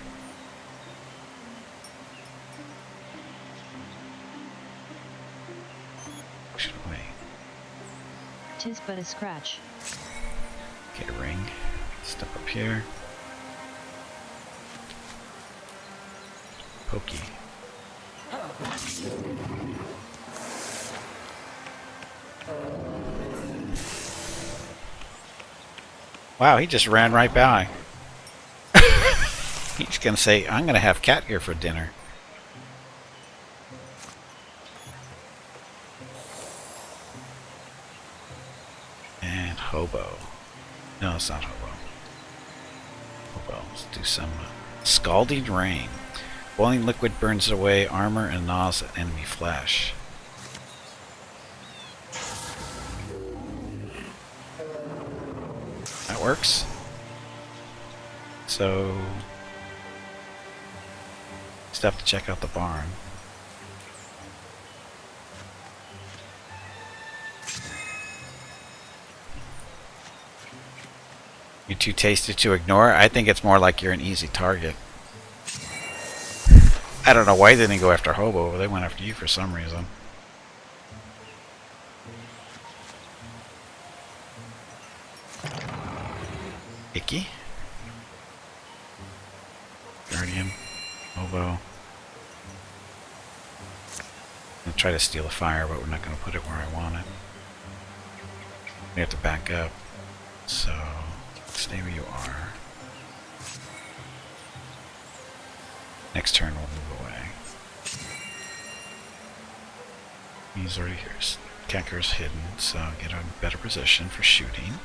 We should wait. 'Tis but a scratch. Get a ring. Step up here. Pokey. Wow, he just ran right by. He's gonna say, I'm gonna have cat here for dinner. And hobo. No, it's not hobo. Hobo. Let's do some scalding rain. Boiling liquid burns away armor and gnaws at enemy flesh. That works. So, still have to check out the barn. You're too tasty to ignore? I think it's more like you're an easy target. I don't know why they didn't go after Hobo, but they went after you for some reason. Icky? Guardian. Hobo. I'm gonna try to steal a fire, but we're not gonna put it where I want it. We have to back up. So, stay where you are. Next turn we'll move away. He's already here. Kecker's hidden, so get a better position for shooting.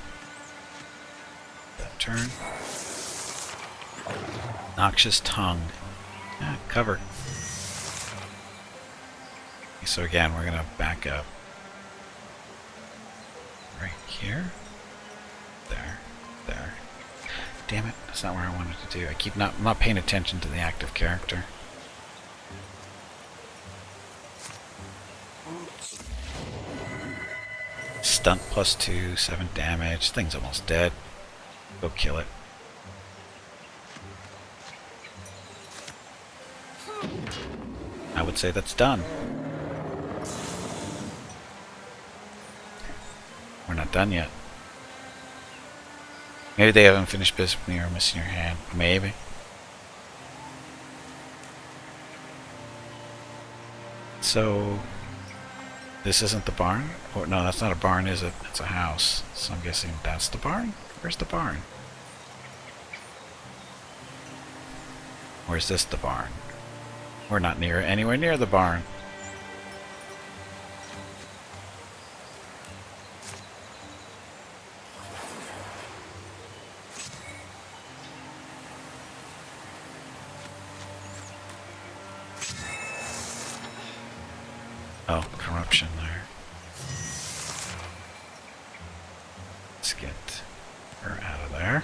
That turn. Noxious tongue. Cover. So again, we're gonna back up. Right here. There. There. Damn it, that's not where I wanted to do. I'm not paying attention to the active character. Stunt +2, 7 damage. Thing's almost dead. Go kill it. I would say that's done. We're not done yet. Maybe they haven't finished business with me or missing your hand. Maybe. So, this isn't the barn? Or no, that's not a barn, is it? It's a house. So I'm guessing that's the barn? Where's the barn? Or is this the barn? We're not anywhere near the barn. Oh, corruption there. Let's get her out of there.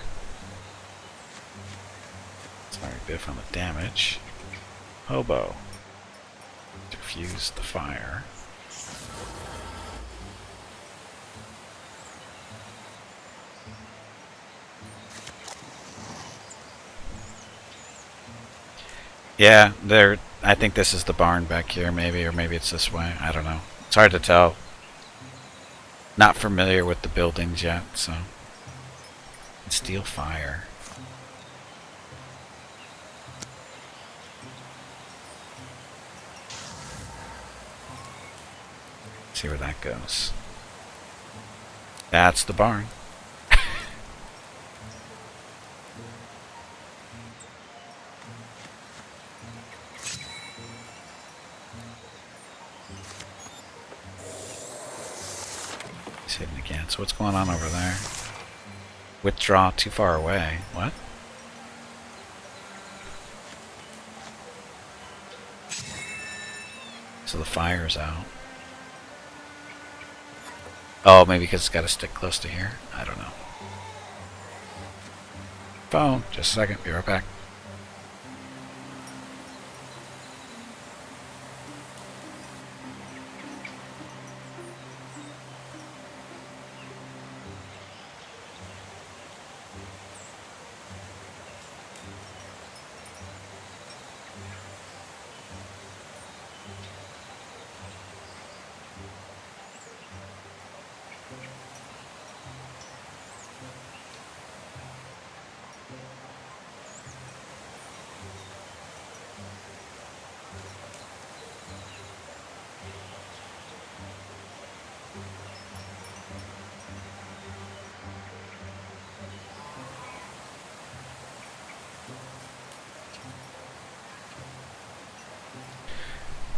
Sorry, Biff on the damage. Hobo. Diffuse the fire. Yeah, I think this is the barn back here, maybe, or maybe it's this way. I don't know. It's hard to tell. Not familiar with the buildings yet, so. Steal fire. See where that goes. That's the barn. He's hidden again. So what's going on over there? Withdraw too far away. What? So the fire's out. Oh, maybe because it's got to stick close to here? I don't know. Phone. Just a second. Be right back.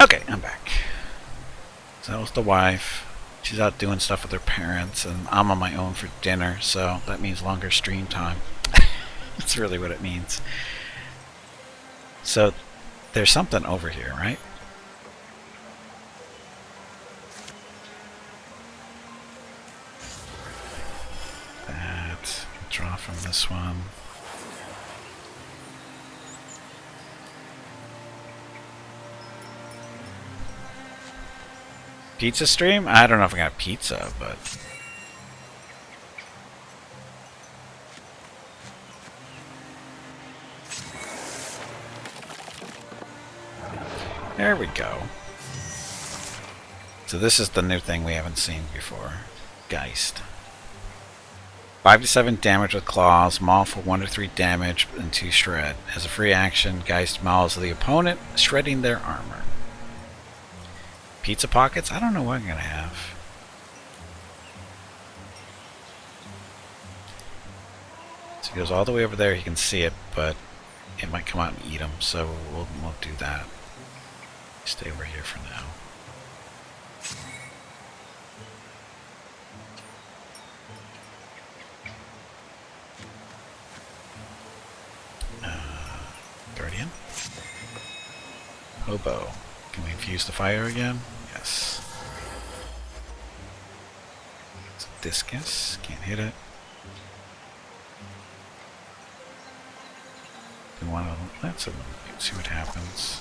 Okay, I'm back. So that was the wife. She's out doing stuff with her parents, and I'm on my own for dinner, so that means longer stream time. That's really what it means. So, there's something over here, right? That. Draw from this one. Pizza stream? I don't know if I got pizza, but There we go. So this is the new thing we haven't seen before. Geist. 5 to 7 damage with claws, maul for 1 to 3 damage, and 2 shred. As a free action, Geist mauls the opponent, shredding their armor. Pizza pockets? I don't know what I'm gonna have. So he goes all the way over there, he can see it, but it might come out and eat him, so we'll do that. Stay over here for now. Guardian. Hobo. Can we infuse the fire again? Yes. It's a discus. Can't hit it. We want to let's see what happens.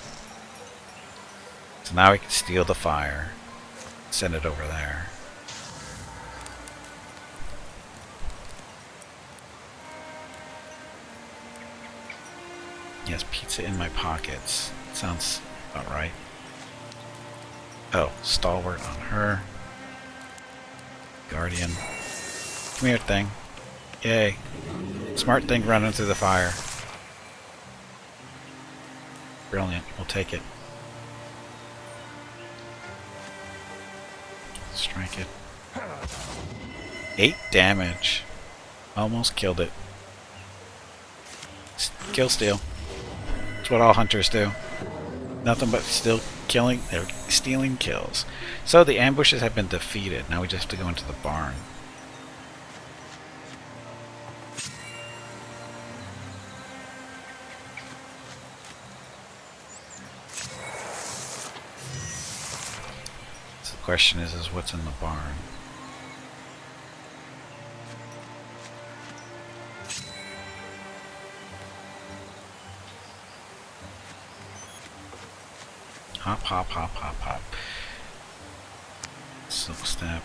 So now we can steal the fire. Send it over there. Yes, pizza in my pockets. Sounds about right. Oh, stalwart on her. Guardian. Come here, thing. Yay. Smart thing running through the fire. Brilliant. We'll take it. Strike it. 8 damage. Almost killed it. Kill steal. That's what all hunters do. Nothing but still killing. They're stealing kills. So the ambushes have been defeated. Now we just have to go into the barn. So the question is what's in the barn? Hop, hop, hop, hop, hop. Silk step.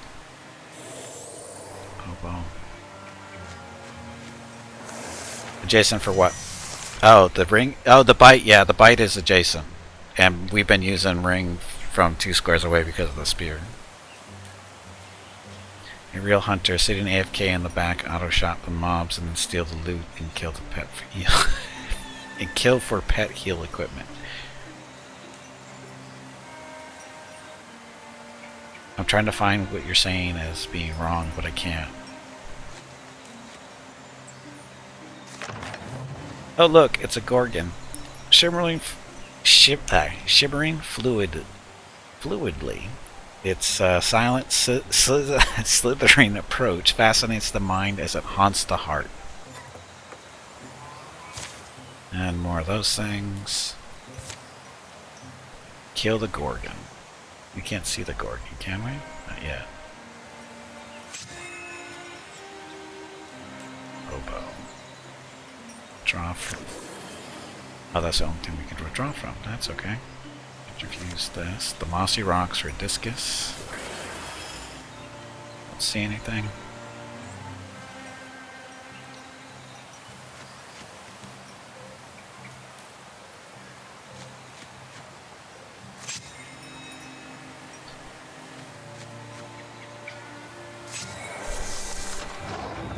Hobo. Adjacent for what? Oh, the ring. Oh, the bite. Yeah, the bite is adjacent. And we've been using ring from 2 squares away because of the spear. A real hunter sitting AFK in the back, auto shot the mobs and then steal the loot and kill the pet for heal. And kill for pet heal equipment. I'm trying to find what you're saying as being wrong, but I can't. Oh look, it's a Gorgon. Shimmering fluidly. Its silent, slithering approach fascinates the mind as it haunts the heart. And more of those things. Kill the Gorgon. We can't see the Gorgon, can we? Not yet. Hobo. Draw from... Oh, that's the only thing we can withdraw from. That's okay. Refuse this. The mossy rocks for a discus. Don't see anything.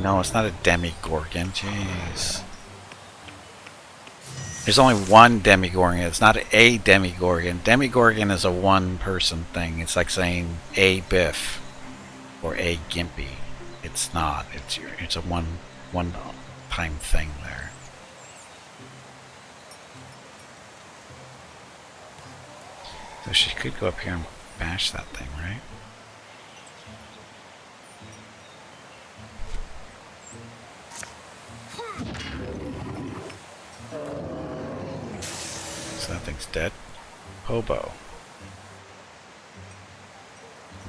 No, it's not a Demigorgon. Jeez. There's only one Demigorgon. It's not a Demigorgon. Demigorgon is a one-person thing. It's like saying a Biff or a Gimpy. It's not. It's a one-time thing there. So she could go up here and bash that thing, right? That thing's dead. Hobo.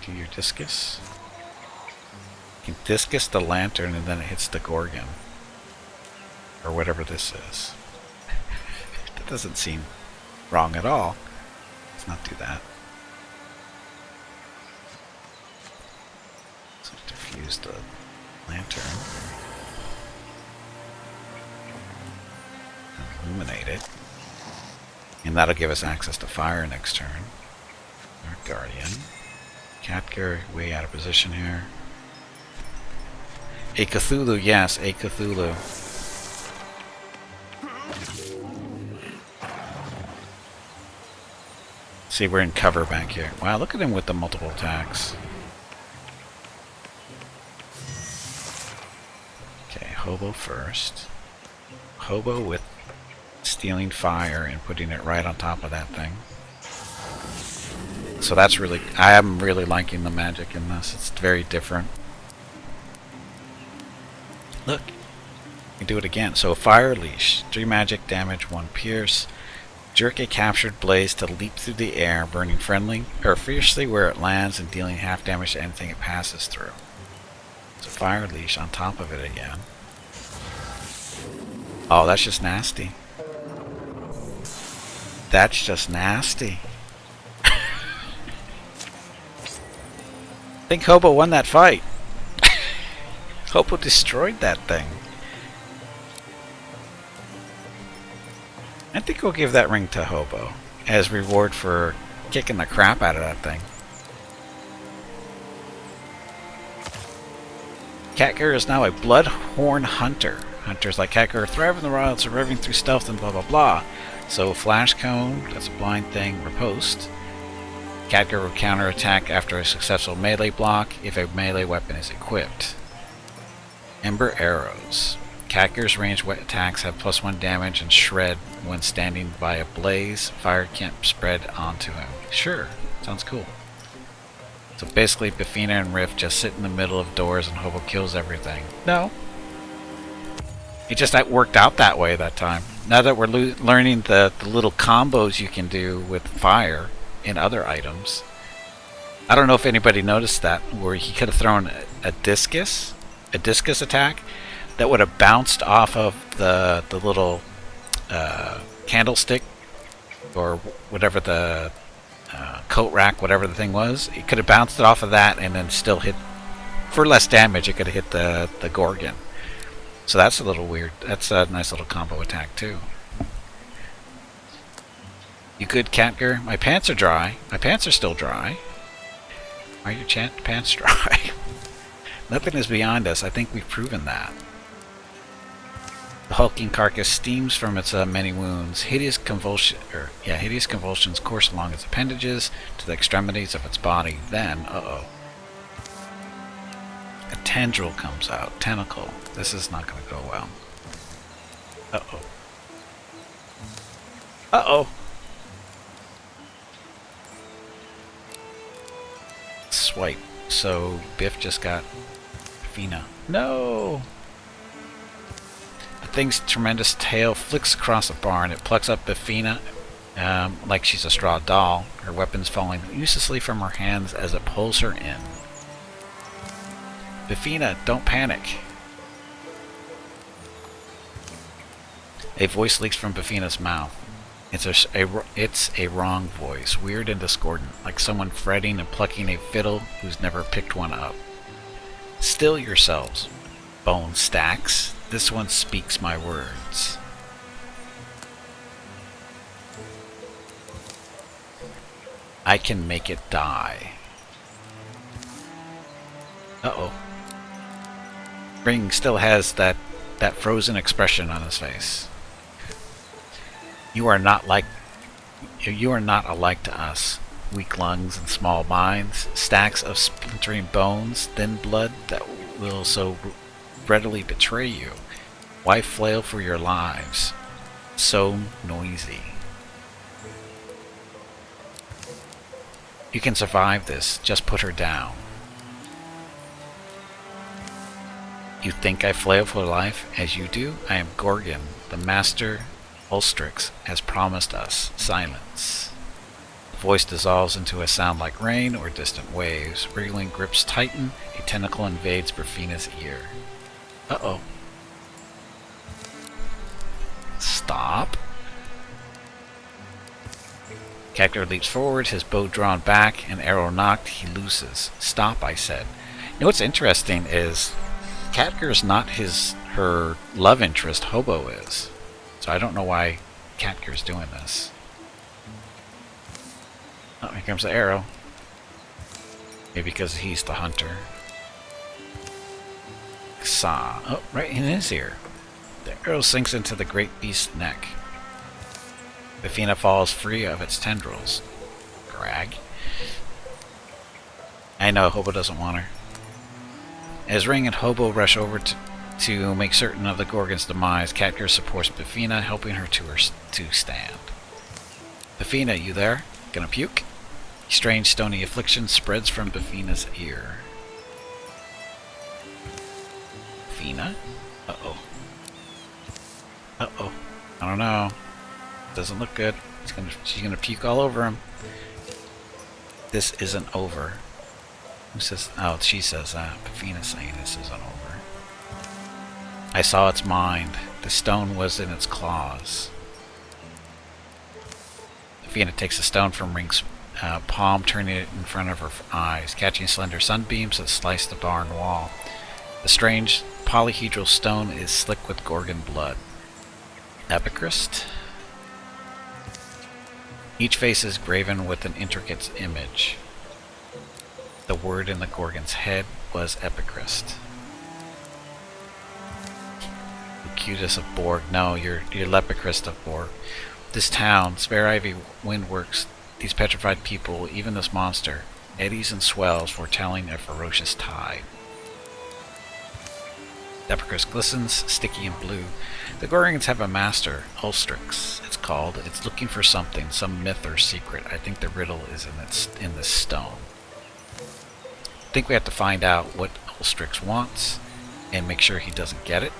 Do your discus. You can discus the lantern and then it hits the Gorgon. Or whatever this is. That doesn't seem wrong at all. Let's not do that. So diffuse the lantern. And illuminate it. And that'll give us access to fire next turn. Our Guardian. Catger, way out of position here. A Cthulhu, yes, a Cthulhu. See, we're in cover back here. Wow, look at him with the multiple attacks. Okay, Hobo first. Hobo with stealing fire and putting it right on top of that thing. So that's really, I am really liking the magic in this. It's very different. Look, you can do it again. So Fire Leash, 3 magic damage, 1 pierce. Jerk a captured blaze to leap through the air, burning friendly or fiercely where it lands and dealing half damage to anything it passes through. So Fire Leash on top of it again. Oh, that's just nasty. That's just nasty. I think Hobo won that fight. Hobo destroyed that thing. I think we'll give that ring to Hobo as reward for kicking the crap out of that thing. Catger is now a Bloodhorn Hunter. Hunters like Catger thrive in the wild, surviving through stealth and blah blah blah. So Flash Cone, that's a blind thing, riposte. Catger will counterattack after a successful melee block if a melee weapon is equipped. Ember Arrows. Catger's ranged attacks have +1 damage and shred when standing by a blaze. Fire can't spread onto him. Sure, sounds cool. So basically, Bafina and Rift just sit in the middle of doors and Hobo kills everything. No. It just worked out that way that time. Now that we're learning the little combos you can do with fire in other items. I don't know if anybody noticed that, where he could have thrown a discus attack that would have bounced off of the little candlestick or whatever the coat rack, whatever the thing was. It could have bounced it off of that and then still hit, for less damage, it could have hit the Gorgon. So that's a little weird. That's a nice little combo attack too. You good, Catger? My pants are dry. My pants are still dry. Are your pants dry? Nothing is beyond us. I think we've proven that. The hulking carcass steams from its many wounds. Hideous convulsions course along its appendages to the extremities of its body. Then, a tendril comes out. Tentacle. This is not going to go well. Uh-oh. Uh-oh. Swipe. So Biff just got Fina. No! The thing's tremendous tail flicks across the barn. It plucks up Biffina like she's a straw doll, her weapons falling uselessly from her hands as it pulls her in. Biffina, don't panic. A voice leaks from Biffina's mouth. It's a wrong voice, weird and discordant, like someone fretting and plucking a fiddle who's never picked one up. Still yourselves, bone stacks. This one speaks my words. I can make it die. Uh-oh. Ring still has that frozen expression on his face. You are not alike to us. Weak lungs and small minds, stacks of splintering bones, thin blood that will so readily betray you. Why flail for your lives? So noisy. You can survive this. Just put her down. You think I flail for life as you do? I am Gorgon, the master Ulstrix has promised us silence. The voice dissolves into a sound like rain or distant waves. Wriggling grips tighten. A tentacle invades Biffina's ear. Uh-oh. Stop. Catger leaps forward, his bow drawn back, an arrow knocked. He looses. Stop, I said. You know what's interesting is Catger's not her love interest. Hobo is. So I don't know why Catger's doing this. Oh, here comes the arrow. Maybe because he's the hunter. Saw. Oh, right in his ear. The arrow sinks into the great beast's neck. Bifina falls free of its tendrils. Grag. I know, Hobo doesn't want her. As Ring and Hobo rush over to make certain of the Gorgon's demise, Catger supports Bifina, helping her to stand. Bifina, you there? Gonna puke? Strange stony affliction spreads from Bifina's ear. Bifina? Uh-oh. Uh-oh. I don't know. Doesn't look good. She's gonna puke all over him. This isn't over. Who says? Oh, she says that. Bifina's saying this isn't over. I saw its mind. The stone was in its claws. Bifina takes the stone from Ring's palm, turning it in front of her eyes, catching slender sunbeams that slice the barn wall. The strange polyhedral stone is slick with Gorgon blood. Epicrest? Each face is graven with an intricate image. The word in the Gorgon's head was Epicrest. Lucutus of Borg. No, you're Lepicrest of Borg. This town, Spare Ivy Windworks, these petrified people, even this monster, eddies and swells foretelling a ferocious tide. Epicrest glistens, sticky and blue. The Gorgons have a master, Ulstrix, it's called. It's looking for something, some myth or secret. I think the riddle is in this stone. I think we have to find out what Ulstrix wants and make sure he doesn't get it.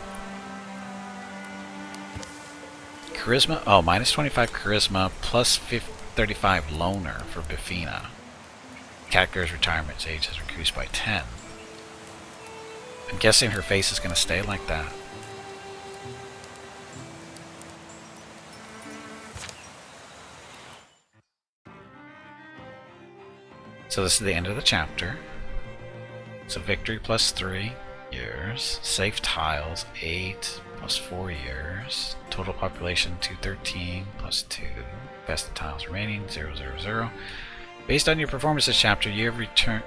Charisma, oh, minus 25 charisma, plus 35 loner for Bifina. Catger's retirement age has reduced by 10. I'm guessing her face is going to stay like that. So this is the end of the chapter. So victory plus 3 years. Safe tiles 8 plus 4 years. Total population 213 plus 2. Best tiles remaining 000. Based on your performance this chapter, you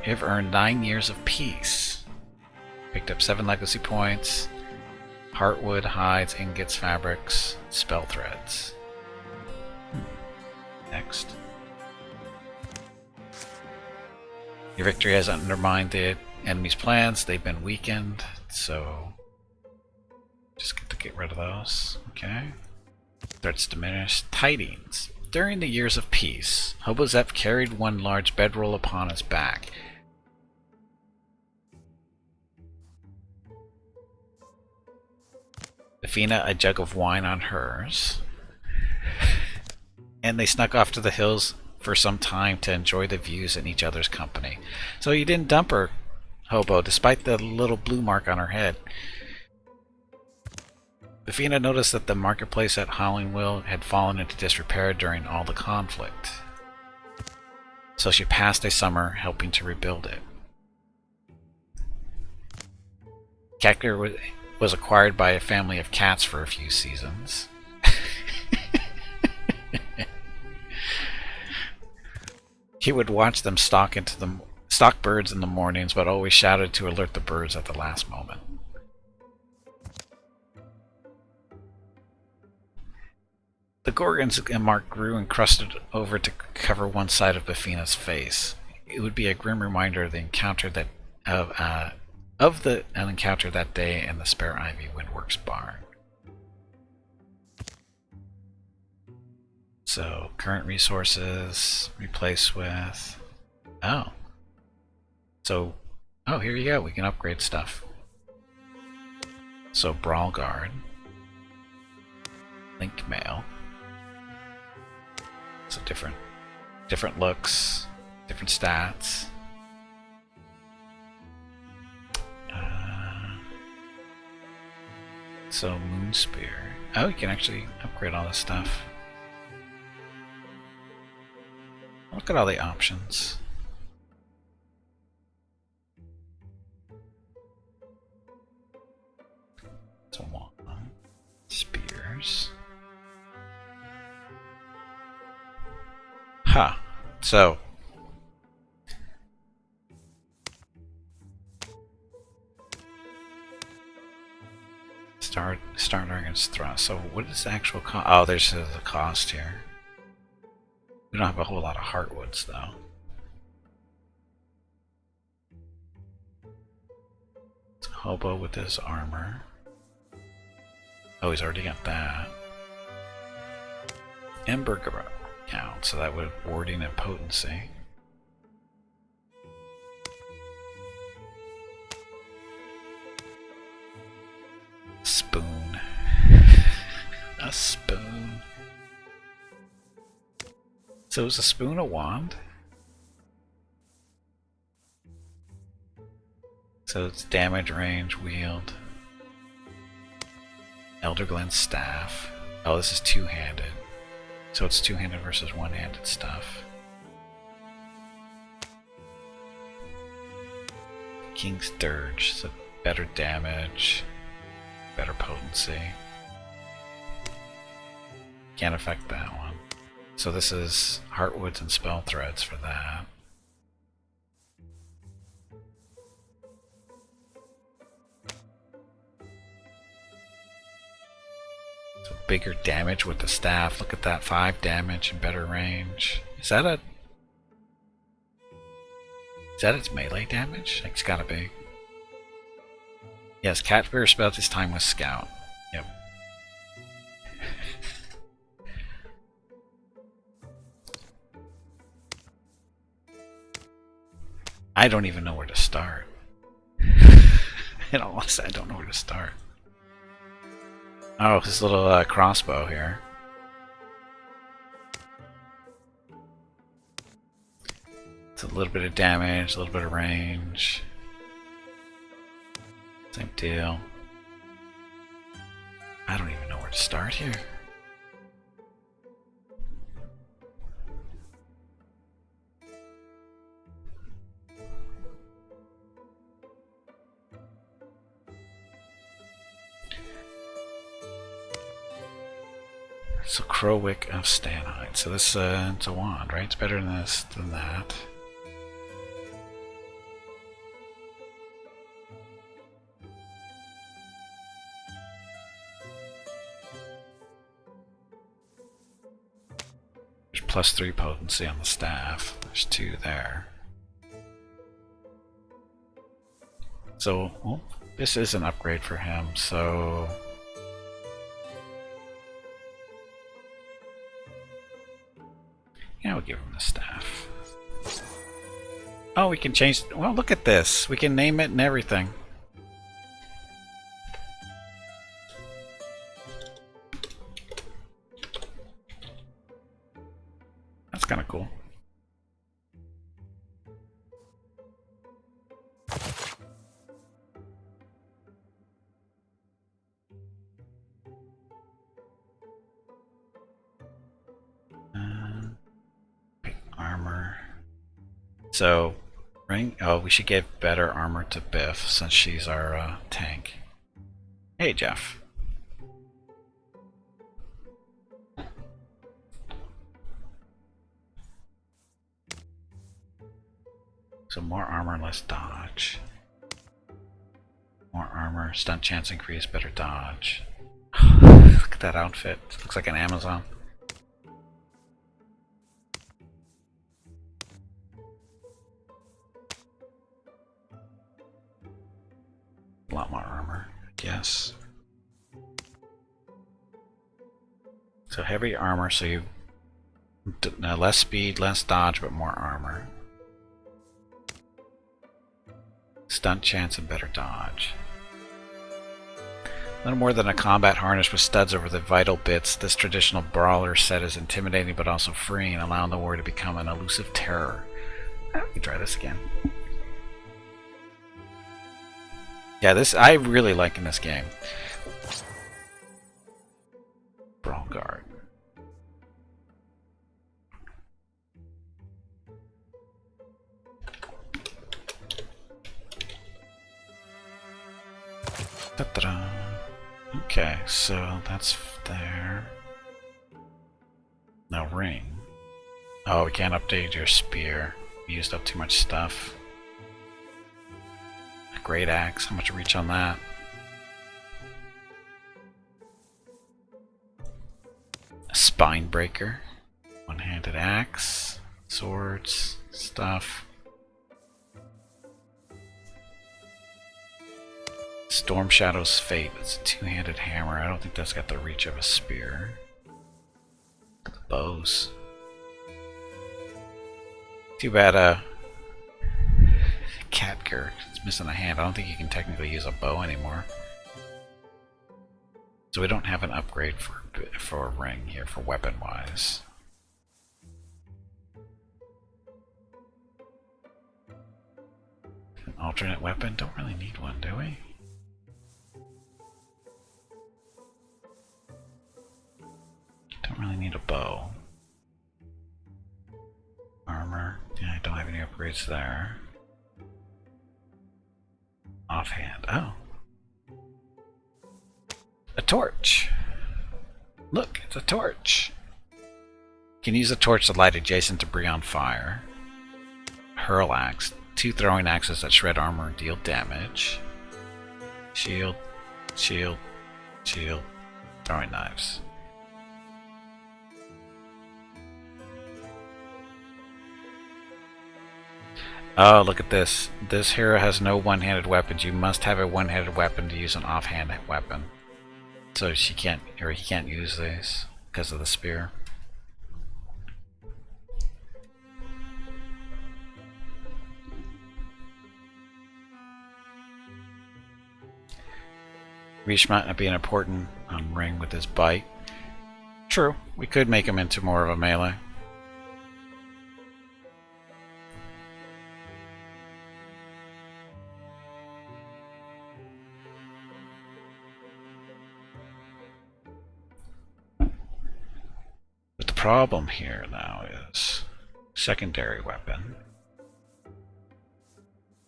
have earned 9 years of peace. Picked up 7 legacy points. Heartwood, hides, ingots, fabrics, spell threads. Next. Your victory has undermined the enemy's plans. They've been weakened, so just get rid of those. Okay. Threats diminished. Tidings. During the years of peace, Hobozep carried one large bedroll upon his back. Bifina a jug of wine on hers. And they snuck off to the hills for some time to enjoy the views in each other's company. So you didn't dump her, Hobo, despite the little blue mark on her head. Bifina noticed that the marketplace at Hollingwill had fallen into disrepair during all the conflict. So she passed a summer helping to rebuild it. Catger was acquired by a family of cats for a few seasons. He would watch them stalk birds in the mornings, but always shouted to alert the birds at the last moment. The Gorgons and Mark grew and crusted over to cover one side of Bifina's face. It would be a grim reminder of the encounter encounter that day in the Spare Ivy Windworks barn. So, current resources, replace with... Oh. So, oh, here you go. We can upgrade stuff. So, Brawl Guard. Link Mail. So, different looks, different stats. So, Moon Spear. Oh, you can actually upgrade all this stuff. Look at all the options. So one. Spears. Huh. So, stronger against thrust. So what is the actual cost? Oh, there's the cost here. We don't have a whole lot of heartwoods though. It's a hobo with his armor. Oh, he's already got that. Ember count, so that would have warding and potency. Spoon. A spoon. So is a spoon a wand? So it's damage, range, wield. Elder Glenn's staff. Oh, this is two-handed. So it's two-handed versus one-handed stuff. King's Dirge. So better damage. Better potency. Can't affect that one. So this is Heartwoods and Spell Threads for that. So bigger damage with the staff. Look at that, 5 damage and better range. Is that its melee damage? It's gotta be. Yes, Catbear spelled this time with Scout. Yep. I don't even know where to start. In all honesty, I don't know where to start. Oh, his little crossbow here. It's a little bit of damage, a little bit of range. Same deal. I don't even know where to start here. So Crowwick of Stanhide. So this it's a wand, right? It's better than this than that. There's +3 potency on the staff. There's 2 there. So well, this is an upgrade for him, so yeah, we'll give him the staff. Oh, we can change. Well, look at this. We can name it and everything. That's kind of cool. Armor. So, ring. Oh, we should give better armor to Biff since she's our tank. Hey, Jeff. So more armor, less dodge. More armor, stunt chance increase, better dodge. Look at that outfit. Looks like an Amazon. A lot more armor, I guess. So heavy armor, so you less speed, less dodge, but more armor. Stunt chance and better dodge. Little more than a combat harness with studs over the vital bits, this traditional brawler set is intimidating but also freeing, allowing the warrior to become an elusive terror. Let me try this again. Yeah, this I really like in this game. Brawl guard. Ta-da. Okay, so that's there. Now ring. Oh, we can't update your spear. We used up too much stuff. Great axe. How much reach on that? A spine breaker. One-handed axe. Swords. Stuff. Storm Shadow's Fate. It's a two-handed hammer. I don't think that's got the reach of a spear. The bows. Too bad Catgird is missing a hand. I don't think you can technically use a bow anymore. So we don't have an upgrade for a ring here for weapon-wise. An alternate weapon? Don't really need one, do we? Don't really need a bow. Armor. Yeah, I don't have any upgrades there. Offhand. Oh. A torch. Look, it's a torch. You can use a torch to light adjacent debris on fire. Hurl axe. 2 throwing axes that shred armor and deal damage. Shield. Shield. Shield. Throwing knives. Oh, look at this. This hero has no one-handed weapons. You must have a one-handed weapon to use an offhand weapon. So she can't, or he can't use these because of the spear. Reach might not be an important ring with his bite. True, we could make him into more of a melee. But the problem here now is secondary weapon.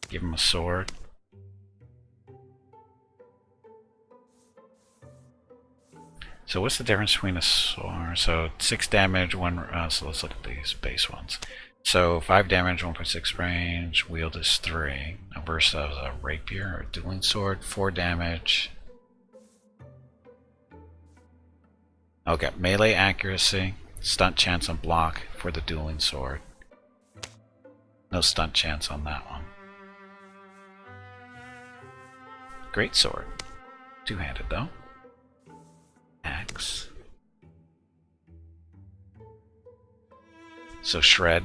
Give him a sword. So what's the difference between a sword? So 6 damage, 1. So let's look at these base ones. So 5 damage, 1.6 range. Wield is 3. Now versus a rapier or a dueling sword, 4 damage. Okay, melee accuracy, stunt chance on block for the dueling sword. No stunt chance on that one. Great sword, 2-handed though. Axe. So shred.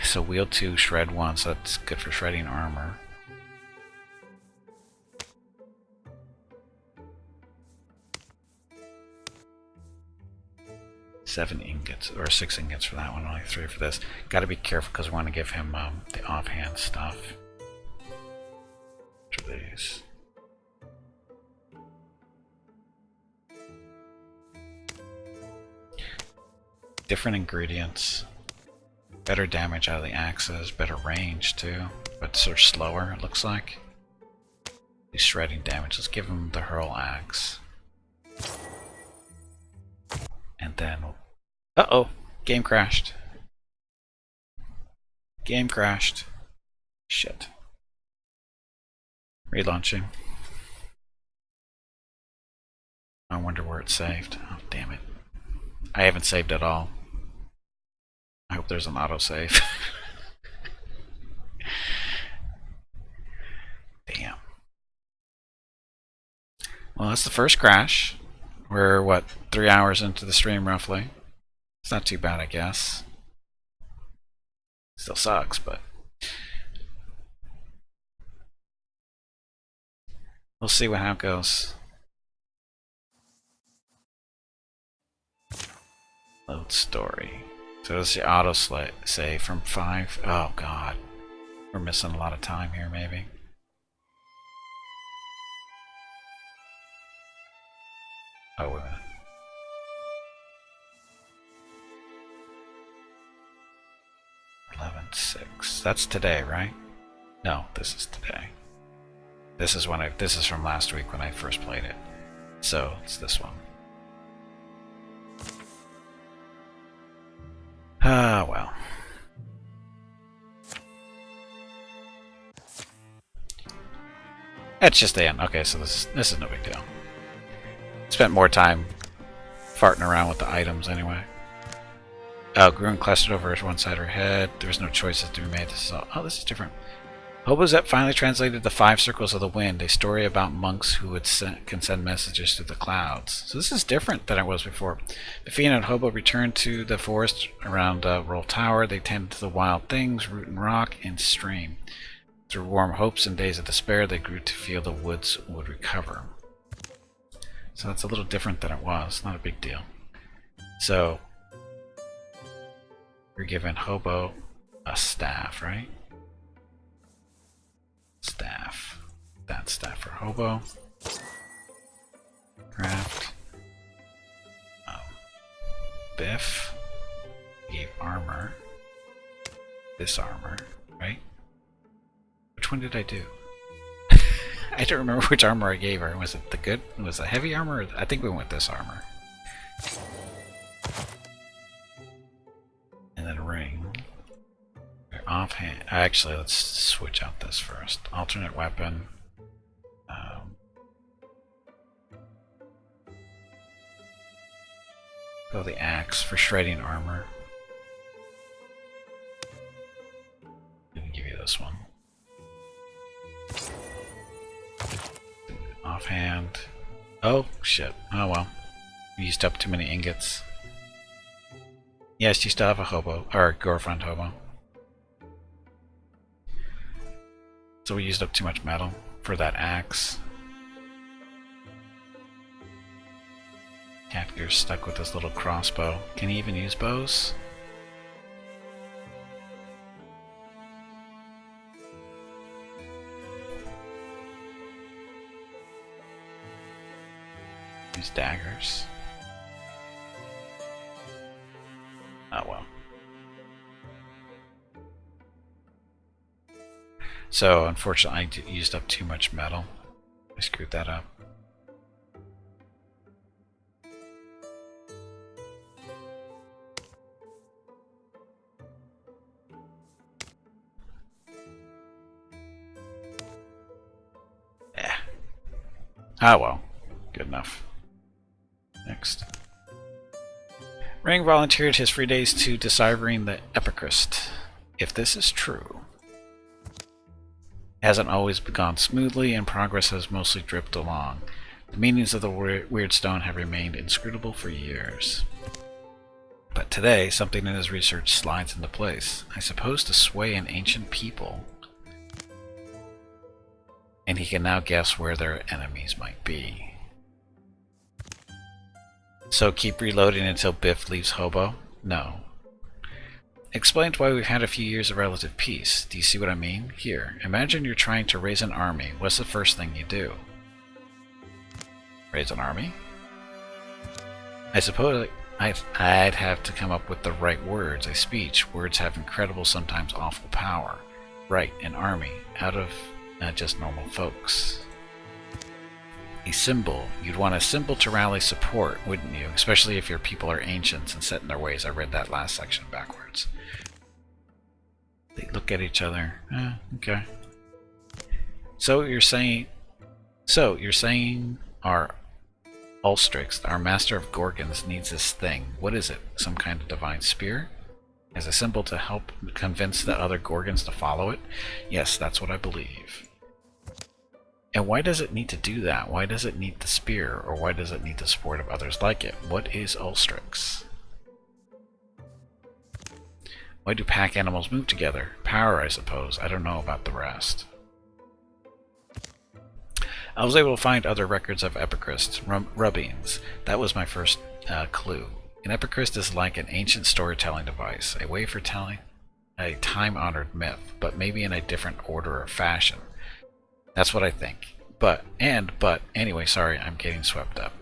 So wield 2, shred 1, so that's good for shredding armor. Seven ingots, or 6 ingots for that one, only 3 for this. Gotta be careful because we want to give him the offhand stuff. Which are these? Different ingredients. Better damage out of the axes, better range too, but they're slower it looks like. He's shredding damage. Let's give him the hurl axe. And then... Uh-oh! Game crashed. Game crashed. Shit. Relaunching. I wonder where it's saved. Oh, damn it. I haven't saved at all. I hope there's an autosave. Damn. Well, that's the first crash. We're, what, 3 hours into the stream, roughly. It's not too bad, I guess. Still sucks, but... we'll see how it goes. Load story. So it's the auto save from 5. Oh god. We're missing a lot of time here, maybe. Oh, wait a minute. $11.6. That's today, right? No, this is today. This is when this is from last week when I first played it. So it's this one. Ah, well. That's just the end. Okay, so this is no big deal. Spent more time farting around with the items anyway. Oh, grew and clustered over one side of her head. There was no choices to be made. This is all. Oh, this is different. Hobozet finally translated The Five Circles of the Wind, a story about monks who can send messages through the clouds. So this is different than it was before. Bafina and Hobo returned to the forest around Roll Tower. They tended to the wild things, root and rock, and stream. Through warm hopes and days of despair, they grew to feel the woods would recover. So that's a little different than it was. Not a big deal. So we're giving Hobo a staff, right? Staff. That's staff for Hobo. Craft. Biff gave armor. This armor, right? Which one did I do? I don't remember which armor I gave her. Was it the good? Was it heavy armor? I think we went with this armor. And then ring. Offhand. Actually, let's switch out this first. Alternate weapon. Go the axe for shredding armor. Let me give you this one. Offhand. Oh, shit. Oh well. We used up too many ingots. Yes, you still have a hobo. Or girlfriend hobo. So we used up too much metal for that axe. Catgear's stuck with his little crossbow. Can he even use bows? Use daggers. Oh well. So, unfortunately, I used up too much metal. I screwed that up. Yeah. Ah well. Good enough. Next. Ring volunteered his free days to deciphering the Epicrest. If this is true, hasn't always gone smoothly, and progress has mostly dripped along. The meanings of the weird stone have remained inscrutable for years. But today, something in his research slides into place. I suppose to sway an ancient people. And he can now guess where their enemies might be. So keep reloading until Biff leaves Hobo? No. Explains why we've had a few years of relative peace. Do you see what I mean? Here, imagine you're trying to raise an army. What's the first thing you do? Raise an army? I suppose I'd have to come up with the right words, a speech. Words have incredible, sometimes awful power. Right, an army, out of not just normal folks. A symbol. You'd want a symbol to rally support, wouldn't you? Especially if your people are ancients and set in their ways. I read that last section backwards. They look at each other. Okay. So you're saying our Ulstrix, our master of Gorgons, needs this thing. What is it? Some kind of divine spear? As a symbol to help convince the other Gorgons to follow it? Yes, that's what I believe. And why does it need to do that? Why does it need the spear? Or why does it need the support of others like it? What is Ulstrix? Why do pack animals move together? Power, I suppose. I don't know about the rest. I was able to find other records of Epicrest, rubbings. That was my first clue. An Epicrest is like an ancient storytelling device, a way for telling a time-honored myth, but maybe in a different order or fashion. That's what I think. But anyway, sorry, I'm getting swept up.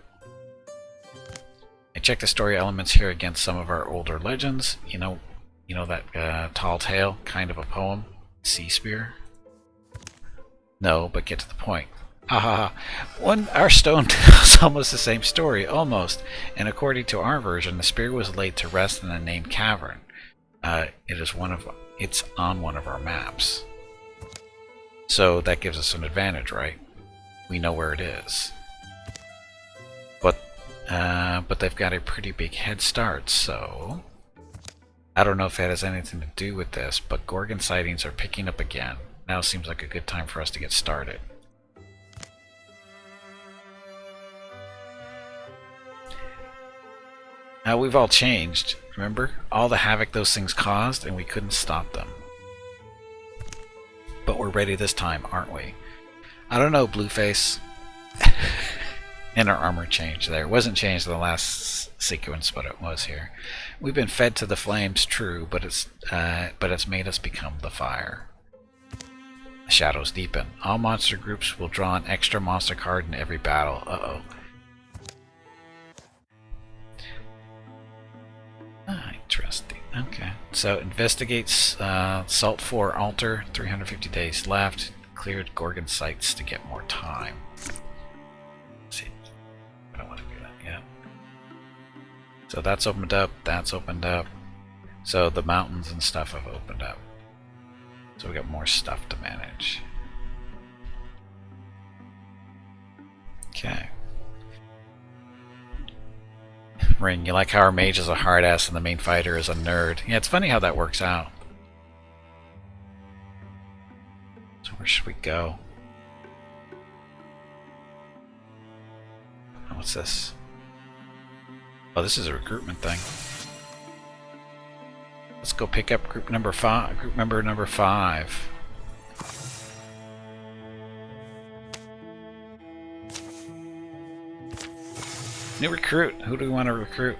I checked the story elements here against some of our older legends. You know that tall tale, kind of a poem? Sea Spear? No, but get to the point. Ha ha ha. Our stone tells almost the same story, almost. And according to our version, the spear was laid to rest in a named cavern. It's on one of our maps. So that gives us an advantage, right? We know where it is. But but they've got a pretty big head start, so I don't know if it has anything to do with this, but Gorgon sightings are picking up again. Now seems like a good time for us to get started. Now we've all changed, remember? All the havoc those things caused, and we couldn't stop them. But we're ready this time, aren't we? I don't know, Blueface. And our armor changed there. It wasn't changed in the last sequence, but it was here. We've been fed to the flames, true, but it's made us become the fire. The shadows deepen. All monster groups will draw an extra monster card in every battle. Uh-oh. Ah, interesting. Okay. So, investigates Salt 4 Altar, 350 days left. Cleared Gorgon sites to get more time. Let's see. I don't want to do that yet. So that's opened up, that's opened up. So the mountains and stuff have opened up. So we got more stuff to manage. Okay. Ring, you like how our mage is a hard ass and the main fighter is a nerd. Yeah, it's funny how that works out. So where should we go? Oh, what's this? Oh, this is a recruitment thing. Let's go pick up group number 5. Group member number 5. New recruit. Who do we want to recruit?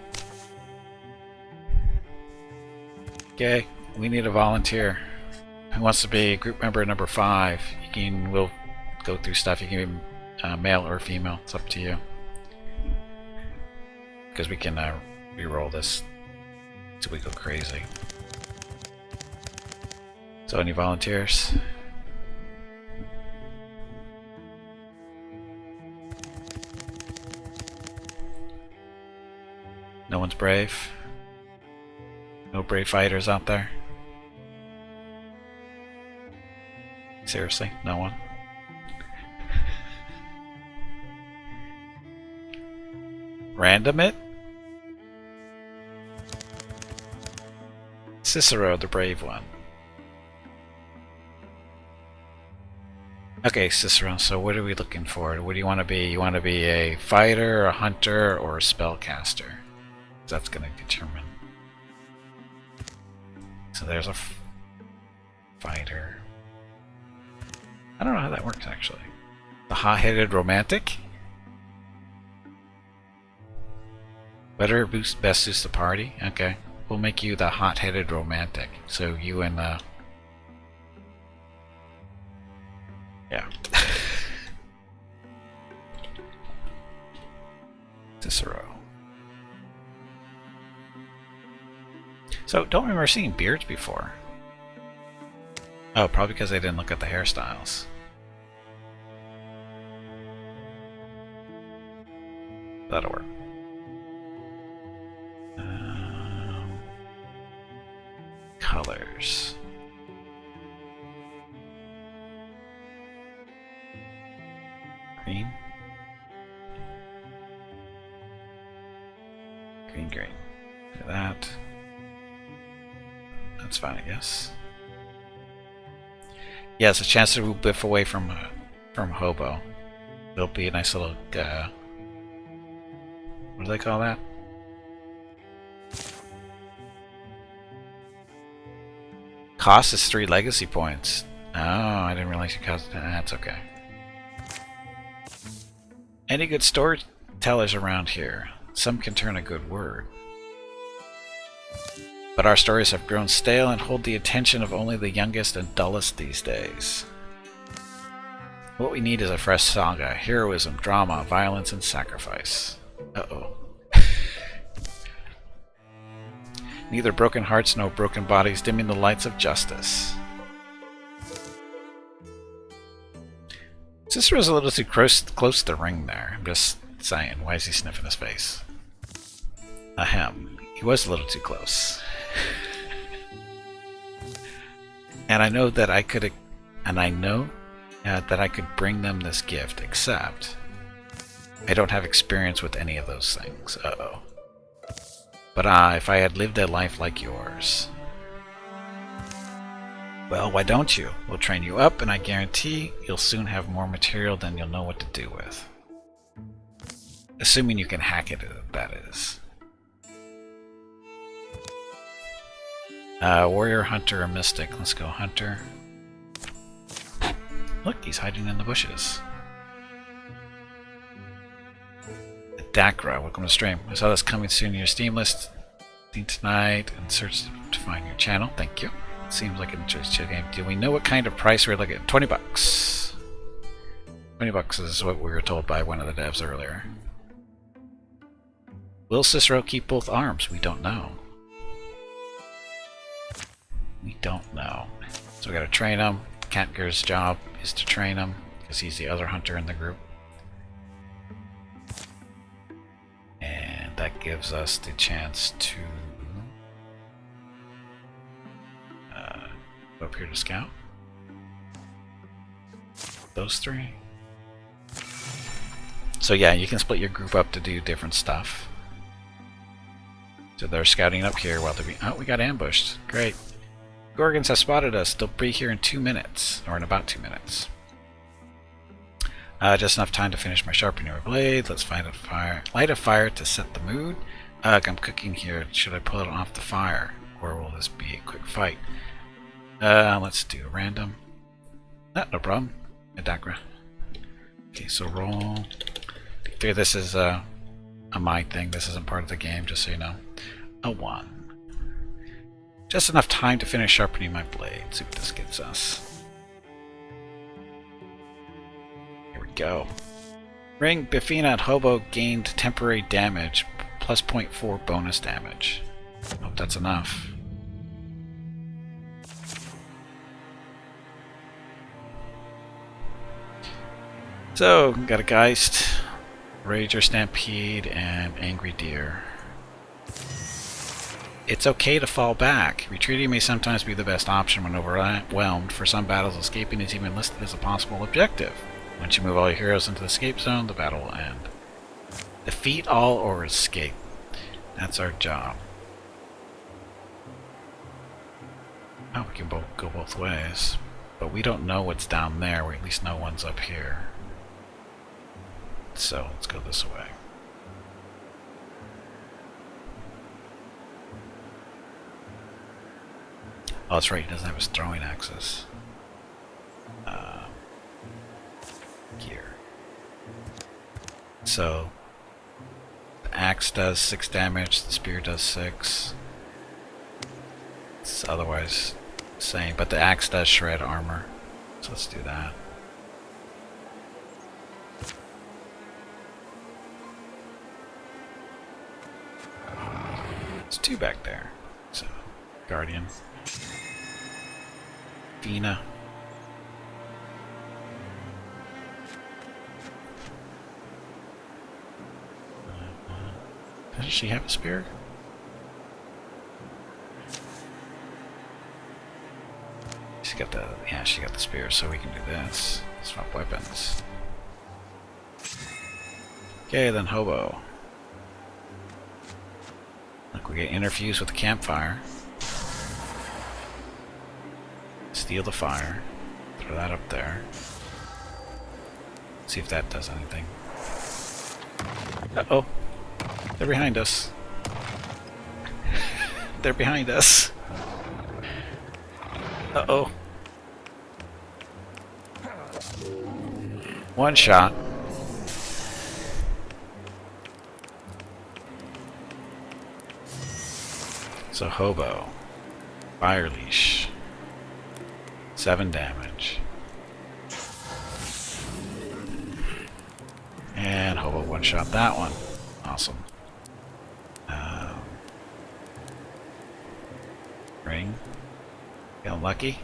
Okay, we need a volunteer. Who wants to be group member number 5? You can. We'll go through stuff. You can be male or female. It's up to you. Because we can re-roll this till we go crazy. So, any volunteers? No one's brave? No brave fighters out there? Seriously? No one? Random it? Cicero, the brave one. Okay, Cicero, so what are we looking for? What do you want to be? You want to be a fighter, a hunter, or a spellcaster? That's going to determine. So there's a fighter. I don't know how that works, actually. The hot-headed romantic? Better best suits the party? Okay. We'll make you the hot-headed romantic. So you and yeah. Cicero. So, don't remember seeing beards before. Oh, probably because they didn't look at the hairstyles. That'll work. Colors. Green. Green, green. Do that. That's fine, I guess. Yeah, it's a chance to biff away from Hobo. It'll be a nice little, what do they call that? Cost is 3 legacy points. Oh, I didn't realize it cost. That's okay. Any good storytellers around here? Some can turn a good word. But our stories have grown stale and hold the attention of only the youngest and dullest these days. What we need is a fresh saga, heroism, drama, violence, and sacrifice. Uh-oh. Neither broken hearts nor broken bodies dimming the lights of justice. Cicero's a little too close to the ring there. I'm just saying, why is he sniffing his face? Ahem. He was a little too close. And I know that I could, that I could bring them this gift, except I don't have experience with any of those things. Uh-oh. But if I had lived a life like yours... Well, why don't you? We'll train you up, and I guarantee you'll soon have more material than you'll know what to do with. Assuming you can hack it, that is. Warrior, Hunter, or Mystic. Let's go Hunter. Look, he's hiding in the bushes. Dakra, welcome to stream. I saw this coming soon in your Steam list tonight and searched to find your channel. Thank you. Seems like an interesting game. Do we know what kind of price we're looking at? 20 bucks. 20 bucks is what we were told by one of the devs earlier. Will Cicero keep both arms? We don't know. We don't know. So we gotta train him. Katger's job is to train him because he's the other hunter in the group. And that gives us the chance to go up here to scout. Those three. So yeah, you can split your group up to do different stuff. So they're scouting up here while they're oh, we got ambushed. Great. Gorgons have spotted us. They'll be here in 2 minutes, or in about 2 minutes. Just enough time to finish my sharpening my blade. Let's find a fire. Light a fire to set the mood. I'm cooking here. Should I pull it off the fire, or will this be a quick fight? Let's do random. No problem. Adakra. Okay, so roll. This is a my thing. This isn't part of the game, just so you know. A 1. Just enough time to finish sharpening my blade. See what this gets us. Here we go. Ring, Bifina, and Hobo gained temporary damage, plus 0.4 bonus damage. Hope that's enough. So, got a Geist, Rager Stampede, and Angry Deer. It's okay to fall back. Retreating may sometimes be the best option when overwhelmed. For some battles, escaping is even listed as a possible objective. Once you move all your heroes into the escape zone, the battle will end. Defeat all or escape. That's our job. Oh, we can go both ways. But we don't know what's down there. We at least know one's up here. So, let's go this way. Oh, that's right, he doesn't have his throwing axes. Gear. So, the axe does 6 damage, the spear does 6. It's otherwise the same, but the axe does shred armor. So let's do that. There's 2 back there. So, Guardian. Vina. Does she have a spear? She's got the, yeah, she got the spear, so we can do this. Swap weapons. Okay, then Hobo. Look, we get interfused with the campfire. Steal the fire. Throw that up there. See if that does anything. Uh-oh. They're behind us. They're behind us. Uh-oh. One shot. So Hobo. Fire Leash. 7 damage. And Hobo one-shot that one. Awesome. Ring. Feeling lucky?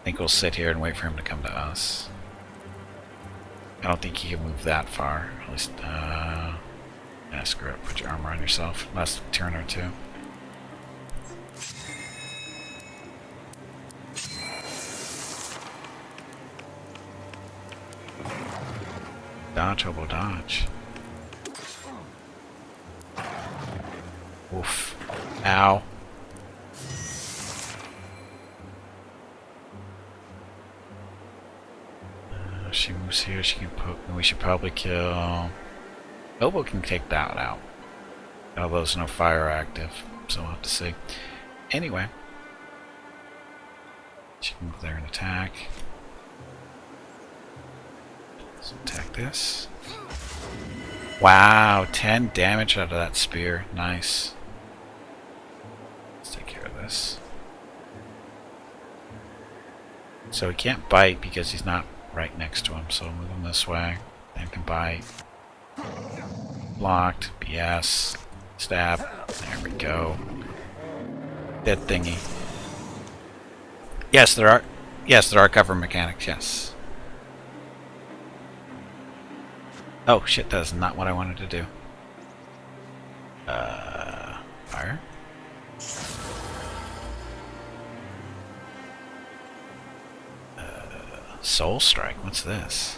I think we'll sit here and wait for him to come to us. I don't think he can move that far. At least, yeah, screw it. Put your armor on yourself. Last turn or 2. Dodge, hobo, dodge. Oof. Ow. She moves here, she can poke, and we should probably kill... Hobo can take that out. Although there's no fire active, so we'll have to see. Anyway. She can move there and attack. So attack this. Wow, 10 damage out of that spear. Nice. Let's take care of this. So he can't bite because he's not right next to him, so we'll move him this way. Then can bite. Blocked. BS. Stab. There we go. Dead thingy. Yes, there are. Yes, there are cover mechanics. Yes. Oh shit! That is not what I wanted to do. Fire. Soul Strike. What's this?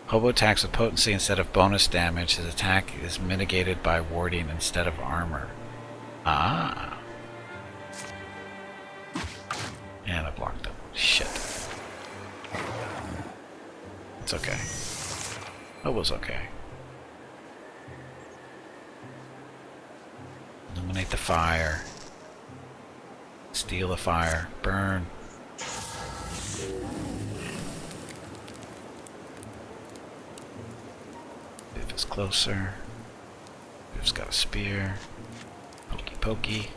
Hobo attacks with potency instead of bonus damage. His attack is mitigated by warding instead of armor. Ah. And I blocked him. Shit. It's okay. Hobo's okay. Illuminate the fire. Steal the fire. Burn. If it's closer. It's got a spear. Pokey pokey.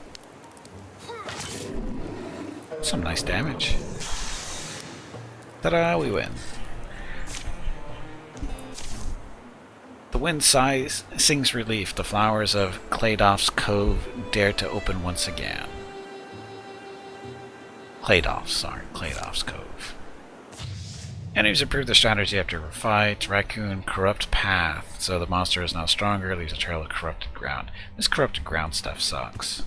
Some nice damage. Ta-da, we win. The wind sighs, sings relief. The flowers of Cladolph's Cove dare to open once again. Cladolph's Cove. Enemies improve their strategy after a fight. Raccoon, corrupt path. So the monster is now stronger, leaves a trail of corrupted ground. This corrupted ground stuff sucks.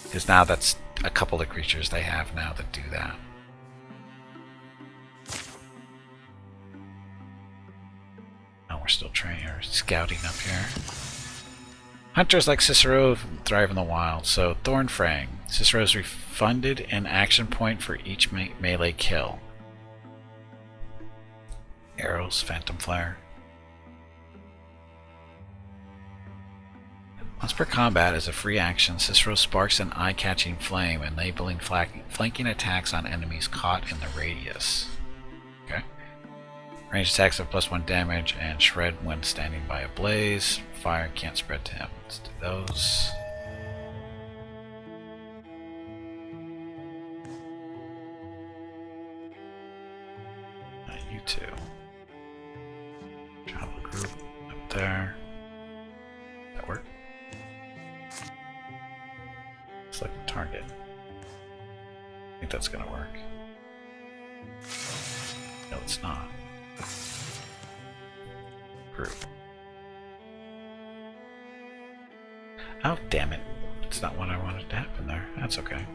Because now that's a couple of creatures they have now that do that. Oh, we're still scouting up here. Hunters like Cicero thrive in the wild, so Thornfrang. Cicero's refunded an action point for each melee kill. Arrows, Phantom Flare. Once per combat, as a free action, Cicero sparks an eye-catching flame, enabling flanking attacks on enemies caught in the radius. Okay. Ranged attacks have +1 damage and shred when standing by a blaze. Fire can't spread to him. Let's do those. You two. Travel group up there. That work? Select the target. I think that's gonna work. No, it's not. Group. Oh, damn it. It's not what I wanted to happen there. That's okay.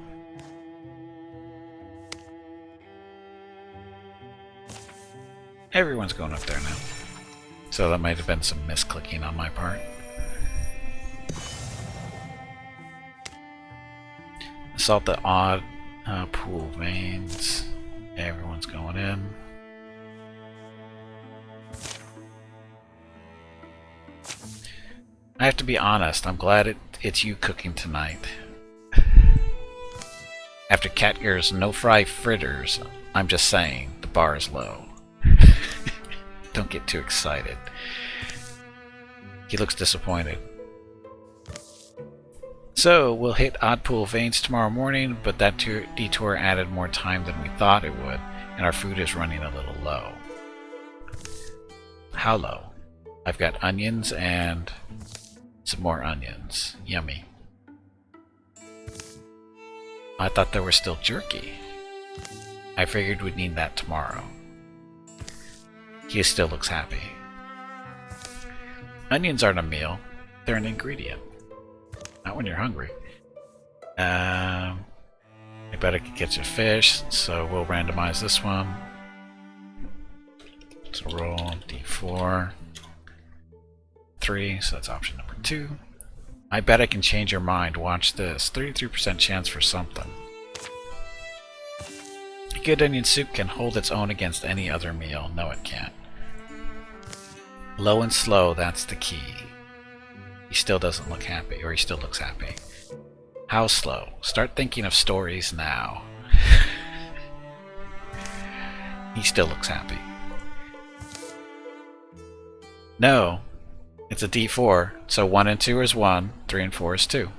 Everyone's going up there now. So that might have been some misclicking on my part. Assault the odd pool veins. Everyone's going in. I have to be honest, I'm glad it's you cooking tonight. After Catger's no-fry fritters, I'm just saying, the bar is low. Don't get too excited. He looks disappointed. So, we'll hit Oddpool Veins tomorrow morning, but that detour added more time than we thought it would, and our food is running a little low. How low? I've got onions and some more onions. Yummy. I thought there was still jerky. I figured we'd need that tomorrow. He still looks happy. Onions aren't a meal, they're an ingredient. Not when you're hungry. I bet I could catch a fish, so we'll randomize this one. So roll d4. 3, so that's option number 2. I bet I can change your mind. Watch this. 33% chance for something. Good onion soup can hold its own against any other meal. No, it can't. Low and slow, that's the key. He still doesn't look happy, or he still looks happy. How slow? Start thinking of stories now. He still looks happy. No, it's a D4, so 1 and 2 is 1, 3 and 4 is 2.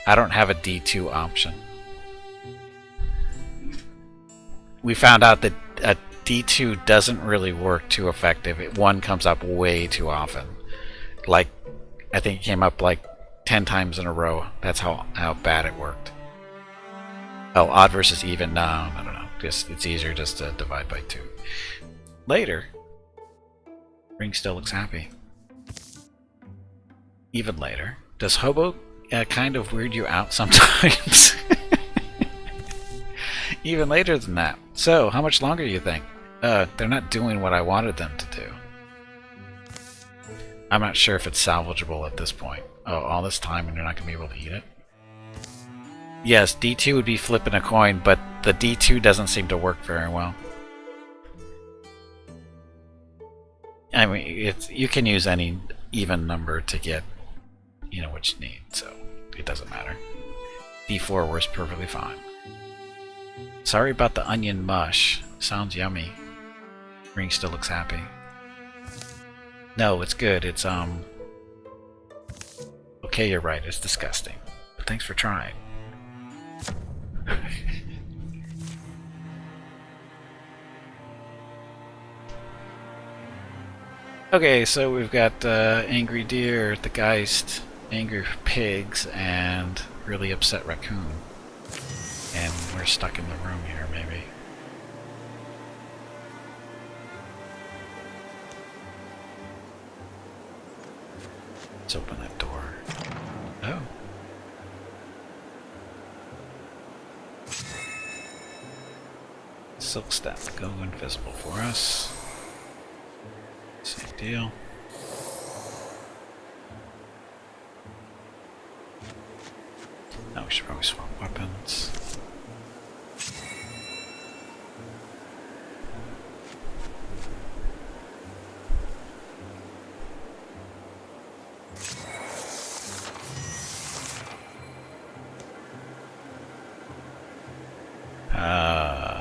I don't have a D2 option. We found out that a D2 doesn't really work too effective. 1 comes up way too often. Like, I think it came up like 10 times in a row. That's how bad it worked. Oh, odd versus even? No. It's easier just to divide by 2. Later, Ring still looks happy. Even later, does Hobo kind of weird you out sometimes? Even later than that. So, how much longer do you think? They're not doing what I wanted them to do. I'm not sure if it's salvageable at this point. Oh, all this time and you're not going to be able to eat it? Yes, D2 would be flipping a coin, but the D2 doesn't seem to work very well. I mean, you can use any even number to get, what you need, so it doesn't matter. D4 works perfectly fine. Sorry about the onion mush. Sounds yummy. Ring still looks happy. No, it's good. It's, okay, you're right. It's disgusting. But thanks for trying. Okay, so we've got angry deer, the Geist, angry pigs, and really upset raccoon. And we're stuck in the room here, maybe. Let's open that door. Oh. Silk step, go invisible for us. Same deal. Now we should probably swap weapons.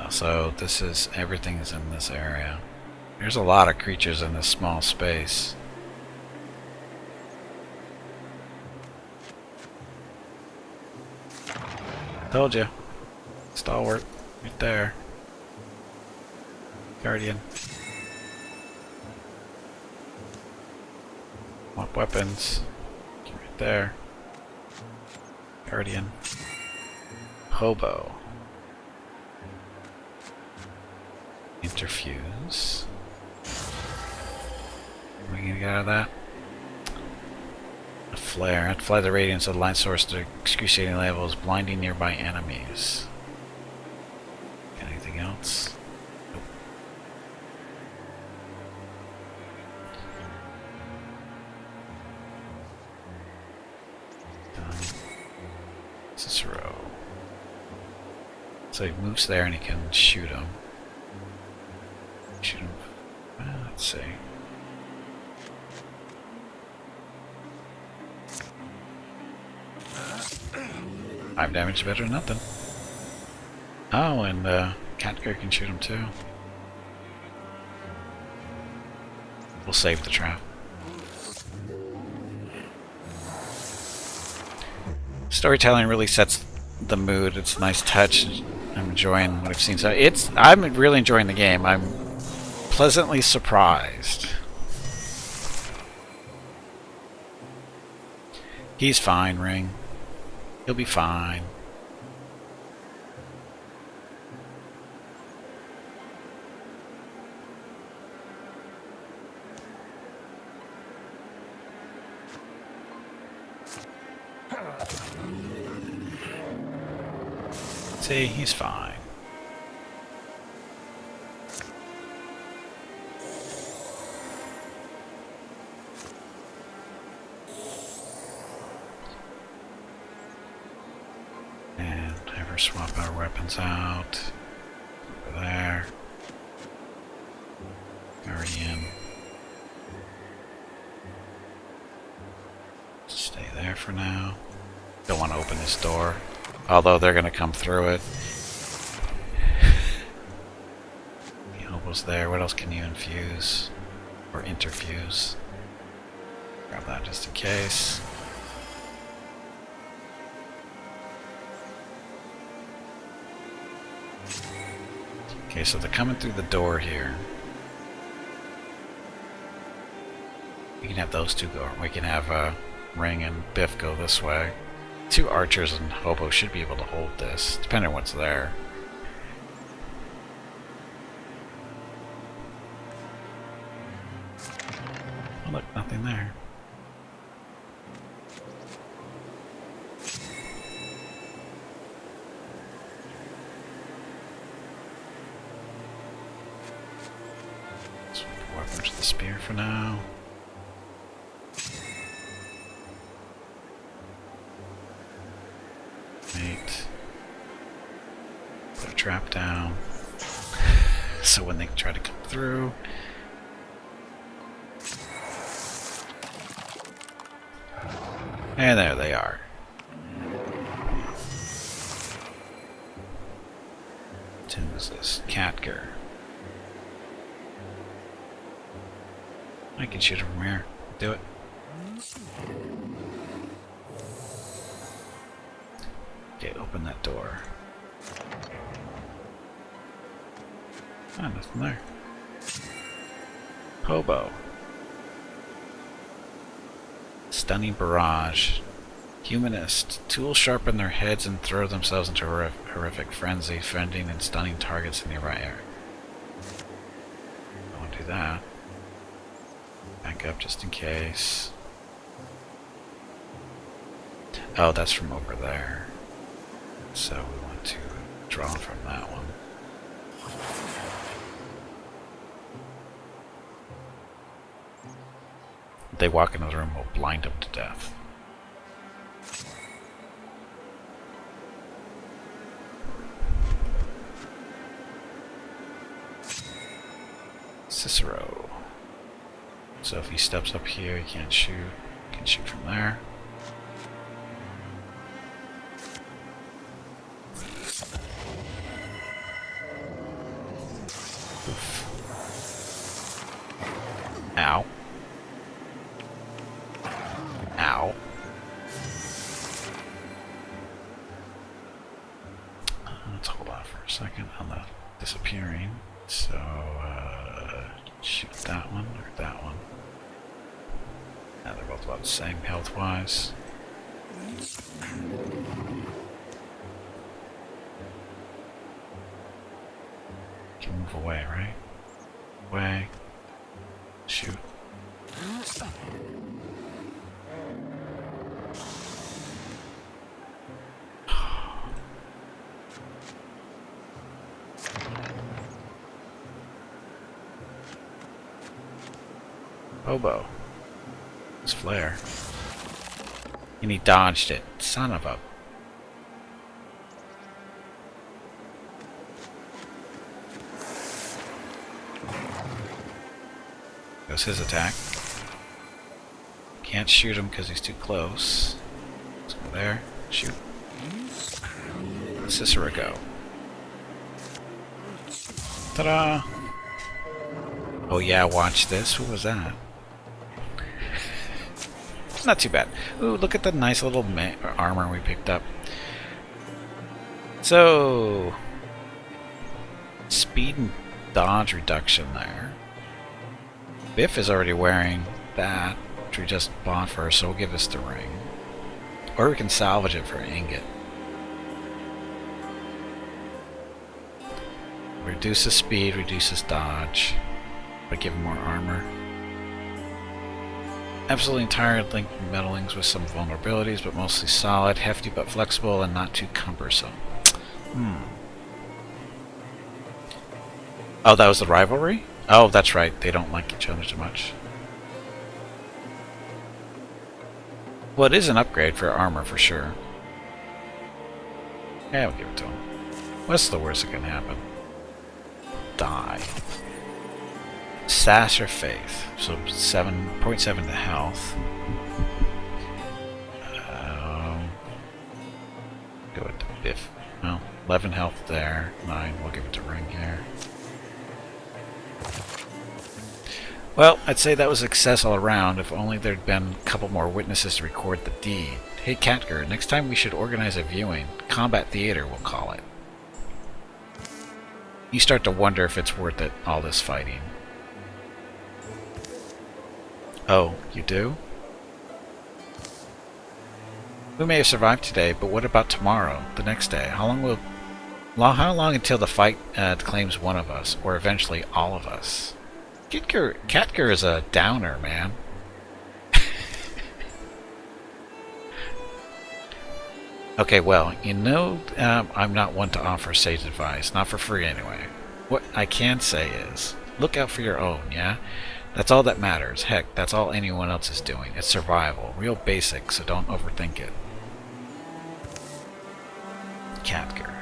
So this is, everything is in this area. There's a lot of creatures in this small space. Told you. Stalwart. Right there. Guardian. Swap weapons. Right there. Guardian. Hobo. Interfuse. What are we gonna get out of that? A flare. Apply the radiance of the light source to excruciating levels, blinding nearby enemies. Anything else? Nope. Done. Cicero. So he moves there and he can shoot him. Shoot him. Let's see. 5 damage, better than nothing. Oh, and Catger can shoot him too. We'll save the trap. Storytelling really sets the mood. It's a nice touch. I'm enjoying what I've seen. So I'm really enjoying the game. I'm pleasantly surprised. He's fine, Ring. He'll be fine. See, he's fine. Or swap our weapons out. Over there. Already in. Stay there for now. Don't want to open this door. Although they're going to come through it. The hobo's there. What else can you infuse? Or interfuse? Grab that just in case. Okay, so they're coming through the door here. We can have those two go. We can have Ring and Biff go this way. Two archers and hobo should be able to hold this, depending on what's there. Oh look, nothing there. Swap the weapon to the spear for now. Put a trap down so when they try to come through. And there they are. Who is this? Catger. I can shoot him from here. Do it. Okay, open that door. Ah, nothing there. Hobo. Stunning barrage. Humanist. Tools sharpen their heads and throw themselves into horrific frenzy, fending and stunning targets in nearby area. I won't do that. Back up just in case. Oh, that's from over there. So we want to draw from that one. If they walk into the room, we'll blind them to death. Cicero. So if he steps up here, he can't shoot. He can shoot from there. Ow. Ow. Let's hold off for a second on the disappearing. So, shoot that one or that one. Now they're both about the same health-wise. Can move away, right? Away. Shoot. Hobo. His flare. And he dodged it. Son of a... Goes his attack. Can't shoot him because he's too close. Let's go there. Shoot. Cicero go. Ta-da! Oh yeah, watch this. Who was that? Not too bad. Ooh, look at the nice little armor we picked up. So... speed and dodge reduction there. Biff is already wearing that, which we just bought for her, so we'll give us the ring. Or we can salvage it for an ingot. Reduces speed, reduces dodge, but give him more armor. Absolutely tired linked metalings with some vulnerabilities, but mostly solid, hefty but flexible, and not too cumbersome. Oh, that was the rivalry? Oh, that's right. They don't like each other too much. Well, it is an upgrade for armor, for sure. Yeah, we'll give it to him. What's the worst that can happen? Die. Sass or Faith. So 7.7 to health. Go with the Biff. Well, 11 health there. 9. We'll give it to Ring here. Well, I'd say that was a success all around, if only there'd been a couple more witnesses to record the deed. Hey, Catger, next time we should organize a viewing. Combat theater, we'll call it. You start to wonder if it's worth it, all this fighting. Oh, you do? We may have survived today, but what about tomorrow, the next day? How long until the fight claims one of us, or eventually all of us? Catger is a downer, man. Okay, well, you know, I'm not one to offer sage advice, not for free anyway. What I can say is, look out for your own, yeah? That's all that matters. Heck, that's all anyone else is doing. It's survival. Real basic, so don't overthink it. Catger.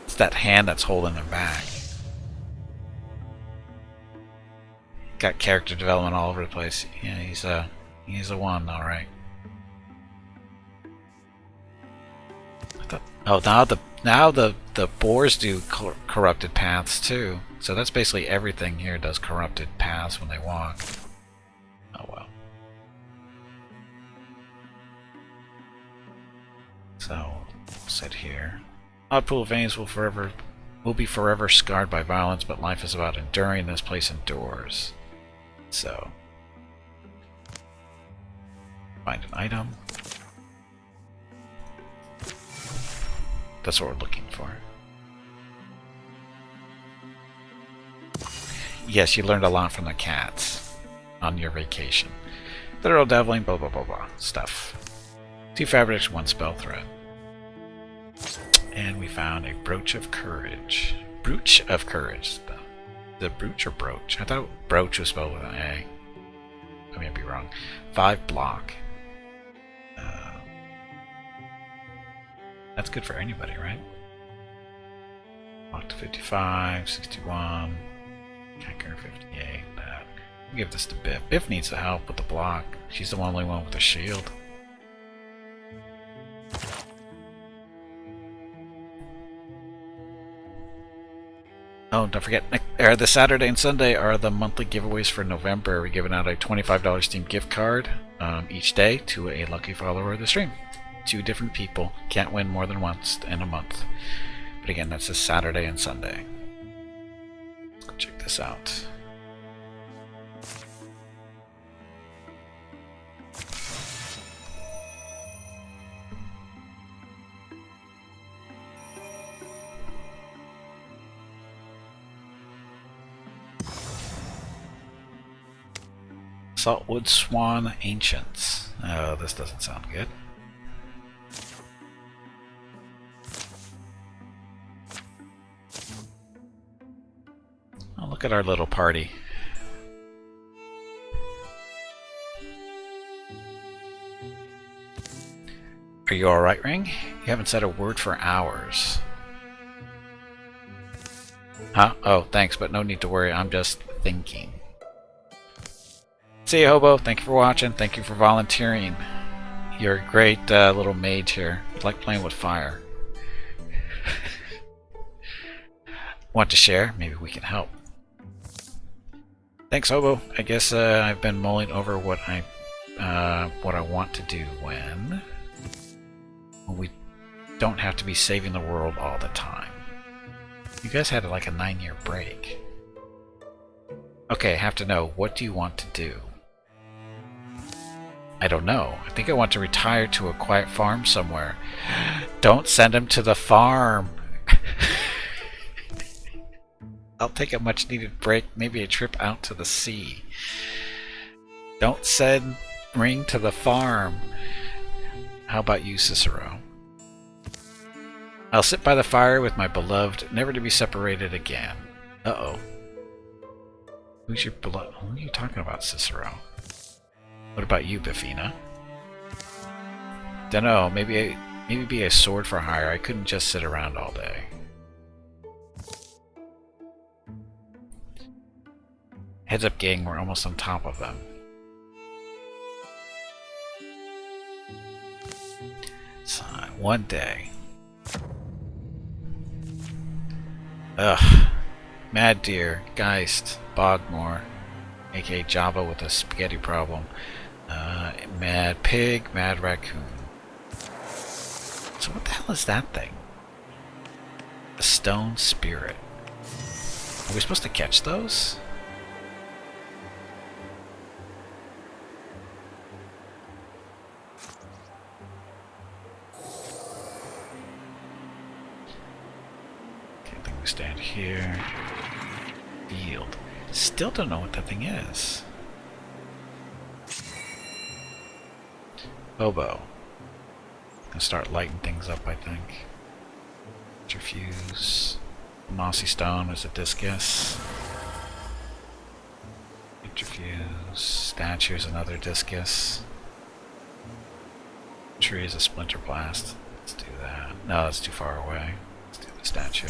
It's that hand that's holding him back. Got character development all over the place. Yeah, he's a one, alright. Oh, now the boars do corrupted paths too. So that's basically everything here does corrupted paths when they walk. Oh well. So we'll sit here. Oddpool veins will be forever scarred by violence, but life is about enduring. This place endures. So find an item. That's what we're looking for. Yes, you learned a lot from the cats on your vacation. Thorough deviling, blah blah blah blah stuff. 2 fabrics, 1 spell thread. And we found a brooch of courage. Brooch of courage. The brooch or brooch? I thought brooch was spelled with an A. I may be wrong. 5 block. That's good for anybody, right? Block to 55, 61, Catger 58. We'll give this to Biff. Biff needs the help with the block. She's the only one with a shield. Oh, don't forget, the Saturday and Sunday are the monthly giveaways for November. We're giving out a $25 Steam gift card each day to a lucky follower of the stream. 2 different people. Can't win more than once in a month. But again, that's this Saturday and Sunday. Let's go check this out. Saltwood Swan Ancients. Oh, this doesn't sound good. Oh, look at our little party. Are you alright, Ring? You haven't said a word for hours. Huh? Oh, thanks, but no need to worry. I'm just thinking. See you, Hobo. Thank you for watching. Thank you for volunteering. You're a great little mage here. I like playing with fire. Want to share? Maybe we can help. Thanks, Hobo. I guess I've been mulling over what I want to do when we don't have to be saving the world all the time. You guys had like a 9-year break. Okay, I have to know. What do you want to do? I don't know. I think I want to retire to a quiet farm somewhere. Don't send him to the farm. I'll take a much needed break, maybe a trip out to the sea. Don't send Ring to the farm. How about you, Cicero? I'll sit by the fire with my beloved, never to be separated again. Uh-oh. Who's your beloved? Who are you talking about, Cicero? What about you, Biffina? Dunno, maybe Maybe be a sword for hire. I couldn't just sit around all day. Heads up, gang. We're almost on top of them. So, one day. Ugh. Mad Deer, Geist, Bogmore, aka Java with a spaghetti problem. Mad Pig, Mad Raccoon. So what the hell is that thing? A stone spirit. Are we supposed to catch those? Okay, I think we stand here. Field. Still don't know what that thing is. Bobo. Gonna start lighting things up, I think. Interfuse. Mossy Stone is a discus. Interfuse. Statue is another discus. Tree is a Splinter Blast. Let's do that. No, that's too far away. Let's do the statue.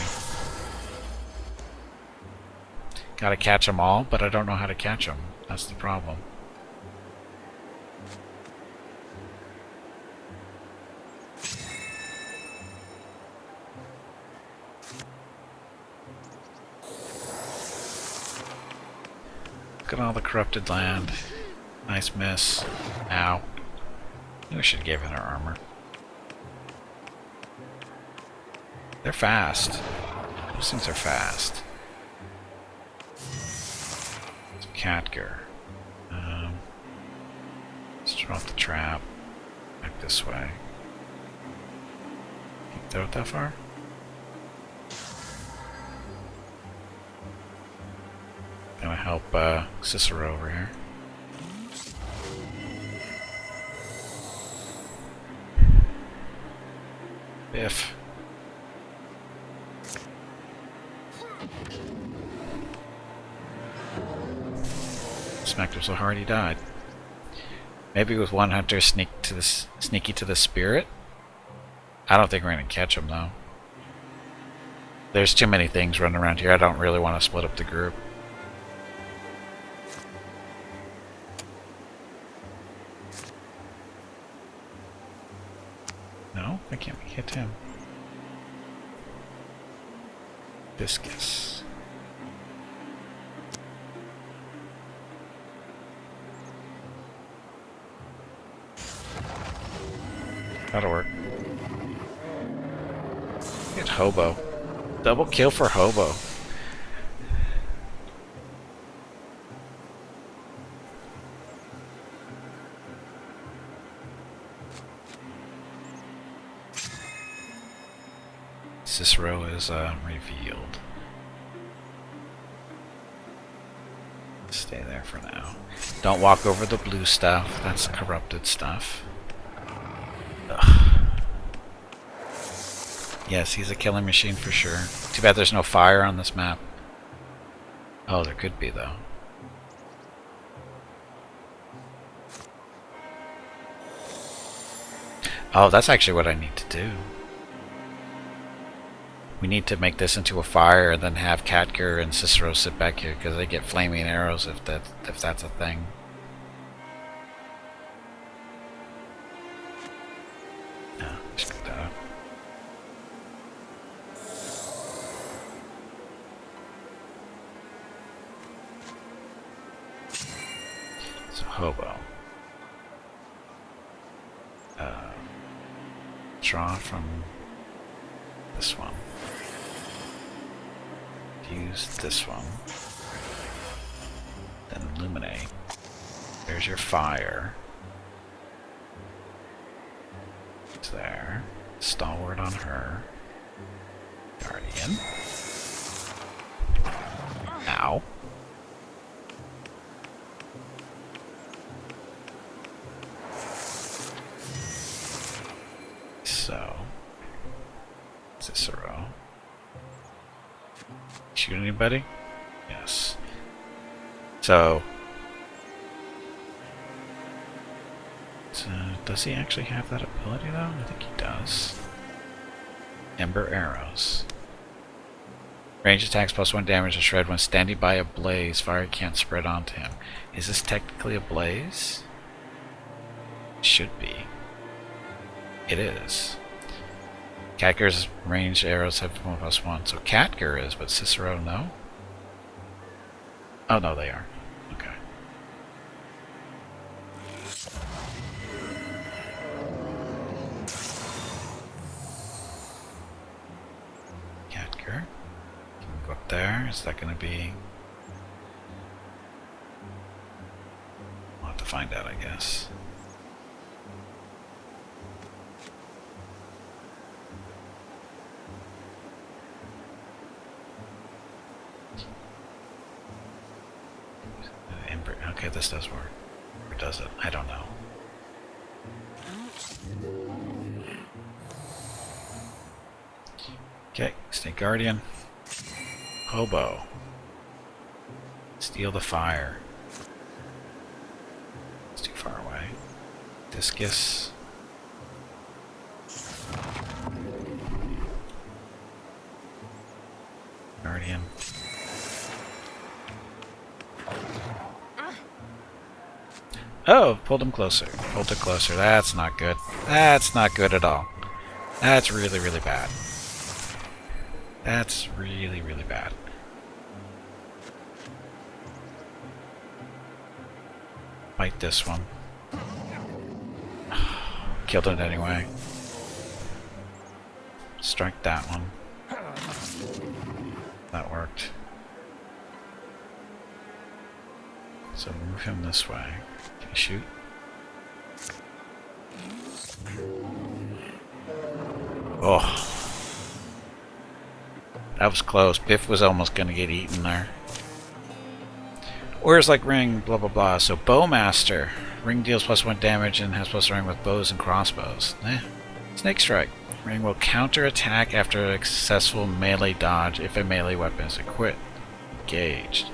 Gotta catch them all, but I don't know how to catch them. That's the problem. Look at all the corrupted land. Nice miss. Ow. Maybe we should have given her armor. They're fast. Those things are fast. Catger. Let's throw out the trap. Back this way. Can you throw it that far? Gonna help Cicero over here. Biff. Smacked him so hard he died. Maybe with one hunter sneaky to the spirit? I don't think we're gonna catch him though. There's too many things running around here. I don't really want to split up the group. No, I can't hit him. Discus. That'll work. Get Hobo. Double kill for Hobo. Cicero is revealed. Stay there for now. Don't walk over the blue stuff. That's corrupted stuff. Ugh. Yes, he's a killing machine for sure. Too bad there's no fire on this map. Oh, there could be though. Oh, that's actually what I need to do. We need to make this into a fire and then have Katker and Cicero sit back here because they get flaming arrows if that's a thing. No, just pick that up. So Hobo. Draw from this one. Use this one. Then illuminate. There's your fire. It's there. Stalwart on her. Guardian. Ow. So, Cicero. Shoot anybody? Yes. So, Does he actually have that ability though? I think he does. Ember arrows. Range attacks plus 1 damage to shred when standing by a blaze. Fire can't spread onto him. Is this technically a blaze? It should be. It is. Katger's ranged arrows have plus 1. So Katger is, but Cicero no? Oh no, they are. Okay. Katger. Go up there. Is that going to be... We'll have to find out, I guess. Okay, this does work. Or does it? I don't know. Okay, Snake Guardian. Hobo. Steal the fire. It's too far away. Discus. Guardian. Oh, pulled him closer. Pulled it closer. That's not good. That's not good at all. That's really, really bad. That's really, really bad. Fight this one. Killed it anyway. Strike that one. That worked. So move him this way. Can you shoot? Oh. That was close. Biff was almost going to get eaten there. Orders like ring, blah blah blah. So Bowmaster. Ring deals plus 1 damage and has plus ring with bows and crossbows. Snake Strike. Ring will counter attack after a successful melee dodge if a melee weapon is equipped. Engaged.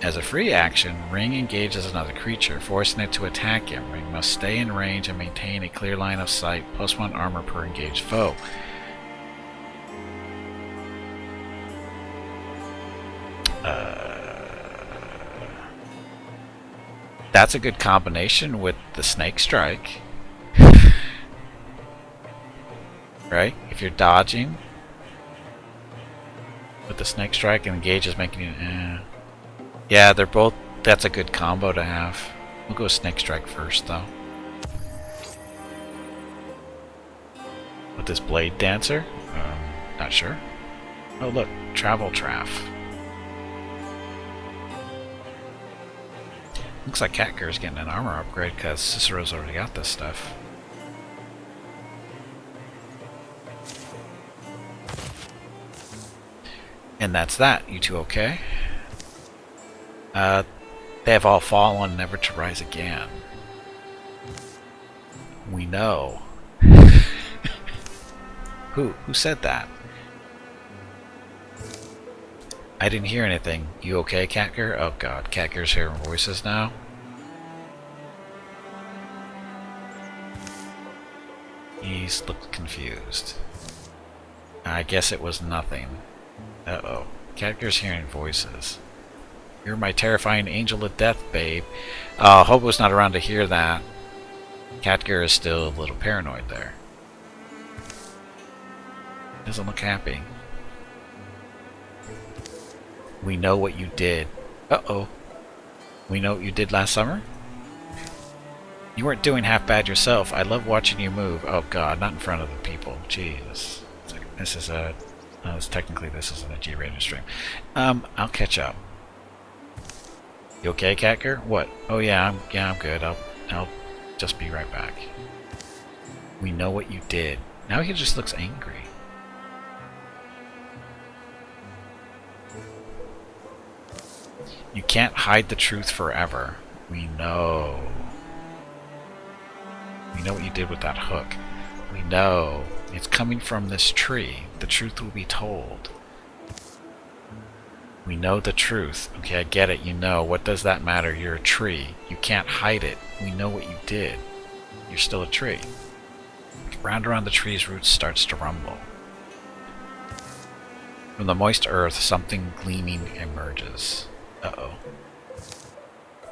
As a free action, Ring engages another creature, forcing it to attack him. Ring must stay in range and maintain a clear line of sight, plus 1 armor per engaged foe. That's a good combination with the Snake Strike. Right? If you're dodging with the Snake Strike and engage is making you... Yeah, they're both... That's a good combo to have. We'll go Snake Strike first, though. With this Blade Dancer? Not sure. Oh, look. Travel Traff. Looks like Katger's getting an armor upgrade because Cicero's already got this stuff. And that's that. You two okay? They have all fallen, never to rise again. We know. Who said that? I didn't hear anything. You okay, Katger? Oh god, Katger's hearing voices now. He's looked confused. I guess it was nothing. Uh-oh. Katger's hearing voices. You're my terrifying angel of death, babe. Hobo's not around to hear that. Katger is still a little paranoid there. Doesn't look happy. We know what you did. Uh-oh. We know what you did last summer? You weren't doing half bad yourself. I love watching you move. Oh god, not in front of the people. Jeez. This is a... technically this isn't a G-rated stream. I'll catch up. You okay, Katger? What? Oh yeah, I'm good. I'll just be right back. We know what you did. Now he just looks angry. You can't hide the truth forever. We know. We know what you did with that hook. We know. It's coming from this tree. The truth will be told. We know the truth. Okay, I get it. You know. What does that matter? You're a tree. You can't hide it. We know what you did. you're still a tree. Ground around the tree's roots starts to rumble. From the moist earth, something gleaming emerges. Uh-oh.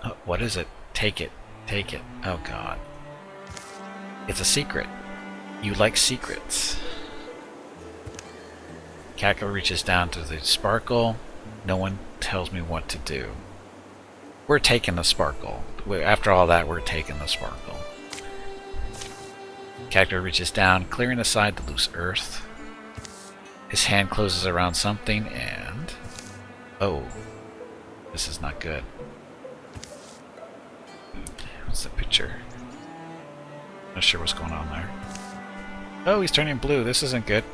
Oh, what is it? Take it. Take it. Oh, God. It's a secret. You like secrets. Cackle reaches down to the sparkle. No one tells me what to do. We're taking the sparkle. After all that, we're taking the sparkle. Cactus reaches down, clearing aside the loose earth. His hand closes around something and... oh. This is not good. What's the picture? Not sure what's going on there. Oh, he's turning blue. This isn't good.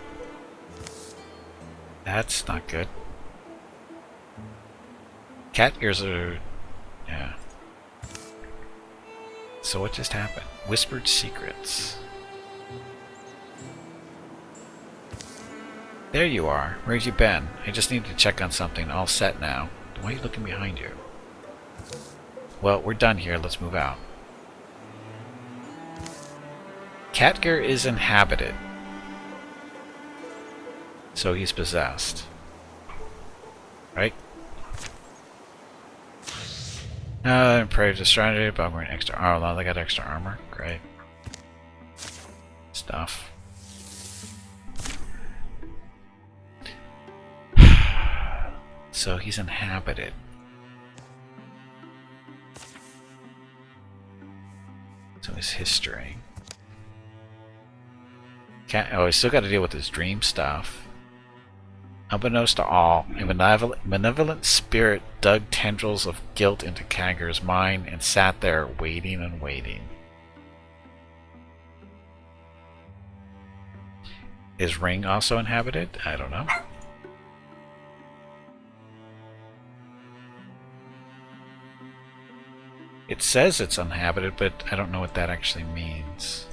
That's not good. Cat ears are... yeah. So what just happened? Whispered secrets. There you are. Where'd you been? I just needed to check on something. All set now. Why are you looking behind you? Well, we're done here. Let's move out. Catger is inhabited. So he's possessed. Right? Prey distracted, but I'm wearing extra armor. Oh, they got extra armor. Great. Stuff. So he's inhabited. So his history. Oh, he's still got to deal with his dream stuff. Unbeknownst to all, a benevolent spirit dug tendrils of guilt into Kagger's mind and sat there waiting and waiting. Is Ring also inhabited? I don't know. It says it's uninhabited, but I don't know what that actually means.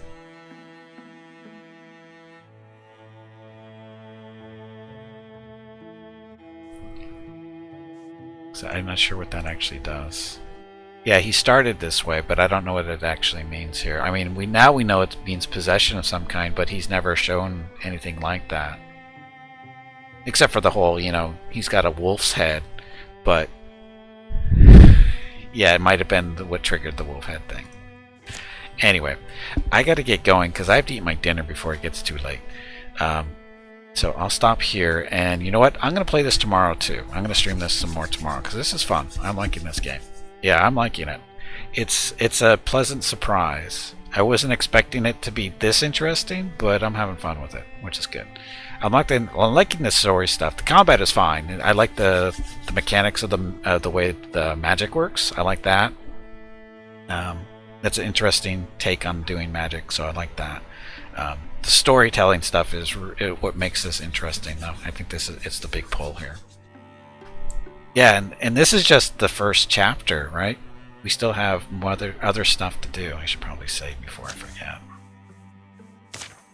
So I'm not sure what that actually does. Yeah, he started this way, but I don't know what it actually means here. I mean, we know it means possession of some kind, but he's never shown anything like that. Except for the whole, you know, he's got a wolf's head, but yeah, it might have been what triggered the wolf head thing. Anyway, I gotta get going because I have to eat my dinner before it gets too late. So I'll stop here, and you know what? I'm gonna play this tomorrow too. I'm gonna stream this some more tomorrow because this is fun. I'm liking this game. Yeah, I'm liking it. It's a pleasant surprise. I wasn't expecting it to be this interesting, but I'm having fun with it, which is good. I'm liking the story stuff. The combat is fine. I like the mechanics of the way the magic works. I like that. That's an interesting take on doing magic, so I like that. The storytelling stuff is what makes this interesting, though. I think it's the big pull here. Yeah, and this is just the first chapter, right? We still have other stuff to do. I should probably save before I forget.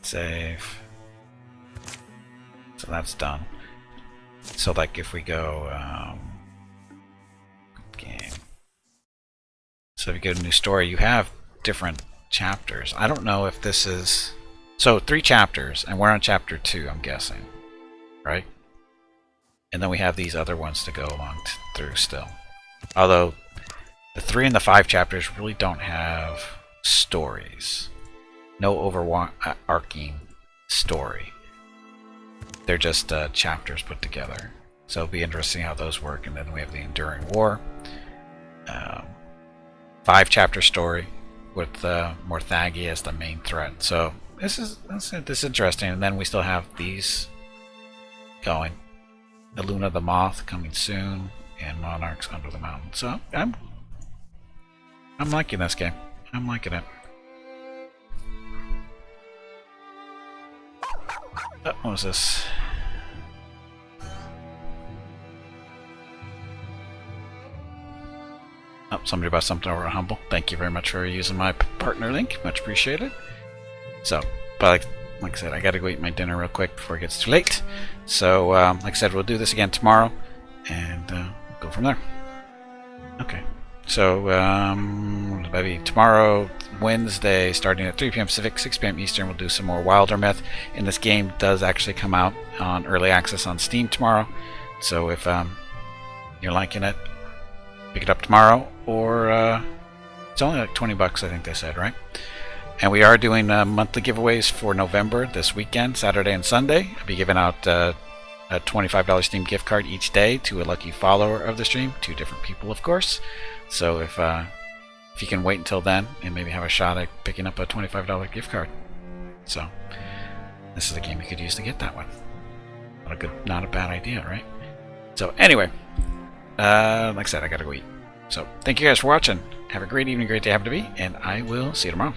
Save. So that's done. So like if we go game. So if you go to new story, you have different chapters. I don't know if this is... So 3 chapters, and we're on chapter 2, I'm guessing. Right? And then we have these other ones to go along through still. Although the 3 and the 5 chapters really don't have stories. No overarching story. They're just chapters put together. So it'll be interesting how those work. And then we have the Enduring War. 5-chapter story with Morthagi as the main threat. So this is interesting. And then we still have these going. The Luna the Moth coming soon, and Monarchs Under the Mountain. So I'm liking this game. I'm liking it. What was this? Oh, somebody bought something over at Humble. Thank you very much for using my partner link. Much appreciated. So, but like I said, I gotta go eat my dinner real quick before it gets too late. So, like I said, we'll do this again tomorrow, and go from there. Okay. So maybe tomorrow, Wednesday, starting at 3 p.m. Pacific, 6 p.m. Eastern, we'll do some more Wildermyth. And this game does actually come out on early access on Steam tomorrow. So if you're liking it, pick it up tomorrow. Or it's only like $20, I think they said, right? And we are doing monthly giveaways for November this weekend, Saturday and Sunday. I'll be giving out a $25 Steam gift card each day to a lucky follower of the stream, 2 different people, of course. So if you can wait until then and maybe have a shot at picking up a $25 gift card. So this is a game you could use to get that one. Not a bad idea, right? So anyway, like I said, I gotta go eat. So thank you guys for watching. Have a great evening, great day, happen to be, and I will see you tomorrow.